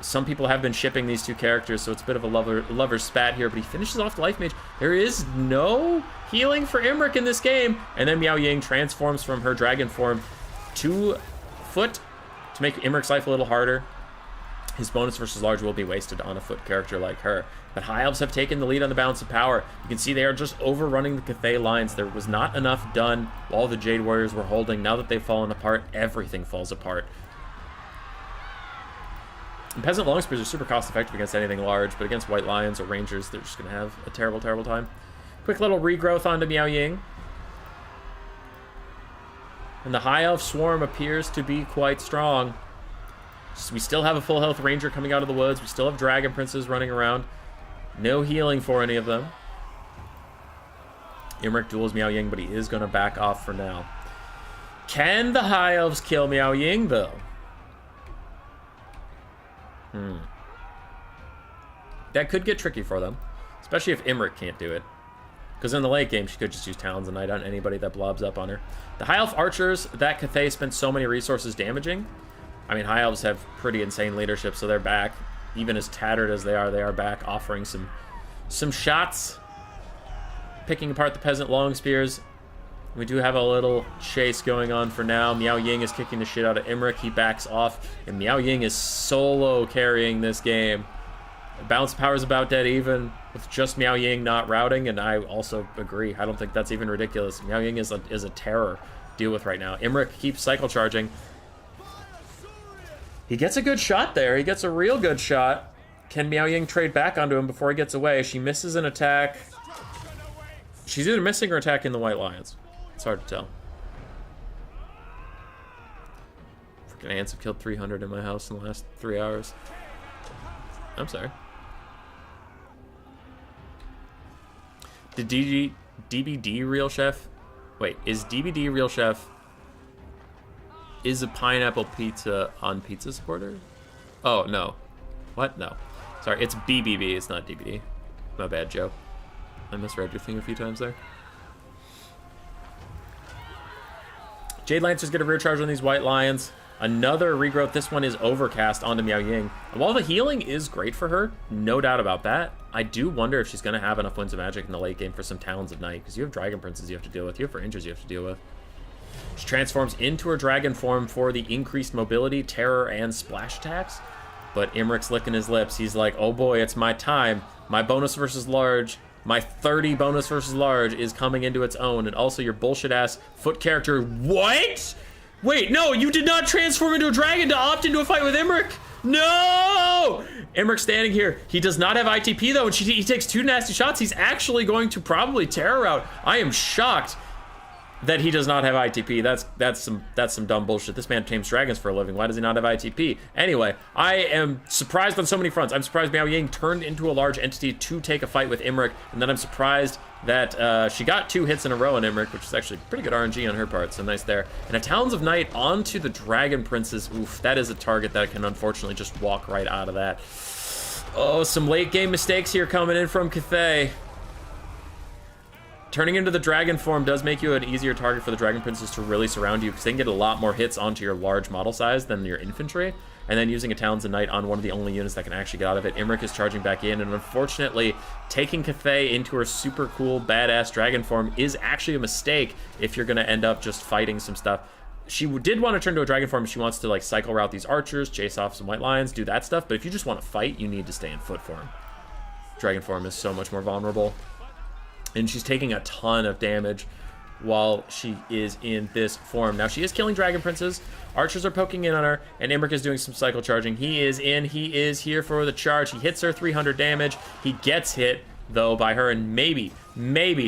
Some people have been shipping these two characters, so it's a bit of a lover's spat here, but he finishes off the Life Mage. There is no healing for Imrik in this game, and then Miao Ying transforms from her dragon form to foot to make Imrik's life a little harder. His bonus versus large will be wasted on a foot character like her. But High Elves have taken the lead on the balance of power. You can see they are just overrunning the Cathay lines. There was not enough done while the Jade Warriors were holding. Now that they've fallen apart, everything falls apart. And Peasant Long Spears are super cost-effective against anything large, but against White Lions or Rangers, they're just going to have a terrible, terrible time. Quick little regrowth onto Miao Ying. And the High Elf swarm appears to be quite strong. We still have a full health Ranger coming out of the woods. We still have Dragon Princes running around. No healing for any of them. Imrik duels Miao Ying, but he is going to back off for now. Can the High Elves kill Miao Ying, though? That could get tricky for them, especially if Imrik can't do it. Because in the late game, she could just use Talons of Night on anybody that blobs up on her. The High Elf Archers that Cathay spent so many resources damaging. I mean, High Elves have pretty insane leadership, so they're back. Even as tattered as they are back, offering some shots. Picking apart the Peasant Long Spears. We do have a little chase going on for now. Miao Ying is kicking the shit out of Imrik. He backs off, and Miao Ying is solo carrying this game. Balance of power is about dead even, with just Miao Ying not routing, and I also agree. I don't think that's even ridiculous. Miao Ying is a terror to deal with right now. Imrik keeps cycle charging. He gets a good shot there. He gets a real good shot. Can Miao Ying trade back onto him before he gets away? She misses an attack. She's either missing or attacking the White Lions. It's hard to tell. Freaking ants have killed 300 in my house in the last 3 hours. I'm sorry. Did DBD Real Chef? Wait, is DBD Real Chef... Is a pineapple pizza on pizza supporter? Oh, no. What? No. Sorry, it's BBB, it's not DBD. My bad, Joe. I misread your thing a few times there. Jade Lancers get a rear charge on these White Lions. Another regrowth. This one is overcast onto Miao Ying. And while the healing is great for her, no doubt about that, I do wonder if she's going to have enough Winds of Magic in the late game for some Talons of Night, because you have Dragon Princes you have to deal with. You have Rangers you have to deal with. She transforms into her dragon form for the increased mobility, terror, and splash attacks. But Imrik's licking his lips. He's like, oh boy, it's my time. My bonus versus large, my 30 bonus versus large is coming into its own. And also your bullshit-ass foot character. What? Wait, no, you did not transform into a dragon to opt into a fight with Imrik. No! Imrik's standing here. He does not have ITP, though, and he takes 2 nasty shots. He's actually going to probably terror out. I am shocked. that he does not have ITP. That's some dumb bullshit. This man tames dragons for a living. Why does he not have ITP? Anyway, I am surprised on so many fronts. I'm surprised Miao Ying turned into a large entity to take a fight with Imrik, and then I'm surprised that she got 2 hits in a row on Imrik, which is actually pretty good RNG on her part, so nice there. And a Talons of Night onto the Dragon Princes. Oof, that is a target that can unfortunately just walk right out of that. Oh, some late game mistakes here coming in from Cathay. Turning into the dragon form does make you an easier target for the Dragon Princes to really surround you, because they can get a lot more hits onto your large model size than your infantry. And then using a Talons of Night on one of the only units that can actually get out of it. Imrik is charging back in, and unfortunately, taking Cathay into her super cool, badass dragon form is actually a mistake if you're going to end up just fighting some stuff. She did want to turn to a dragon form. She wants to like cycle route these archers, chase off some white lions, do that stuff. But if you just want to fight, you need to stay in foot form. Dragon form is so much more vulnerable. And she's taking a ton of damage while she is in this form. Now, she is killing Dragon Princes. Archers are poking in on her, and Imrik is doing some cycle charging. He is in. He is here for the charge. He hits her 300 damage. He gets hit, though, by her, and maybe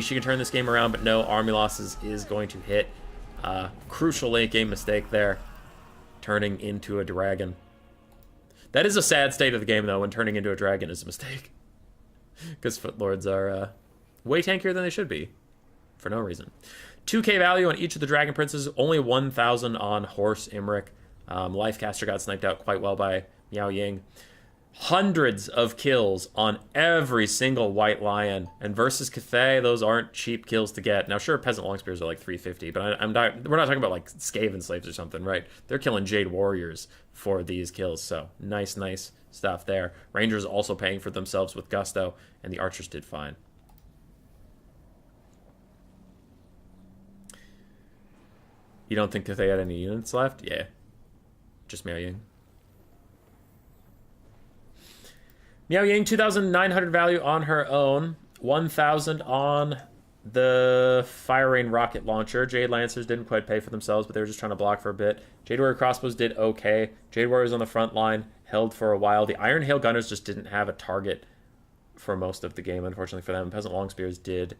she can turn this game around, but no, army losses is going to hit. Crucial late game mistake there, turning into a dragon. That is a sad state of the game, though, when turning into a dragon is a mistake. Because Footlords are way tankier than they should be, for no reason. 2k value on each of the Dragon Princes, only 1,000 on Horse Imrik. Lifecaster got sniped out quite well by Miao Ying. Hundreds of kills on every single White Lion. And versus Cathay, those aren't cheap kills to get. Now, sure, Peasant Longspears are like 350, but we're not talking about like Skaven slaves or something, right? They're killing Jade Warriors for these kills, so nice stuff there. Rangers also paying for themselves with gusto, and the Archers did fine. You don't think that they had any units left? Yeah. Just Miao Ying. Miao Ying, 2,900 value on her own. 1,000 on the Fire Rain rocket launcher. Jade Lancers didn't quite pay for themselves, but they were just trying to block for a bit. Jade Warrior crossbows did okay. Jade Warriors on the front line held for a while. The Iron Hail Gunners just didn't have a target for most of the game, unfortunately for them. Peasant Longspears did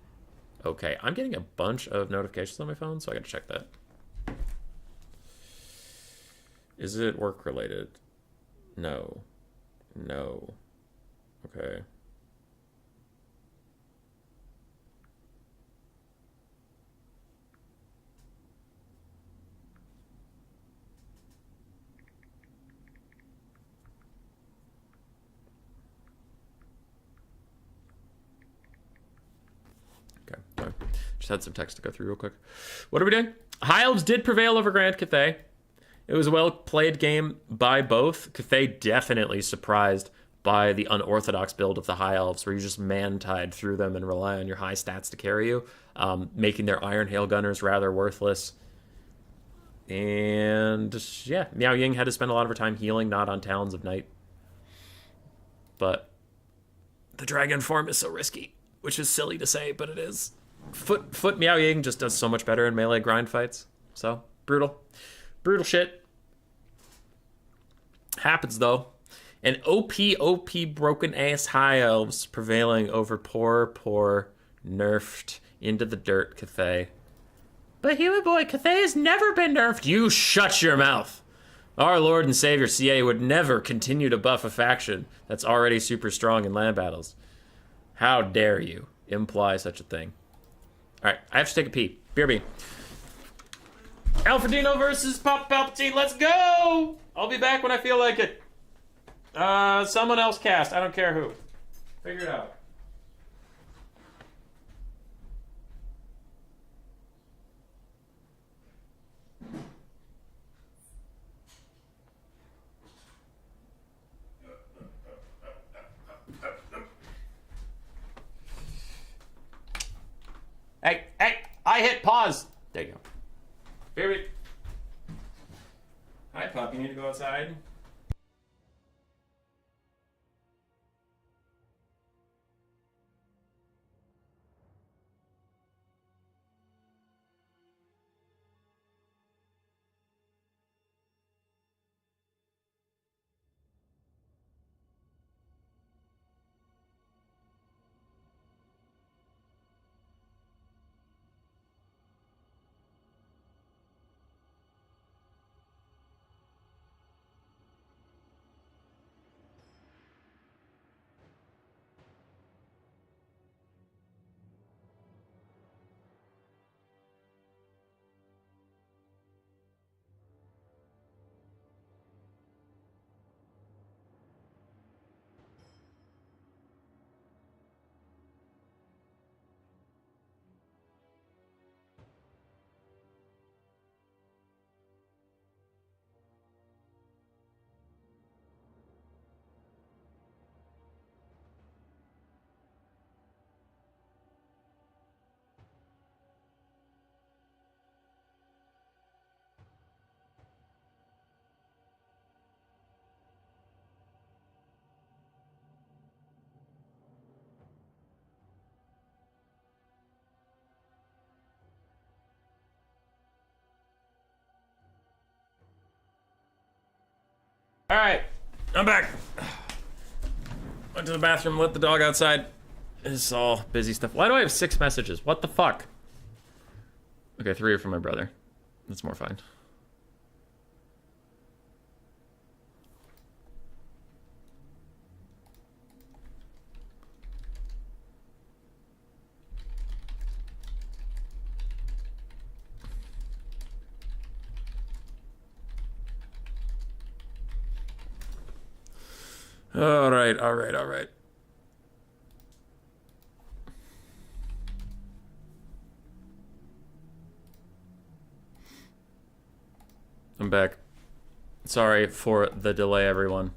okay. I'm getting a bunch of notifications on my phone, so I gotta check that. Is it work related? No. Okay. Sorry. Just had some text to go through real quick. What are we doing? High Elves did prevail over Grand Cathay. It was a well-played game by both. Cathay definitely surprised by the unorthodox build of the High Elves, where you just man-tide through them and rely on your high stats to carry you, making their Iron Hail Gunners rather worthless. And, yeah, Miao Ying had to spend a lot of her time healing, not on Talons of Night. But the Dragon form is so risky, which is silly to say, but it is. Foot Miao Ying just does so much better in melee grind fights. So, brutal. Brutal shit. Happens, though. And OP broken ass High Elves prevailing over poor, nerfed into the dirt Cathay. But human boy, Cathay has never been nerfed. You shut your mouth. Our Lord and Savior CA would never continue to buff a faction that's already super strong in land battles. How dare you imply such a thing? Alright, I have to take a pee. BRB. Alfredino versus Pop Palpatine, let's go! I'll be back when I feel like it. Someone else cast, I don't care who. Figure it out. Hey, I hit pause. There you go. Baby. Hi, pup. You need to go outside? All right, I'm back. Went to the bathroom, let the dog outside. It's all busy stuff. Why do I have 6 messages? What the fuck? Okay, 3 are from my brother. That's more fine. All right. I'm back. Sorry for the delay, everyone.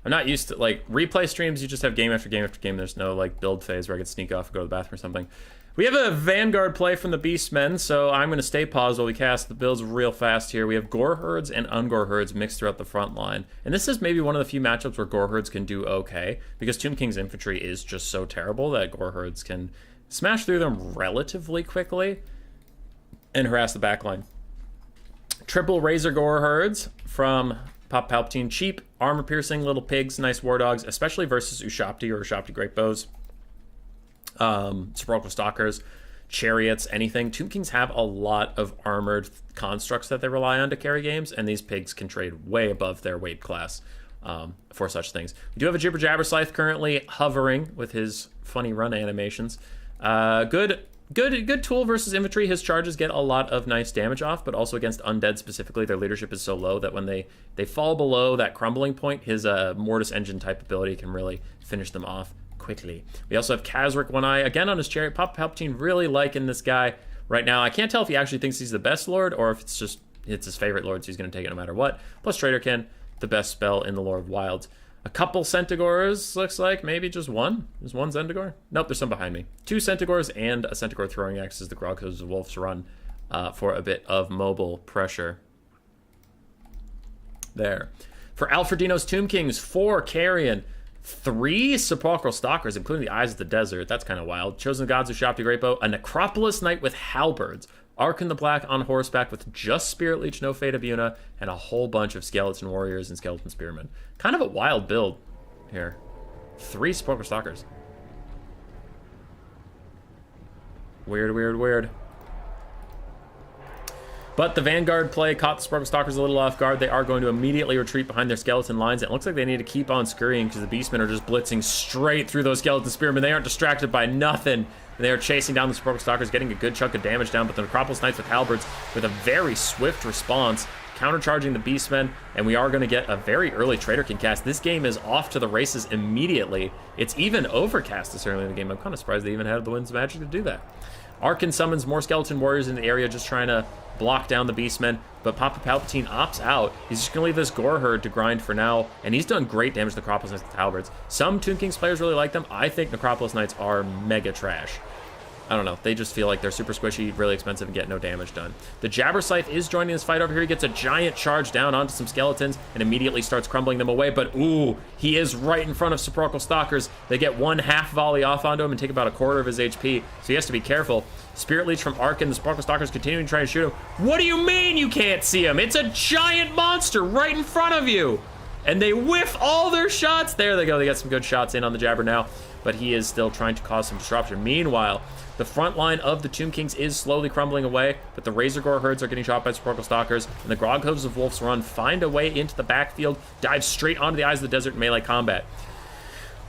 I'm not used to, like, replay streams, you just have game after game after game. There's no, like, build phase where I can sneak off and go to the bathroom or something. We have a Vanguard play from the Beastmen, so I'm going to stay paused while we cast the builds real fast here. We have Gore Herds and Ungore Herds mixed throughout the front line. And this is maybe one of the few matchups where Gore Herds can do okay, because Tomb King's infantry is just so terrible that Gore Herds can smash through them relatively quickly and harass the backline. Triple Razor Gore Herds from Pop Palpatine. Cheap, armor-piercing little pigs, nice war dogs, especially versus Ushabti or Ushabti Great Bows. Sepulchral Stalkers, Chariots, anything. Tomb Kings have a lot of armored constructs that they rely on to carry games, and these pigs can trade way above their weight class for such things. We do have a Jibber Jabber Scythe currently hovering with his funny run animations. Good tool versus infantry. His charges get a lot of nice damage off, but also against undead specifically, their leadership is so low that when they fall below that crumbling point, his Mortis Engine type ability can really finish them off quickly. We also have Kazric One Eye, again on his chariot. Papa Palpatine really liking this guy right now. I can't tell if he actually thinks he's the best lord or if it's his favorite lord, so he's going to take it no matter what. Plus Traderkin, the best spell in the Lore of Wilds. A couple Centigores, looks like. Maybe just one? There's one Centigore? Nope, there's some behind me. 2 Centigores and a Centigore throwing axe as the Groghosts of Wolves run for a bit of mobile pressure. There. For Alfredino's Tomb Kings, 4 Carrion, 3 Sepulchral Stalkers, including the Eyes of the Desert. That's kind of wild. Chosen Gods of Shopti Great Bow, a Necropolis Knight with Halberds, Ark in the Black on horseback with just Spirit Leech, no Fate of Una, and a whole bunch of Skeleton Warriors and Skeleton Spearmen. Kind of a wild build here. 3 Sepulchral Stalkers. Weird. But the Vanguard play caught the Sepulchral Stalkers a little off guard. They are going to immediately retreat behind their skeleton lines. It looks like they need to keep on scurrying because the Beastmen are just blitzing straight through those Skeleton Spearmen. They aren't distracted by nothing. They are chasing down the Sepulchral Stalkers, getting a good chunk of damage down, but the Necropolis Knights with Halberds with a very swift response, countercharging the Beastmen, and we are going to get a very early Traderkin cast. This game is off to the races immediately. It's even overcast this early in the game. I'm kind of surprised they even had the Wind's Magic to do that. Arkin summons more Skeleton Warriors in the area, just trying to block down the Beastmen, but Papa Palpatine opts out. He's just going to leave this Gore Herd to grind for now, and he's done great damage to the Necropolis Knights with Halberds. Some Tomb Kings players really like them. I think Necropolis Knights are mega trash. I don't know. They just feel like they're super squishy, really expensive, and get no damage done. The Jabber Scythe is joining this fight over here. He gets a giant charge down onto some skeletons and immediately starts crumbling them away. But, ooh, he is right in front of Sepulchral Stalkers. They get 1 half volley off onto him and take about a quarter of his HP, so he has to be careful. Spirit Leech from Arkin. The Sepulchral Stalkers continuing to try and shoot him. What do you mean you can't see him? It's a giant monster right in front of you. And they whiff all their shots. There they go. They got some good shots in on the Jabber now, but he is still trying to cause some disruption. Meanwhile, the front line of the Tomb Kings is slowly crumbling away, but the Razor Gore Herds are getting shot by Sepulchral Stalkers, and the Groghosts of Wolf's Run find a way into the backfield, dive straight onto the Eyes of the Desert in melee combat.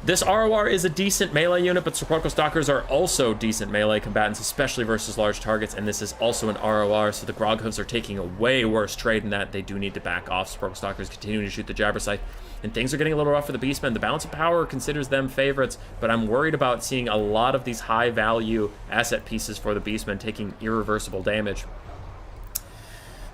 This ROR is a decent melee unit, but Sepulchral Stalkers are also decent melee combatants, especially versus large targets, and this is also an ROR, so the Groghosts are taking a way worse trade in that. They do need to back off. Sepulchral Stalkers continuing to shoot the Jabber Scythe, and things are getting a little rough for the Beastmen. The Balance of Power considers them favorites, but I'm worried about seeing a lot of these high-value asset pieces for the Beastmen taking irreversible damage.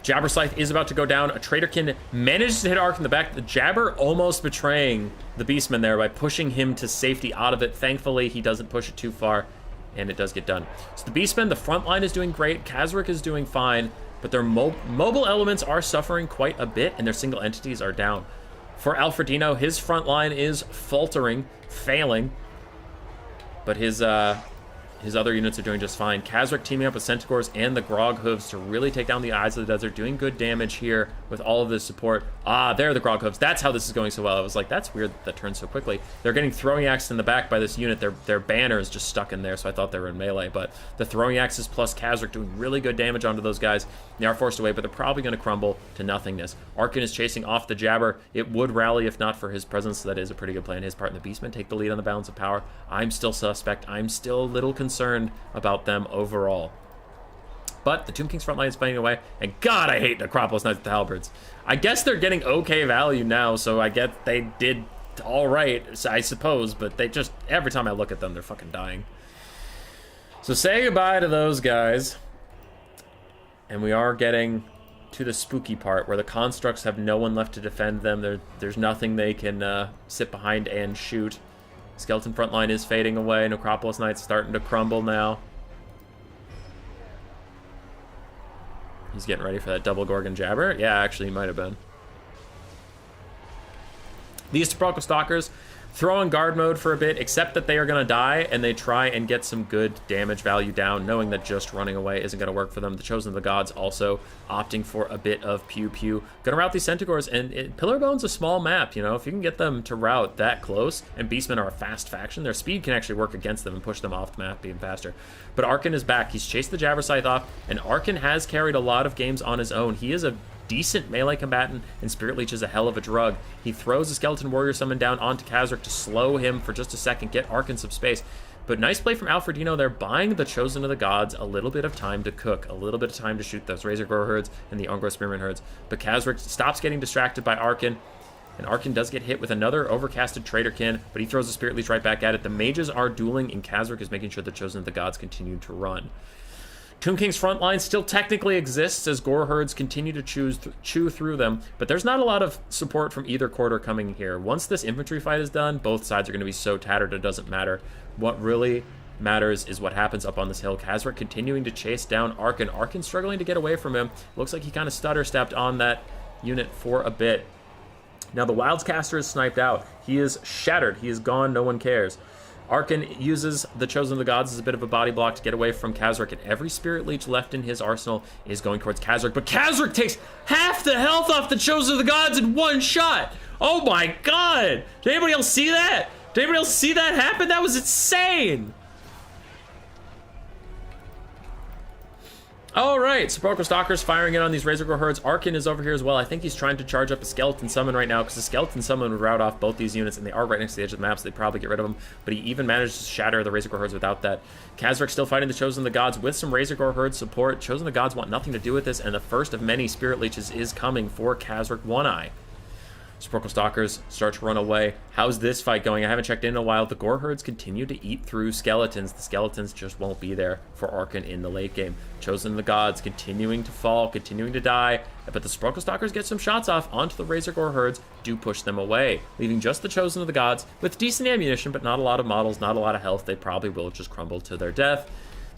Jabber Scythe is about to go down. A Traderkin manages to hit Ark in the back. The Jabber almost betraying the Beastman there by pushing him to safety out of it. Thankfully, he doesn't push it too far, and it does get done. So the Beastmen, the front line is doing great. Kazric is doing fine, but their mobile elements are suffering quite a bit, and their single entities are down. For Alfredino, his front line is faltering, failing, but his His other units are doing just fine. Kazric teaming up with Centaurs and the Grog Hooves to really take down the Eyes of the Desert, doing good damage here with all of this support. Ah, there are the Grog Hooves. That's how this is going so well. I was like, that's weird that turned so quickly. They're getting throwing axes in the back by this unit. Their banner is just stuck in there, so I thought they were in melee. But the throwing axes plus Kazric doing really good damage onto those guys. They are forced away, but they're probably going to crumble to nothingness. Arkin is chasing off the Jabber. It would rally if not for his presence. So that is a pretty good play on his part. And the Beastmen take the lead on the balance of power. I'm still suspect. I'm still a little concerned about them overall. But the Tomb King's front line is fighting away, and God, I hate Necropolis Knights with the Halberds. I guess they're getting okay value now, so I guess they did all right, I suppose, but they just, every time I look at them, they're fucking dying. So say goodbye to those guys, and we are getting to the spooky part, where the constructs have no one left to defend them. There's nothing they can sit behind and shoot. Skeleton front line is fading away. Necropolis Knight's starting to crumble now. He's getting ready for that double Gorgon Jabber. Yeah, actually, he might have been. These Sepulchral Stalkers throw in guard mode for a bit, except that they are going to die, and they try and get some good damage value down, knowing that just running away isn't going to work for them. The Chosen of the Gods also opting for a bit of pew-pew. Going to route these Centaurs, and Pillarbone's a small map, you know? If you can get them to route that close, and Beastmen are a fast faction, their speed can actually work against them and push them off the map even faster. But Arkin is back. He's chased the Jabber Scythe off, and Arkin has carried a lot of games on his own. He is a decent melee combatant, and Spirit Leech is a hell of a drug. He throws a Skeleton Warrior Summon down onto Kazric to slow him for just a second, get Arkin some space. But nice play from Alfredino there, buying the Chosen of the Gods a little bit of time to cook, a little bit of time to shoot those Razor Gore herds and the Ungro Spearman herds. But Kazric stops getting distracted by Arkin, and Arkin does get hit with another overcasted Traderkin, but he throws a Spirit Leech right back at it. The mages are dueling, and Kazric is making sure the Chosen of the Gods continue to run. Tomb King's front line still technically exists as Gore Herds continue to chew through them, but there's not a lot of support from either quarter coming here. Once this infantry fight is done, both sides are going to be so tattered it doesn't matter. What really matters is what happens up on this hill. Kazric continuing to chase down Arkin. Arkin struggling to get away from him. Looks like he kind of stutter-stepped on that unit for a bit. Now the Wildscaster is sniped out. He is shattered. He is gone. No one cares. Arkin uses the Chosen of the Gods as a bit of a body block to get away from Kazric, and every Spirit Leech left in his arsenal is going towards Kazric, but Kazric takes half the health off the Chosen of the Gods in one shot! Oh my god! Did anybody else see that? Did anybody else see that happen? That was insane! Alright, Sepulchral Stalkers firing in on these Razor Gore herds. Arkin is over here as well. I think he's trying to charge up a Skeleton Summon right now, because the Skeleton Summon would rout off both these units, and they are right next to the edge of the map, so they'd probably get rid of them. But he even managed to shatter the Razor Gore herds without that. Kazric still fighting the Chosen of the Gods with some Razor Gore herd support. Chosen of the Gods want nothing to do with this, and the first of many Spirit Leeches is coming for Kazric One Eye. Sepulchral Stalkers start to run away. How's this fight going? I haven't checked in a while. The Gore herds continue to eat through skeletons. The skeletons just won't be there for Arkin in the late game. Chosen of the Gods continuing to fall, continuing to die, but the Sepulchral Stalkers get some shots off onto the Razor Gore herds, do push them away, leaving just the Chosen of the Gods with decent ammunition, but not a lot of models, not a lot of health. They probably will just crumble to their death.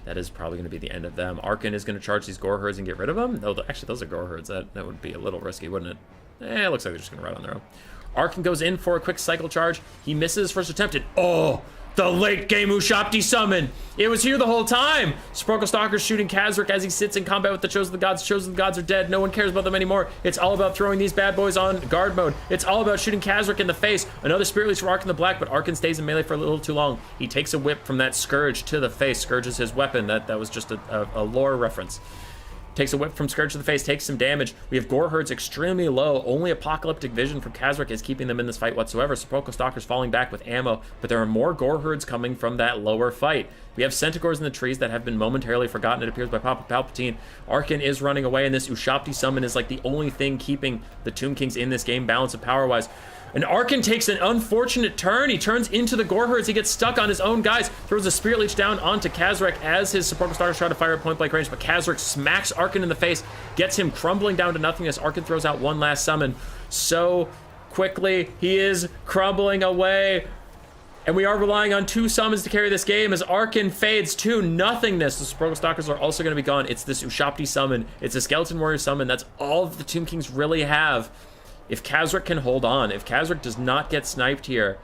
That is probably going to be the end of them. Arkin is going to charge these Gore herds and get rid of them. No, actually, those are Gore herds. That would be a little risky, wouldn't it? It looks like they're just going to ride on their own. Arkin goes in for a quick cycle charge. He misses first attempt. Oh, the late game Ushapti summon. It was here the whole time. Sepulchral Stalkers shooting Kazric as he sits in combat with the Chosen of the Gods. Chosen of the Gods are dead. No one cares about them anymore. It's all about throwing these bad boys on guard mode. It's all about shooting Kazric in the face. Another Spirit Leech from Arkin the Black, but Arkin stays in melee for a little too long. He takes a whip from that Scourge to the face. Scourge is his weapon. That was just a lore reference. Takes a whip from Scourge to the face, takes some damage. We have Gore herds extremely low. Only Apocalyptic Vision from Kazric is keeping them in this fight whatsoever. Sepulchral Stalkers falling back with ammo, but there are more Gore herds coming from that lower fight. We have Centaurs in the trees that have been momentarily forgotten, it appears, by Papa Palpatine. Arkin is running away, and this Ushapti summon is like the only thing keeping the Tomb Kings in this game, balance of power-wise. And Arkin takes an unfortunate turn. He turns into the Gore herds. He gets stuck on his own guys. Throws a Spirit Leech down onto Kazric as his Sepulchral Stalkers try to fire at point-blank range, but Kazric smacks Arkin in the face, gets him crumbling down to nothingness. Arkin throws out one last summon. So quickly, he is crumbling away. And we are relying on two summons to carry this game as Arkin fades to nothingness. The Sepulchral Stalkers are also going to be gone. It's this Ushapti summon. It's a Skeleton Warrior summon. That's all the Tomb Kings really have. If Kazric can hold on, if Kazric does not get sniped here,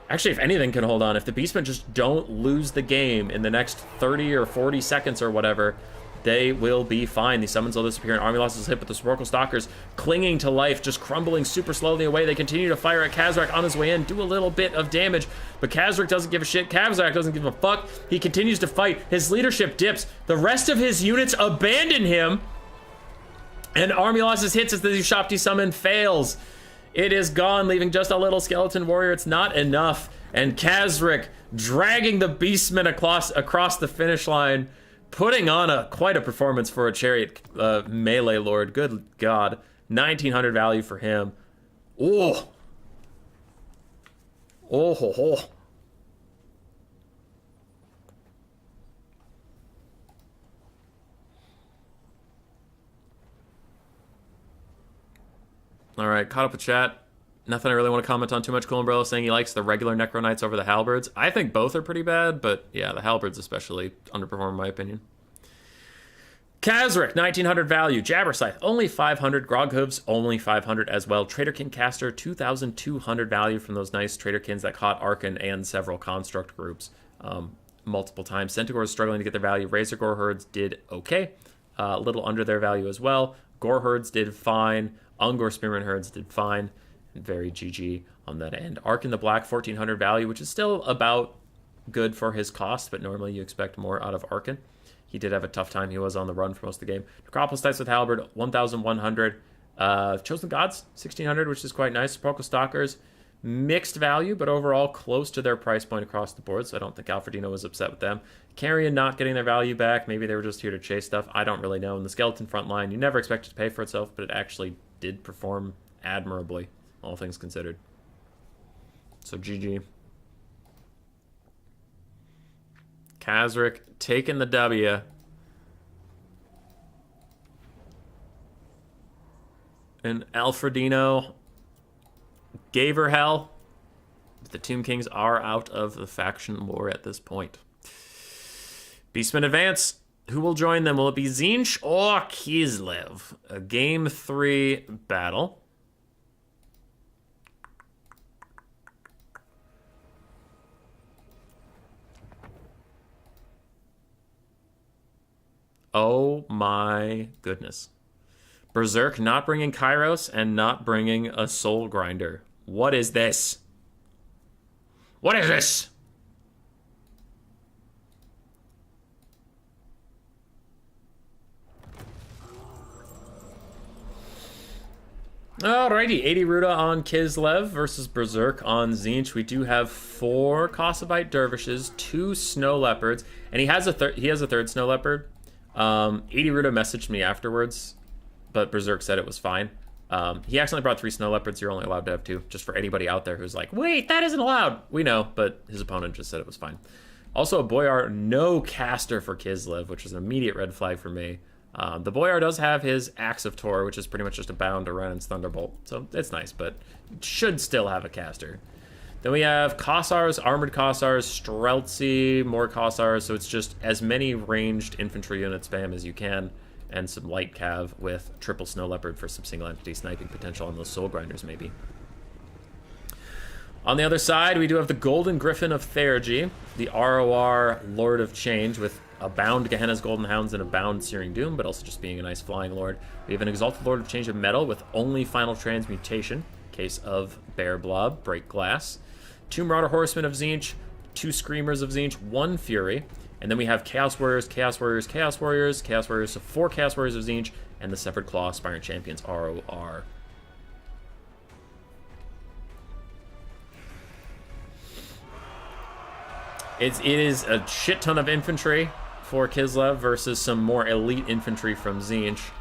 Actually, if anything can hold on, if the Beastmen just don't lose the game in the next 30 or 40 seconds or whatever, they will be fine. These summons will disappear and army losses hit, but the Sporkle Stalkers clinging to life, just crumbling super slowly away. They continue to fire at Kazrak on his way in, do a little bit of damage, but Kazrak doesn't give a shit. Kazrak doesn't give a fuck. He continues to fight. His leadership dips. The rest of his units abandon him, and army losses hits as the Shopti summon fails. It is gone, leaving just a little skeleton warrior. It's not enough. And Kazrak dragging the Beastmen across the finish line, putting on quite a performance for a chariot melee lord. Good God. 1900 value for him. Oh. Oh ho ho. All right, caught up with chat. Nothing I really want to comment on too much. Cool Umbrella saying he likes the regular Necro Knights over the Halberds. I think both are pretty bad, but yeah, the Halberds especially underperform in my opinion. Kazrak, 1900 value. Jabberscythe, only 500. Groghooves, only 500 as well. Traderkin Caster, 2200 value from those nice Traderkins that caught Arkan and several Construct groups multiple times. Centaurs struggling to get their value. Razor Gore Herds did okay. A little under their value as well. Gore Herds did fine. Ungor Spearman Herds did fine. And very GG on that end. Arkan the Black, 1400 value, which is still about good for his cost, but normally you expect more out of Arkan. He did have a tough time. He was on the run for most of the game. Necropolis Dice with Halberd, 1,100. Chosen Gods, 1,600, which is quite nice. Sepulchral Stalkers, mixed value, but overall close to their price point across the board, so I don't think Alfredino was upset with them. Carrion not getting their value back. Maybe they were just here to chase stuff. I don't really know. In the Skeleton front line, you never expect it to pay for itself, but it actually did perform admirably, all things considered. So GG. Kazrak taking the W. And Alfredino gave her hell. But the Tomb Kings are out of the faction lore at this point. Beastmen advance. Who will join them? Will it be Tzeentch or Kislev? A game 3 battle. Oh my goodness. Berserk not bringing Kairos and not bringing a Soul Grinder. What is this? What is this? Alrighty, 80 Ruda on Kislev versus Berserk on Tzeentch. We do have 4 Kossovite Dervishes, 2 Snow Leopards, and he has a third Snow Leopard. 80 Ruda messaged me afterwards, but Berserk said it was fine. He accidentally brought 3 Snow Leopards. You're only allowed to have 2, just for anybody out there who's like, wait, that isn't allowed. We know, but his opponent just said it was fine. Also, a Boyar, no caster for Kislev, which is an immediate red flag for me. The Boyar does have his Axe of Tor, which is pretty much just a bound to Renan's Thunderbolt, so it's nice, but should still have a caster. Then we have Kossars, Armored Kossars, Streltsy, more Kossars, so it's just as many ranged infantry unit spam as you can, and some light cav with triple Snow Leopard for some single entity sniping potential on those Soul Grinders, maybe. On the other side, we do have the Golden Griffin of Theurgy, the ROR Lord of Change, with a bound Gehenna's Golden Hounds and a bound Searing Doom, but also just being a nice flying lord. We have an Exalted Lord of Change of Metal with only Final Transmutation, case of Bear Blob, Break Glass. 2 Marauder Horsemen of Tzeentch, 2 Screamers of Tzeentch, 1 Fury, and then we have Chaos Warriors, Chaos Warriors, Chaos Warriors, Chaos Warriors, so 4 Chaos Warriors of Tzeentch, and the Severed Claw Aspiring Champions, ROR. It is a shit ton of infantry for Kislev versus some more elite infantry from Tzeentch.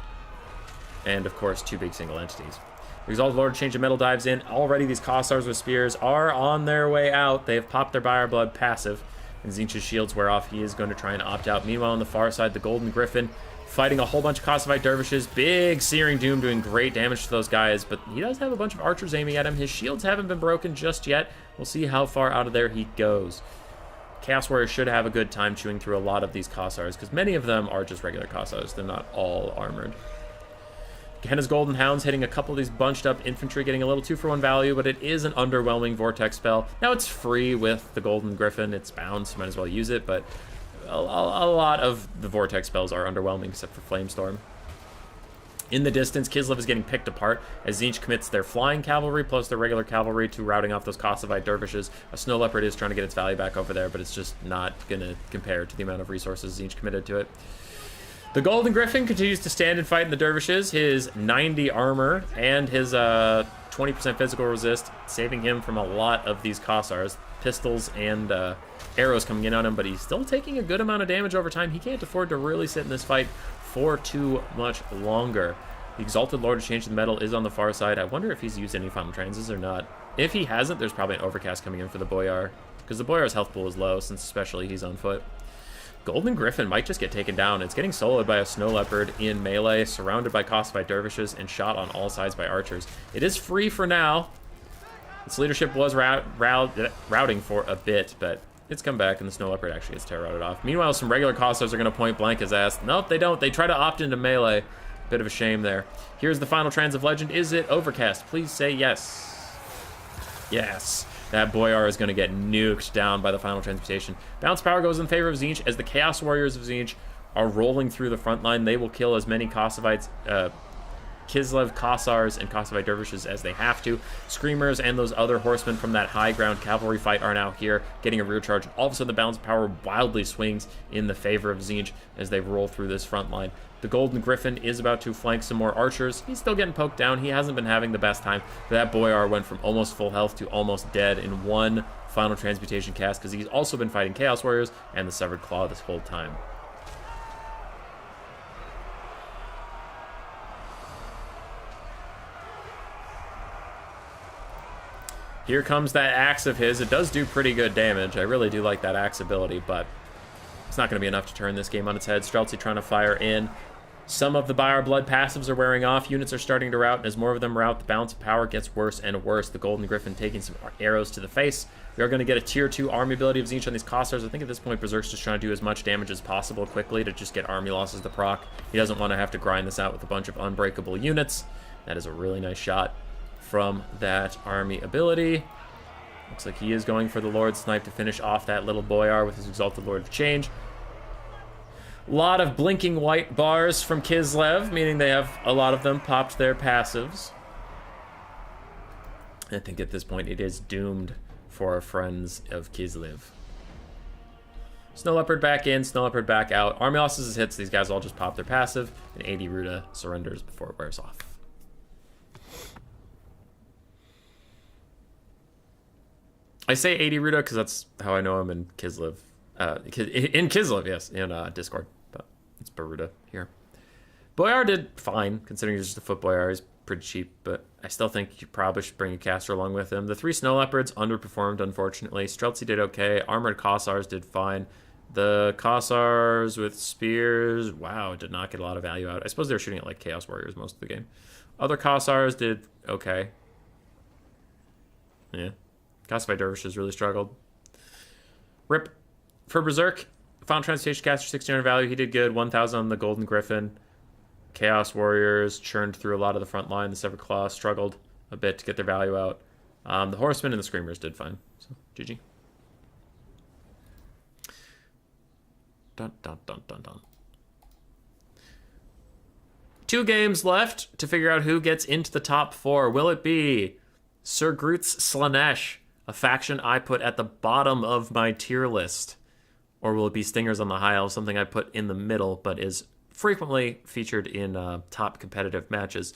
And, of course, 2 big single entities. The Exalted Lord Change of Metal dives in. Already these Kossars with Spears are on their way out. They have popped their Buyer Blood passive. And Tzeentch's shields wear off. He is going to try and opt out. Meanwhile, on the far side, the Golden Griffin fighting a whole bunch of Kossovite Dervishes. Big Searing Doom doing great damage to those guys. But he does have a bunch of archers aiming at him. His shields haven't been broken just yet. We'll see how far out of there he goes. Chaos Warriors should have a good time chewing through a lot of these Kossars, because many of them are just regular Kossars. They're not all armored. Henna's Golden Hounds hitting a couple of these bunched up infantry, getting a little 2-for-1 value, but it is an underwhelming Vortex spell. Now it's free with the Golden Griffin. It's bound, so you might as well use it, but a lot of the Vortex spells are underwhelming except for Flamestorm. In the distance, Kislev is getting picked apart as Tzeentch commits their flying cavalry plus their regular cavalry to routing off those Kosovo dervishes. A Snow Leopard is trying to get its value back over there, but it's just not going to compare to the amount of resources Tzeentch committed to it. The Golden Griffin continues to stand and fight in the dervishes. His 90 armor and his 20% physical resist, saving him from a lot of these Kossars. Pistols and arrows coming in on him, but he's still taking a good amount of damage over time. He can't afford to really sit in this fight for too much longer. The Exalted Lord of Change the Metal is on the far side. I wonder if he's used any Final Transes or not. If he hasn't, there's probably an Overcast coming in for the Boyar, because the Boyar's health pool is low, since especially he's on foot. Golden Griffin might just get taken down. It's getting soloed by a Snow Leopard in melee, surrounded by Kosovo dervishes, and shot on all sides by archers. It is free for now. Its leadership was routing for a bit, but it's come back, and the Snow Leopard actually gets terror-routed off. Meanwhile, some regular Kossars are going to point blank his ass. Nope, they don't. They try to opt into melee. Bit of a shame there. Here's the final Trans of Legend. Is it Overcast? Please say yes. Yes. That Boyar is going to get nuked down by the final transmutation. Bounce power goes in favor of Tzeentch as the Chaos Warriors of Tzeentch are rolling through the front line. They will kill as many Kosovites, Kislev Kossars and Kosovo dervishes as they have to. Screamers and those other horsemen from that high ground cavalry fight are now here, getting a rear charge. All of a sudden, the balance of power wildly swings in the favor of Tzeentch as they roll through this front line. The Golden Griffin is about to flank some more archers. He's still getting poked down. He hasn't been having the best time. But that Boyar went from almost full health to almost dead in one final transmutation cast because he's also been fighting Chaos Warriors and the Severed Claw this whole time. Here comes that axe of his. It does do pretty good damage. I really do like that axe ability, but it's not going to be enough to turn this game on its head. Streltsy trying to fire in. Some of the Buyer Blood passives are wearing off. Units are starting to rout, and as more of them rout, the balance of power gets worse and worse. The Golden Griffin taking some arrows to the face. We are going to get a tier 2 army ability of Tzeentch on these Kossars. I think at this point, Berserk's just trying to do as much damage as possible quickly to just get army losses to proc. He doesn't want to have to grind this out with a bunch of unbreakable units. That is a really nice shot from that army ability. Looks like he is going for the Lord Snipe to finish off that little Boyar with his Exalted Lord of Change. A lot of blinking white bars from Kislev, meaning they have a lot of them popped their passives. I think at this point it is doomed for our friends of Kislev. Snow Leopard back in, Snow Leopard back out. Army losses as hits, these guys all just pop their passive, and 80 Ruta surrenders before it wears off. I say 80 Ruta because that's how I know him in Kislev. In Kislev, yes, in Discord. But it's Baruda here. Boyar did fine, considering he's just a foot Boyar. He's pretty cheap, but I still think you probably should bring a caster along with him. The 3 Snow Leopards underperformed, unfortunately. Streltsy did okay. Armored Kossars did fine. The Kossars with spears, wow, did not get a lot of value out. I suppose they were shooting at like Chaos Warriors most of the game. Other Kossars did okay. Yeah. Kosovo dervishes really struggled. Rip. For Berserk, Final Transmutation caster 1600 value. He did good. 1000 on the Golden Griffin. Chaos Warriors churned through a lot of the front line. The Severed Claw struggled a bit to get their value out. The Horsemen and the Screamers did fine. So, GG. Dun, dun, dun, dun, dun. 2 games left to figure out who gets into the top 4. Will it be Sir Groot's Slaanesh, a faction I put at the bottom of my tier list? Or will it be Stingers on the High Elves, something I put in the middle, but is frequently featured in top competitive matches?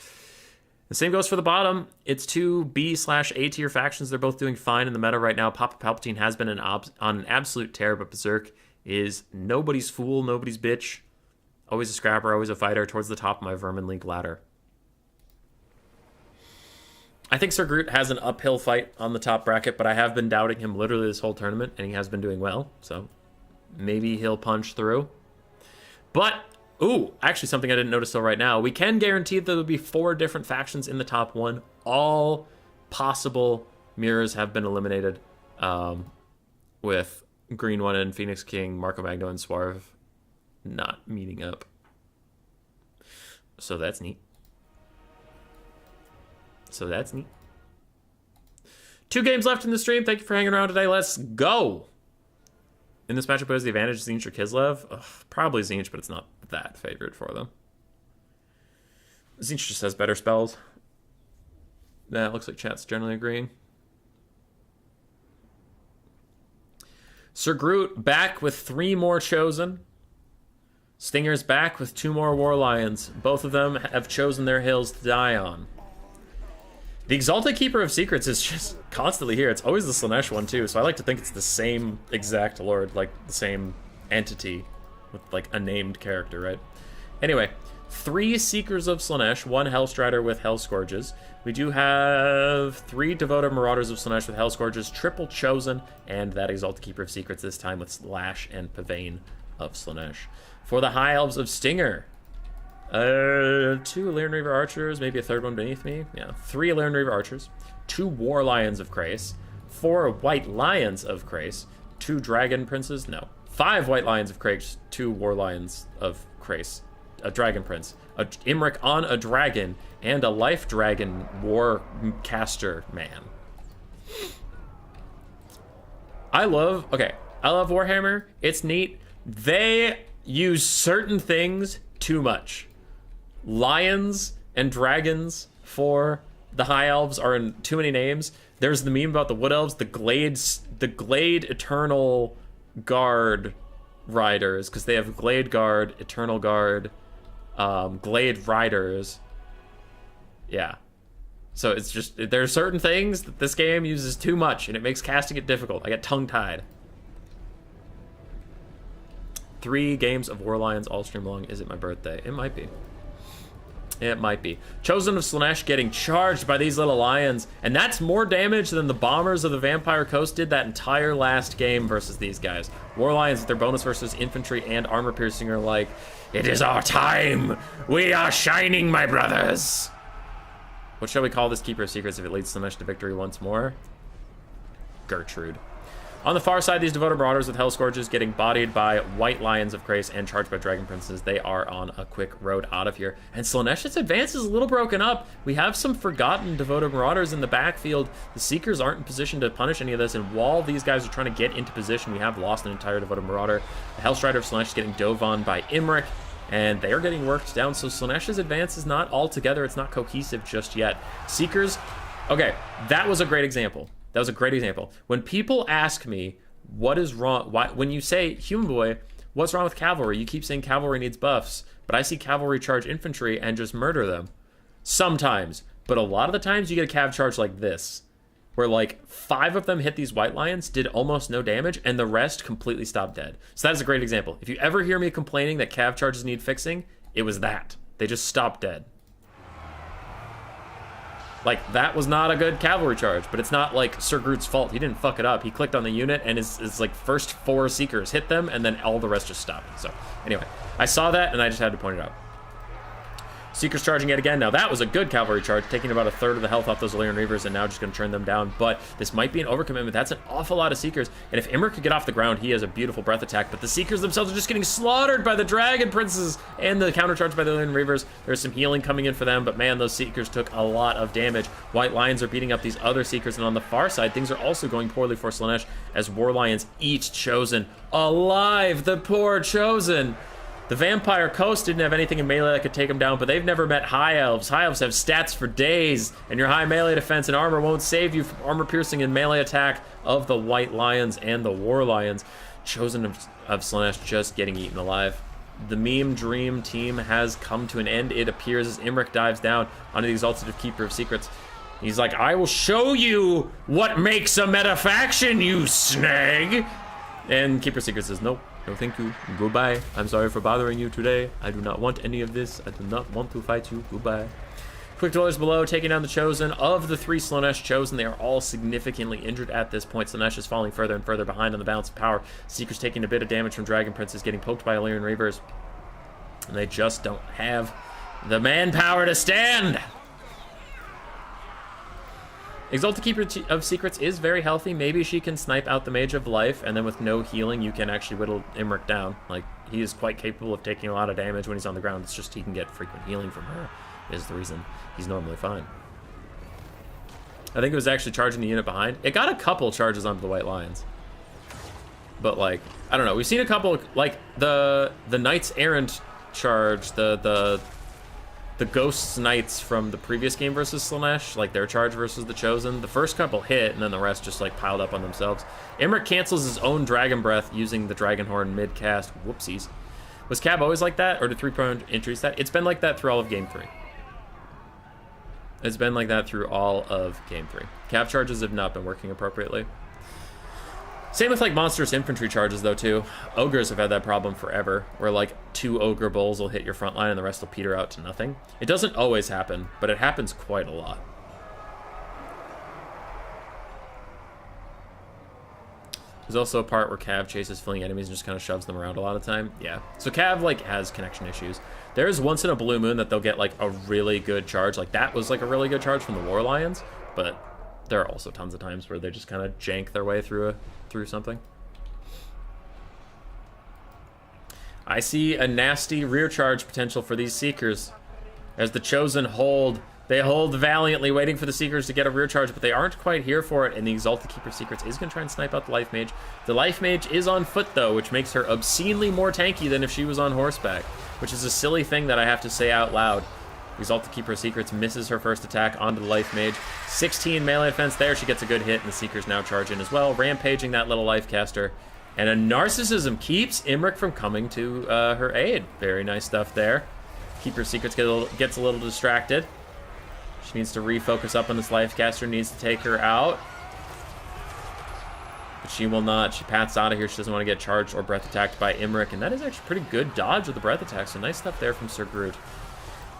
The same goes for the bottom. It's 2 B/A tier factions. They're both doing fine in the meta right now. Papa Palpatine has been on an absolute tear, but Berserk is nobody's fool, nobody's bitch. Always a scrapper, always a fighter, towards the top of my Vermin League ladder. I think Sir Groot has an uphill fight on the top bracket, but I have been doubting him literally this whole tournament, and he has been doing well, so maybe he'll punch through. But, ooh, actually something I didn't notice till right now. We can guarantee that there'll be 4 different factions in the top 1. All possible mirrors have been eliminated, with Green One and Phoenix King, Marco Magno, and Swarv not meeting up. So that's neat. So that's neat. 2 games left in the stream. Thank you for hanging around today. Let's go. In this matchup, who has the advantage, Tzeentch or Kislev? Ugh, probably Tzeentch, but it's not that favored for them. Tzeentch just has better spells. That looks like chat's generally agreeing. Sir Groot back with 3 more Chosen. Stinger's back with 2 more War Lions. Both of them have chosen their hills to die on. The Exalted Keeper of Secrets is just constantly here. It's always the Slaanesh one too, so I like to think it's the same exact lord, like the same entity with like a named character, right? Anyway, 3 Seekers of Slaanesh, 1 Hellstrider with Hell Scourges. We do have 3 Devoted Marauders of Slaanesh with Hell Scourges, triple Chosen, and that Exalted Keeper of Secrets this time with Slash and Pavane of Slaanesh. For the High Elves of Stinger, 2 Illyrian Reaver Archers, maybe a 3rd one beneath me. Yeah, 3 Illyrian Reaver Archers, 2 War Lions of Krace, 4 White Lions of Krace, 2 Dragon Princes, no, 5 White Lions of Krace, 2 War Lions of Krace, a Dragon Prince, a Imric on a Dragon, and a Life Dragon War Caster Man. I love Warhammer. It's neat. They use certain things too much. Lions and dragons for the High Elves are in too many names. There's the meme about the Wood Elves, the Glade Eternal Guard Riders, because they have Glade Guard, Eternal Guard, Glade Riders. Yeah. So it's just, there are certain things that this game uses too much, and it makes casting it difficult. I get tongue-tied. 3 games of War Lions all stream long. Is it my birthday? It might be. It might be. Chosen of Slaanesh getting charged by these little lions, and that's more damage than the Bombers of the Vampire Coast did that entire last game versus these guys. War Lions with their bonus versus infantry and armor piercing are like, it is our time! We are shining, my brothers! What shall we call this Keeper of Secrets if it leads Slaanesh to victory once more? Gertrude. On the far side, these Devoted Marauders with Hell Scourges getting bodied by White Lions of Krace and charged by Dragon Princes. They are on a quick road out of here. And Slaanesh's advance is a little broken up. We have some forgotten Devoted Marauders in the backfield. The Seekers aren't in position to punish any of this, and while these guys are trying to get into position, we have lost an entire Devoted Marauder. The Hellstrider of Slaanesh is getting dove on by Imric, and they are getting worked down, so Slaanesh's advance is not all together. It's not cohesive just yet. Seekers, okay, that was a great example. That was a great example. When people ask me, what is wrong, when you say, Human Boy, what's wrong with cavalry? You keep saying cavalry needs buffs, but I see cavalry charge infantry and just murder them. Sometimes, but a lot of the times you get a cav charge like this, where like 5 of them hit these White Lions, did almost no damage, and the rest completely stopped dead. So that is a great example. If you ever hear me complaining that cav charges need fixing, it was that. They just stopped dead. Like, that was not a good cavalry charge, but it's not like Sir Groot's fault. He didn't fuck it up. He clicked on the unit, and his like first 4 Seekers hit them, and then all the rest just stopped. So anyway, I saw that, and I just had to point it out. Seekers charging yet again. Now that was a good cavalry charge, taking about 1/3 of the health off those Illyrian Reavers, and now just going to turn them down. But this might be an overcommitment. That's an awful lot of Seekers. And if Imric could get off the ground, he has a beautiful breath attack. But the Seekers themselves are just getting slaughtered by the Dragon Princes and the countercharge by the Illyrian Reavers. There's some healing coming in for them, but man, those Seekers took a lot of damage. White Lions are beating up these other Seekers, and on the far side, things are also going poorly for Slaanesh as War Lions eat Chosen alive. The poor Chosen. The Vampire Coast didn't have anything in melee that could take them down, but they've never met High Elves. High Elves have stats for days, and your high melee defense and armor won't save you from armor piercing and melee attack of the White Lions and the War Lions. Chosen of Slaanesh just getting eaten alive. The meme dream team has come to an end, it appears, as Imric dives down onto the Exalted Keeper of Secrets. He's like, I will show you what makes a meta faction, you snag! And Keeper of Secrets says, nope. No, thank you. Goodbye. I'm sorry for bothering you today. I do not want any of this. I do not want to fight you. Goodbye. Quick Dwellers below, taking down the Chosen. Of the 3 Slaanesh Chosen, they are all significantly injured at this point. Slaanesh is falling further and further behind on the balance of power. Seekers taking a bit of damage from Dragon Princes, getting poked by Illyrian Reavers. And they just don't have the manpower to stand. Exalted Keeper of Secrets is very healthy. Maybe she can snipe out the Mage of Life, and then with no healing, you can actually whittle Imric down. Like, he is quite capable of taking a lot of damage when he's on the ground. It's just he can get frequent healing from her, is the reason he's normally fine. I think it was actually charging the unit behind. It got a couple charges onto the White Lions. But, like, I don't know. We've seen a couple, like, the Knights Errant charge, the Ghosts Knights from the previous game versus Slaanesh, like their charge versus the Chosen. The first couple hit, and then the rest just, like, piled up on themselves. Imric cancels his own Dragon Breath using the Dragon Horn mid-cast. Whoopsies. Was Cab always like that, or did 3-point entries that? It's been like that through all of Game 3. It's been like that through all of Game 3. Cab charges have not been working appropriately. Same with, like, monstrous infantry charges, though, too. Ogres have had that problem forever, where, like, 2 Ogre Bulls will hit your front line and the rest will peter out to nothing. It doesn't always happen, but it happens quite a lot. There's also a part where Cav chases fleeing enemies and just kind of shoves them around a lot of time. Yeah. So Cav, like, has connection issues. There is once in a blue moon that they'll get, like, a really good charge. Like, that was, like, a really good charge from the War Lions, but there are also tons of times where they just kind of jank their way through something. I see a nasty rear charge potential for these Seekers. As the Chosen hold, they hold valiantly, waiting for the Seekers to get a rear charge, but they aren't quite here for it, and the Exalted Keeper Secrets is going to try and snipe out the Life Mage. The Life Mage is on foot, though, which makes her obscenely more tanky than if she was on horseback, which is a silly thing that I have to say out loud. Exalted Keeper Secrets misses her first attack onto the Life Mage. 16 melee defense there. She gets a good hit, and the Seekers now charge in as well, rampaging that little Life Caster. And a Narcissism keeps Imric from coming to her aid. Very nice stuff there. Keeper Secrets gets a little distracted. She needs to refocus up on this Life Caster, needs to take her out. But she will not. She pats out of here. She doesn't want to get charged or breath attacked by Imric, and that is actually pretty good dodge with the breath attack, so nice stuff there from Sir Groot.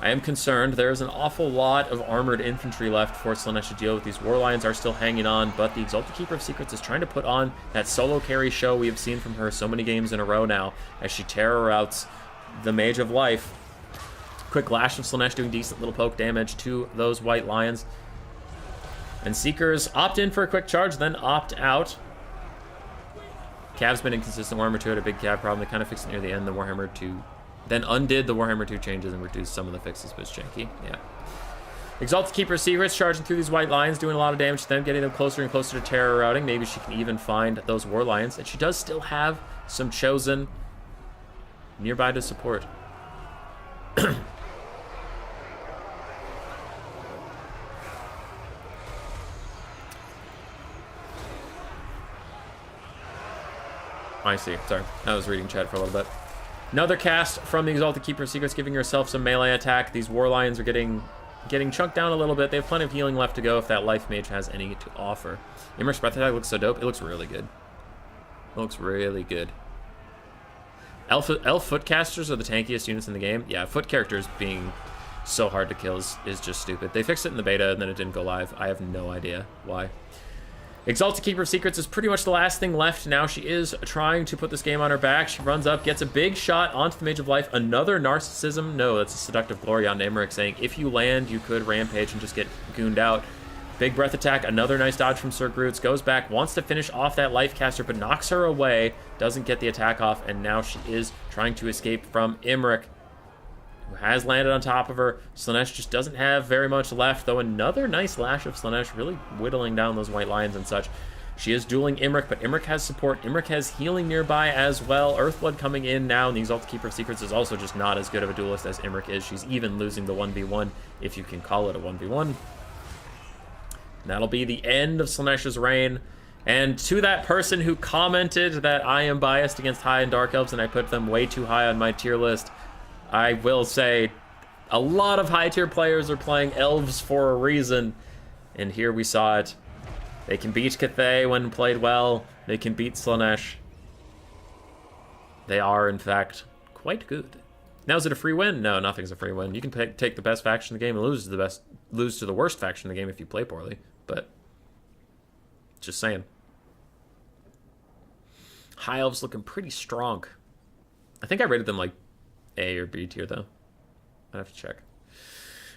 I am concerned. There is an awful lot of armored infantry left for Slaanesh to deal with. These War Lions are still hanging on, but the Exalted Keeper of Secrets is trying to put on that solo carry show we have seen from her so many games in a row now, as she terror routs the Mage of Life. Quick Lash of Slaanesh doing decent little poke damage to those White Lions. And Seekers opt in for a quick charge, then opt out. Cav's been inconsistent. Warhammer 2 had a big Cav problem. They kind of fixed it near the end. The Warhammer 2 then undid the Warhammer 2 changes and reduced some of the fixes, but it's janky. Yeah. Exalted Keeper Secrets charging through these White Lions, doing a lot of damage to them, getting them closer and closer to terror routing. Maybe she can even find those War Lions. And she does still have some Chosen nearby to support. I see. Sorry. I was reading chat for a little bit. Another cast from the Exalted Keeper Secrets, giving herself some melee attack. These War Lions are getting chunked down a little bit. They have plenty of healing left to go if that Life Mage has any to offer. Immerse Breath Attack looks so dope. It looks really good. It looks really good. Elf Footcasters are the tankiest units in the game. Yeah, foot characters being so hard to kill is just stupid. They fixed it in the beta and then it didn't go live. I have no idea why. Exalted Keeper of Secrets is pretty much the last thing left now. She is trying to put this game on her back. She runs up, gets a big shot onto the Mage of Life. Another Narcissism. No, that's a Seductive Glory on Imric, saying if you land, you could rampage and just get gooned out. Big breath attack. Another nice dodge from Sir Groots. Goes back, wants to finish off that Life Caster, but knocks her away. Doesn't get the attack off, and now she is trying to escape from Imric, who has landed on top of her. Slaanesh just doesn't have very much left, though. Another nice Lash of Slaanesh, really whittling down those White Lions and such. She is dueling Imric, but Imric has support. Imric has healing nearby as well. Earthblood coming in now, and the Exalted Keeper of Secrets is also just not as good of a duelist as Imric is. She's even losing the 1v1, if you can call it a 1v1. And that'll be the end of Slaanesh's reign. And to that person who commented that I am biased against High and Dark Elves and I put them way too high on my tier list, I will say a lot of high-tier players are playing Elves for a reason, and here we saw it. They can beat Cathay when played well. They can beat Slaanesh. They are, in fact, quite good. Now, is it a free win? No, nothing's a free win. You can take the best faction in the game and lose to the worst faction in the game if you play poorly, but just saying. High Elves looking pretty strong. I think I rated them like A or B tier, though. I'd have to check.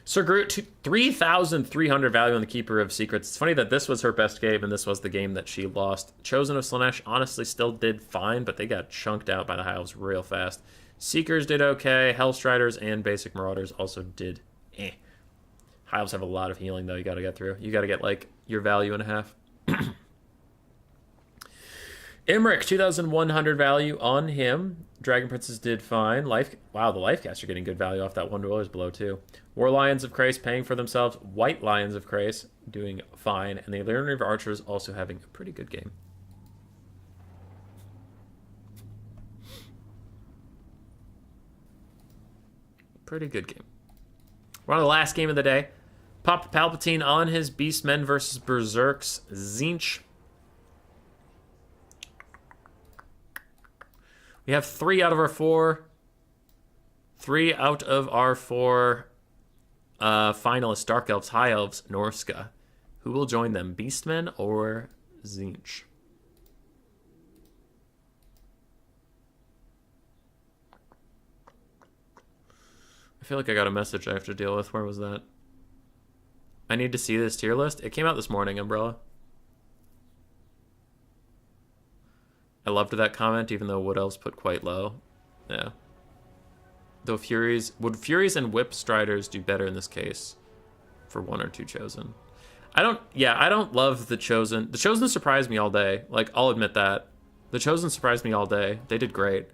Sir Groot, 3,300 value on the Keeper of Secrets. It's funny that this was her best game, and this was the game that she lost. Chosen of Slaanesh honestly still did fine, but they got chunked out by the High Elves real fast. Seekers did okay. Hellstriders and Basic Marauders also did eh. High Elves have a lot of healing, though, you gotta get through. You gotta get, like, your value and a half. Imric, 2,100 value on him. Dragon Princes did fine. Wow, the Lifecast are getting good value off that $1 blow, too. War Lions of Krace paying for themselves. White Lions of Krace doing fine. And the Learner of Archers also having a pretty good game. Pretty good game. We're on the last game of the day. Papa Palpatine on his Beastmen versus Berserk's Tzeentch. We have 3 out of our 4. 3 out of our 4 finalists. Dark Elves, High Elves, Norska. Who will join them? Beastmen or Tzeentch? I feel like I got a message I have to deal with. Where was that? I need to see this tier list. It came out this morning, Umbrella. I loved that comment, even though Wood Elves put quite low. Yeah. Though would Furies and Whip Striders do better in this case for 1 or 2 Chosen? I don't love the Chosen. The Chosen surprised me all day. Like, I'll admit that. The Chosen surprised me all day. They did great.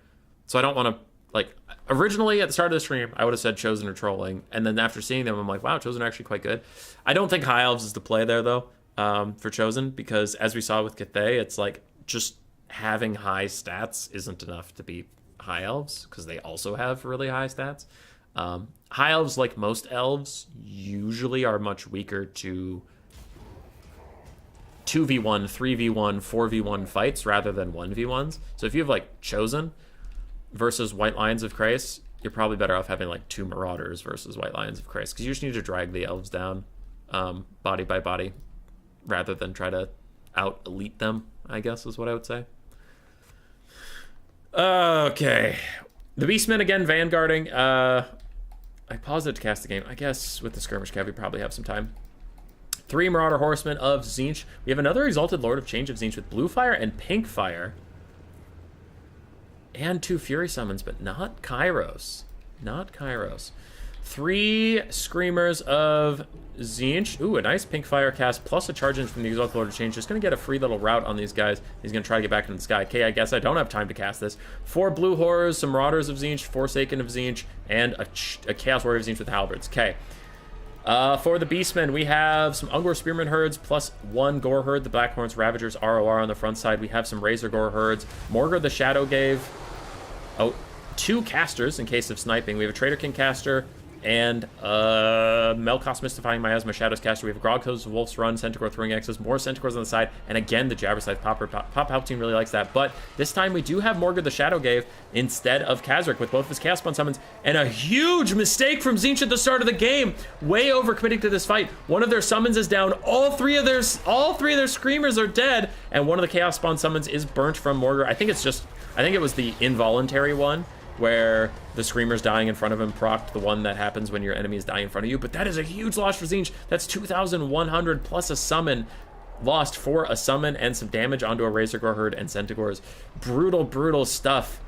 So I don't want to, like, originally at the start of the stream, I would have said Chosen are trolling. And then after seeing them, I'm like, wow, Chosen are actually quite good. I don't think High Elves is the play there, though, for Chosen. Because as we saw with Cathay, it's like, just having high stats isn't enough to beat High Elves, because they also have really high stats. High Elves, like most elves, usually are much weaker to 2v1, 3v1, 4v1 fights rather than 1v1s. So if you have, like, Chosen versus White Lions of Krace, you're probably better off having, like, 2 Marauders versus White Lions of Krace, because you just need to drag the elves down body by body rather than try to out-elite them, I guess is what I would say. Okay. The Beastmen again, vanguarding. I paused it to cast the game. I guess with the Skirmish Cav, we probably have some time. 3 Marauder Horsemen of Tzeentch. We have another Exalted Lord of Change of Tzeentch with Blue Fire and Pink Fire. And 2 Fury Summons, but not Kairos. Not Kairos. 3 Screamers of Tzeentch. Ooh, a nice Pink Fire cast plus a charge in from the Exalted Lord of Change. Just going to get a free little route on these guys. He's going to try to get back into the sky. Okay, I guess I don't have time to cast this. 4 Blue Horrors, some Marauders of Tzeentch, Forsaken of Tzeentch, and a Chaos Warrior of Tzeentch with Halberds. Okay. For the Beastmen, we have some Ungor Spearman herds plus 1 Gore herd. The Blackhorns Ravagers ROR on the front side. We have some Razor Gore herds. Morgar the Shadow gave 2 casters in case of sniping. We have a Traitor King caster and Melkos Mystifying Miasma Shadows caster. We have Grog's Wolf's Run, Centaur Throwing Axes, more Centaurs on the side, and again the Jabberscythe Popper. Pop Palpatine really likes that. But this time we do have Morgar the Shadow Gave instead of Kazric with both of his Chaos Spawn summons, and a huge mistake from Tzeentch at the start of the game. Way overcommitting to this fight. One of their summons is down. All three of their Screamers are dead, and one of the Chaos Spawn summons is burnt from Morgar. I think it was the involuntary one, where the Screamer's dying in front of him procced the one that happens when your enemy is dying in front of you. But that is a huge loss for Tzeentch. That's 2,100 plus a summon lost for a summon and some damage onto a Razor Gore herd and Centaurs. Brutal, brutal stuff.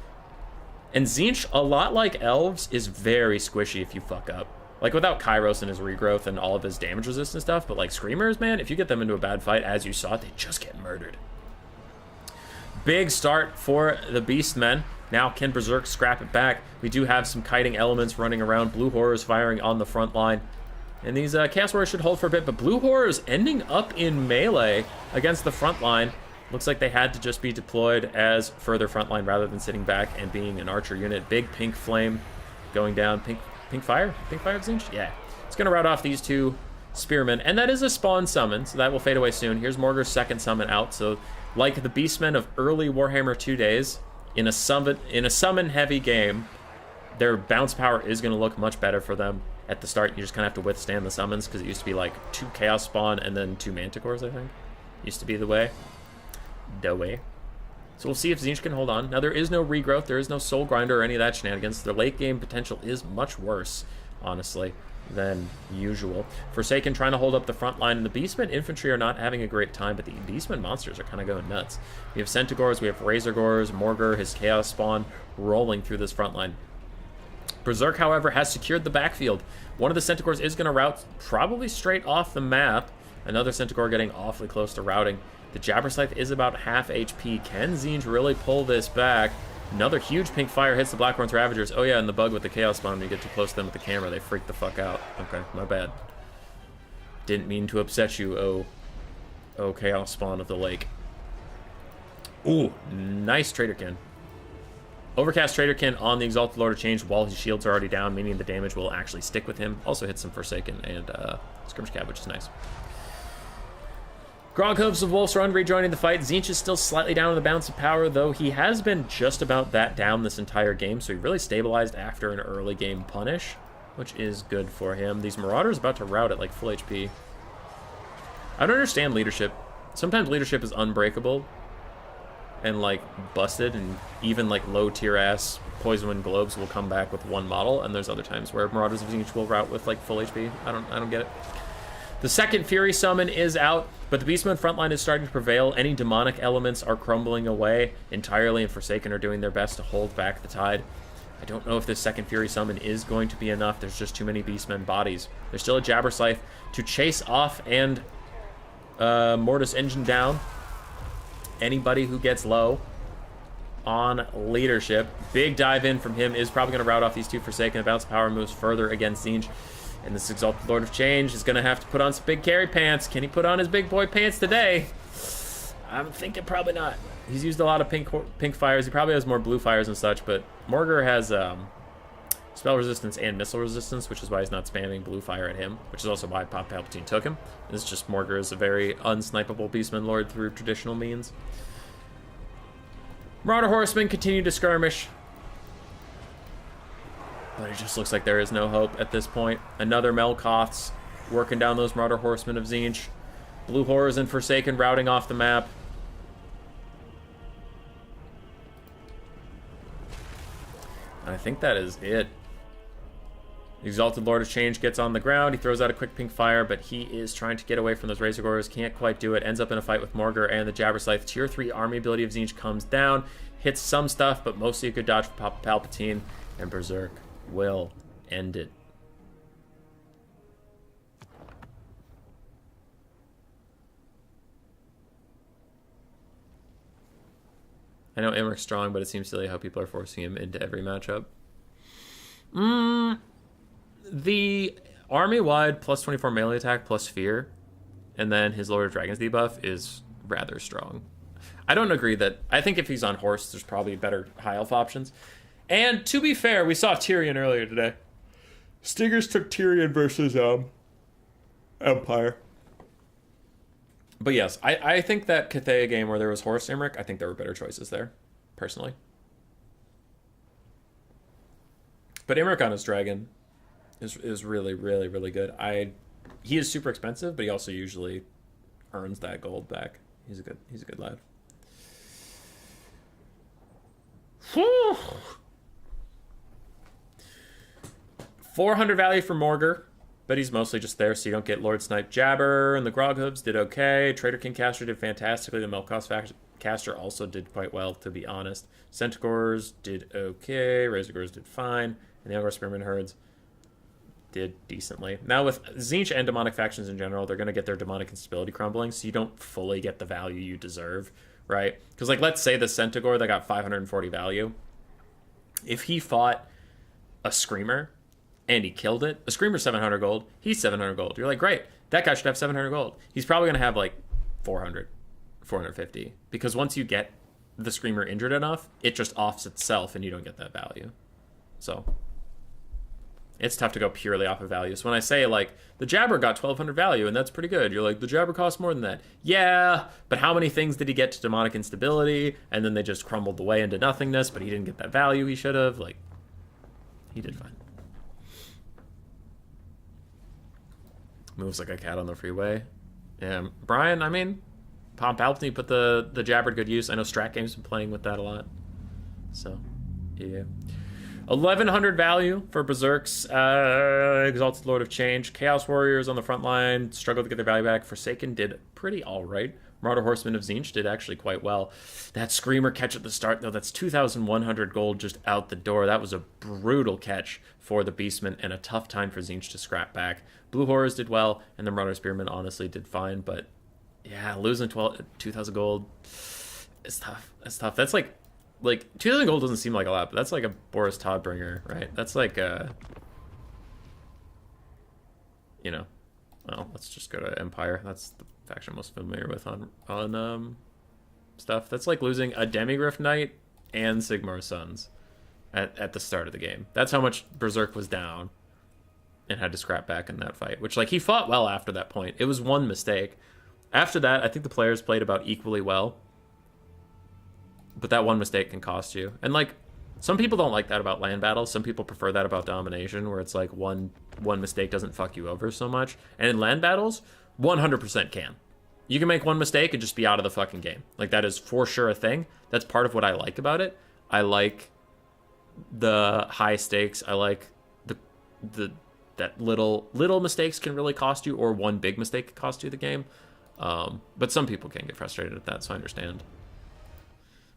And Tzeentch, a lot like Elves, is very squishy if you fuck up. Like, without Kairos and his regrowth and all of his damage resistance stuff, but like Screamers, man, if you get them into a bad fight, as you saw, they just get murdered. Big start for the Beastmen. Now, can Berserk scrap it back? We do have some kiting elements running around. Blue Horrors firing on the front line. And these Chaos Warriors should hold for a bit, but Blue Horrors ending up in melee against the front line. Looks like they had to just be deployed as further front line rather than sitting back and being an archer unit. Big pink flame going down. Pink fire? Pink fire Tzeentch? Yeah. It's going to rout off these 2 Spearmen. And that is a spawn summon, so that will fade away soon. Here's Morgar's second summon out. So, like the Beastmen of early Warhammer 2 days, in a summon heavy game, their bounce power is going to look much better for them at the start. You just kind of have to withstand the summons, because it used to be like 2 Chaos Spawn and then 2 Manticores, I think. Used to be the way. So we'll see if Tzeentch can hold on. Now, there is no regrowth, there is no Soul Grinder or any of that shenanigans. Their late game potential is much worse, honestly, than usual. Forsaken trying to hold up the front line, and the Beastmen infantry are not having a great time, but the Beastmen monsters are kind of going nuts. We have Centaurs, we have Razor Gores, Morgar, his Chaos Spawn rolling through this front line. Berserk, however, has secured the backfield. One of the Centaurs is going to route probably straight off the map. Another Centaur getting awfully close to routing. The Jabberscythe is about half HP. Can Tzeentch really pull this back? Another huge pink fire hits the Blackhorn's Ravagers. Oh yeah, and the bug with the Chaos Spawn, when you get too close to them with the camera, they freak the fuck out. Okay, my bad. Didn't mean to upset you, oh Chaos Spawn of the lake. Ooh, nice Traderkin. Overcast Traderkin on the Exalted Lord of Change while his shields are already down, meaning the damage will actually stick with him. Also hits some Forsaken and Skirmish Cab, which is nice. Groghooves of Wolf's Run rejoining the fight. Tzeentch is still slightly down on the balance of power, though he has been just about that down this entire game, so he really stabilized after an early game punish, which is good for him. These Marauders about to rout at like full HP. I don't understand leadership. Sometimes leadership is unbreakable and like busted, and even like low tier ass Poison Wind Globes will come back with one model, and there's other times where Marauders of Tzeentch will rout with like full HP. I don't get it. The second Fury Summon is out, but the Beastmen frontline is starting to prevail. Any demonic elements are crumbling away entirely, and Forsaken are doing their best to hold back the tide. I don't know if this second Fury Summon is going to be enough. There's just too many Beastmen bodies. There's still a Jabberscythe to chase off and Mortis Engine down anybody who gets low on leadership. Big dive in from him is probably going to rout off these two Forsaken. The bounce of power moves further against Tzeentch. And this Exalted Lord of Change is going to have to put on some big carry pants. Can he put on his big boy pants today? I'm thinking probably not. He's used a lot of pink fires. He probably has more blue fires and such, but Morgur has spell resistance and missile resistance, which is why he's not spamming blue fire at him, which is also why Pop Palpatine took him. It's just Morgur is a very unsnipeable Beastman Lord through traditional means. Marauder Horsemen continue to skirmish, but it just looks like there is no hope at this point. Another Melkoth's working down those Marauder Horsemen of Tzeentch. Blue Horrors and Forsaken routing off the map. I think that is it. Exalted Lord of Change gets on the ground. He throws out a quick pink fire, but he is trying to get away from those Razor Gores. Can't quite do it. Ends up in a fight with Morgur and the Jabberscythe. Tier 3 army ability of Tzeentch comes down. Hits some stuff, but mostly a good dodge for Papa Palpatine. And Berserk will end it. I know Emmerich strong, but it seems silly how people are forcing him into every matchup. The army-wide plus 24 melee attack plus fear, and then his Lord of Dragons debuff is rather strong. I don't agree that... I think if he's on horse, there's probably better high elf options. And to be fair, we saw Tyrion earlier today. Stingers took Tyrion versus Empire. But yes, I think that Cathay game where there was horse Emmerich, I think there were better choices there, personally. But Emmerich on his dragon is really, really, really good. He is super expensive, but he also usually earns that gold back. He's a good lad. Whew. 400 value for Morgur, but he's mostly just there so you don't get Lord Snipe Jabber, and the Groghooves did okay. Trader King Caster did fantastically. The Melkoth Caster also did quite well, to be honest. Centaurs did okay. Razor Gores did fine. And the Elgar Spearman Herds did decently. Now with Tzeentch and demonic factions in general, they're going to get their demonic instability crumbling, so you don't fully get the value you deserve, right? Because like, let's say the Centaur that got 540 value, if he fought a Screamer and he killed it, a Screamer's 700 gold, he's 700 gold. You're like, great, that guy should have 700 gold. He's probably going to have like 400, 450, because once you get the Screamer injured enough, it just offs itself and you don't get that value. So it's tough to go purely off of value. So when I say, like, the Jabber got 1,200 value, and that's pretty good, you're like, the Jabber costs more than that. Yeah, but how many things did he get to demonic instability, and then they just crumbled away into nothingness, but he didn't get that value he should have? Like, he did fine. Moves like a cat on the freeway. Yeah, Brian, I mean, Pop Palpatine put the Jabber to good use. I know Strat Game's been playing with that a lot. So, yeah. 1100 value for Berserks, Exalted Lord of Change. Chaos Warriors on the front line struggled to get their value back. Forsaken did pretty all right. Marauder Horsemen of Tzeentch did actually quite well. That Screamer catch at the start, though, that's 2,100 gold just out the door. That was a brutal catch for the Beastmen and a tough time for Tzeentch to scrap back. Blue Horrors did well, and the Marauder Spearmen honestly did fine, but yeah, losing 2,000 gold is tough. That's tough. That's like 2,000 gold doesn't seem like a lot, but that's like a Boris Todbringer, right? That's like you know, well, let's just go to Empire. That's the faction I'm most familiar with on stuff. That's like losing a Demigryph Knight and Sigmar Sons at the start of the game. That's how much Berserk was down and had to scrap back in that fight, which, like, he fought well after that point. It was one mistake. After that, I think the players played about equally well. But that one mistake can cost you. And, like, some people don't like that about land battles. Some people prefer that about domination, where it's like one mistake doesn't fuck you over so much. And in land battles, 100% can. You can make one mistake and just be out of the fucking game. Like, that is for sure a thing. That's part of what I like about it. I like the high stakes. I like that little mistakes can really cost you, or one big mistake can cost you the game. But some people can get frustrated at that, so I understand.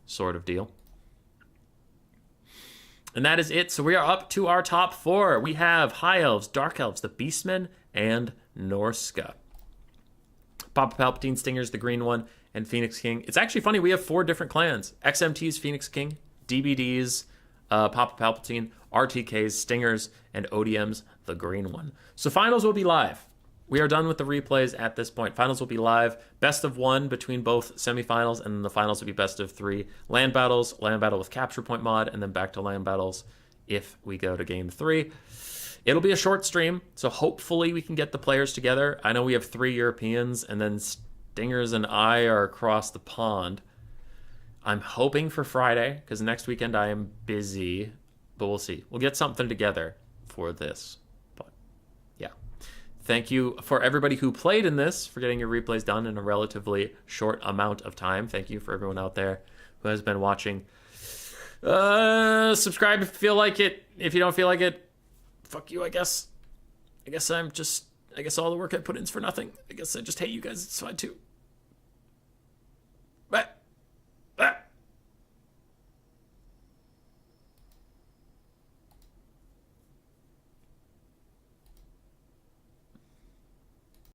Sort of deal. And that is it. So we are up to our top 4. We have High Elves, Dark Elves, the Beastmen, and Norska. Papa Palpatine, Stinger's the green one, and Phoenix King. It's actually funny, we have 4 different clans. XMT's Phoenix King, DBD's Papa Palpatine, RTK's Stingers, and ODM's the green one. So finals will be live. We are done with the replays at this point. Finals will be live. Best of 1 between both semifinals, and then the finals will be best of 3. Land battles, land battle with capture point mod, and then back to land battles if we go to game 3. It'll be a short stream, so hopefully we can get the players together. I know we have 3 Europeans, and then Stingers and I are across the pond. I'm hoping for Friday, because next weekend I am busy, but we'll see. We'll get something together for this. But yeah. Thank you for everybody who played in this, for getting your replays done in a relatively short amount of time. Thank you for everyone out there who has been watching. Subscribe if you feel like it. If you don't feel like it, fuck you, I guess. I guess all the work I put in is for nothing. I guess I just hate you guys. It's fine too.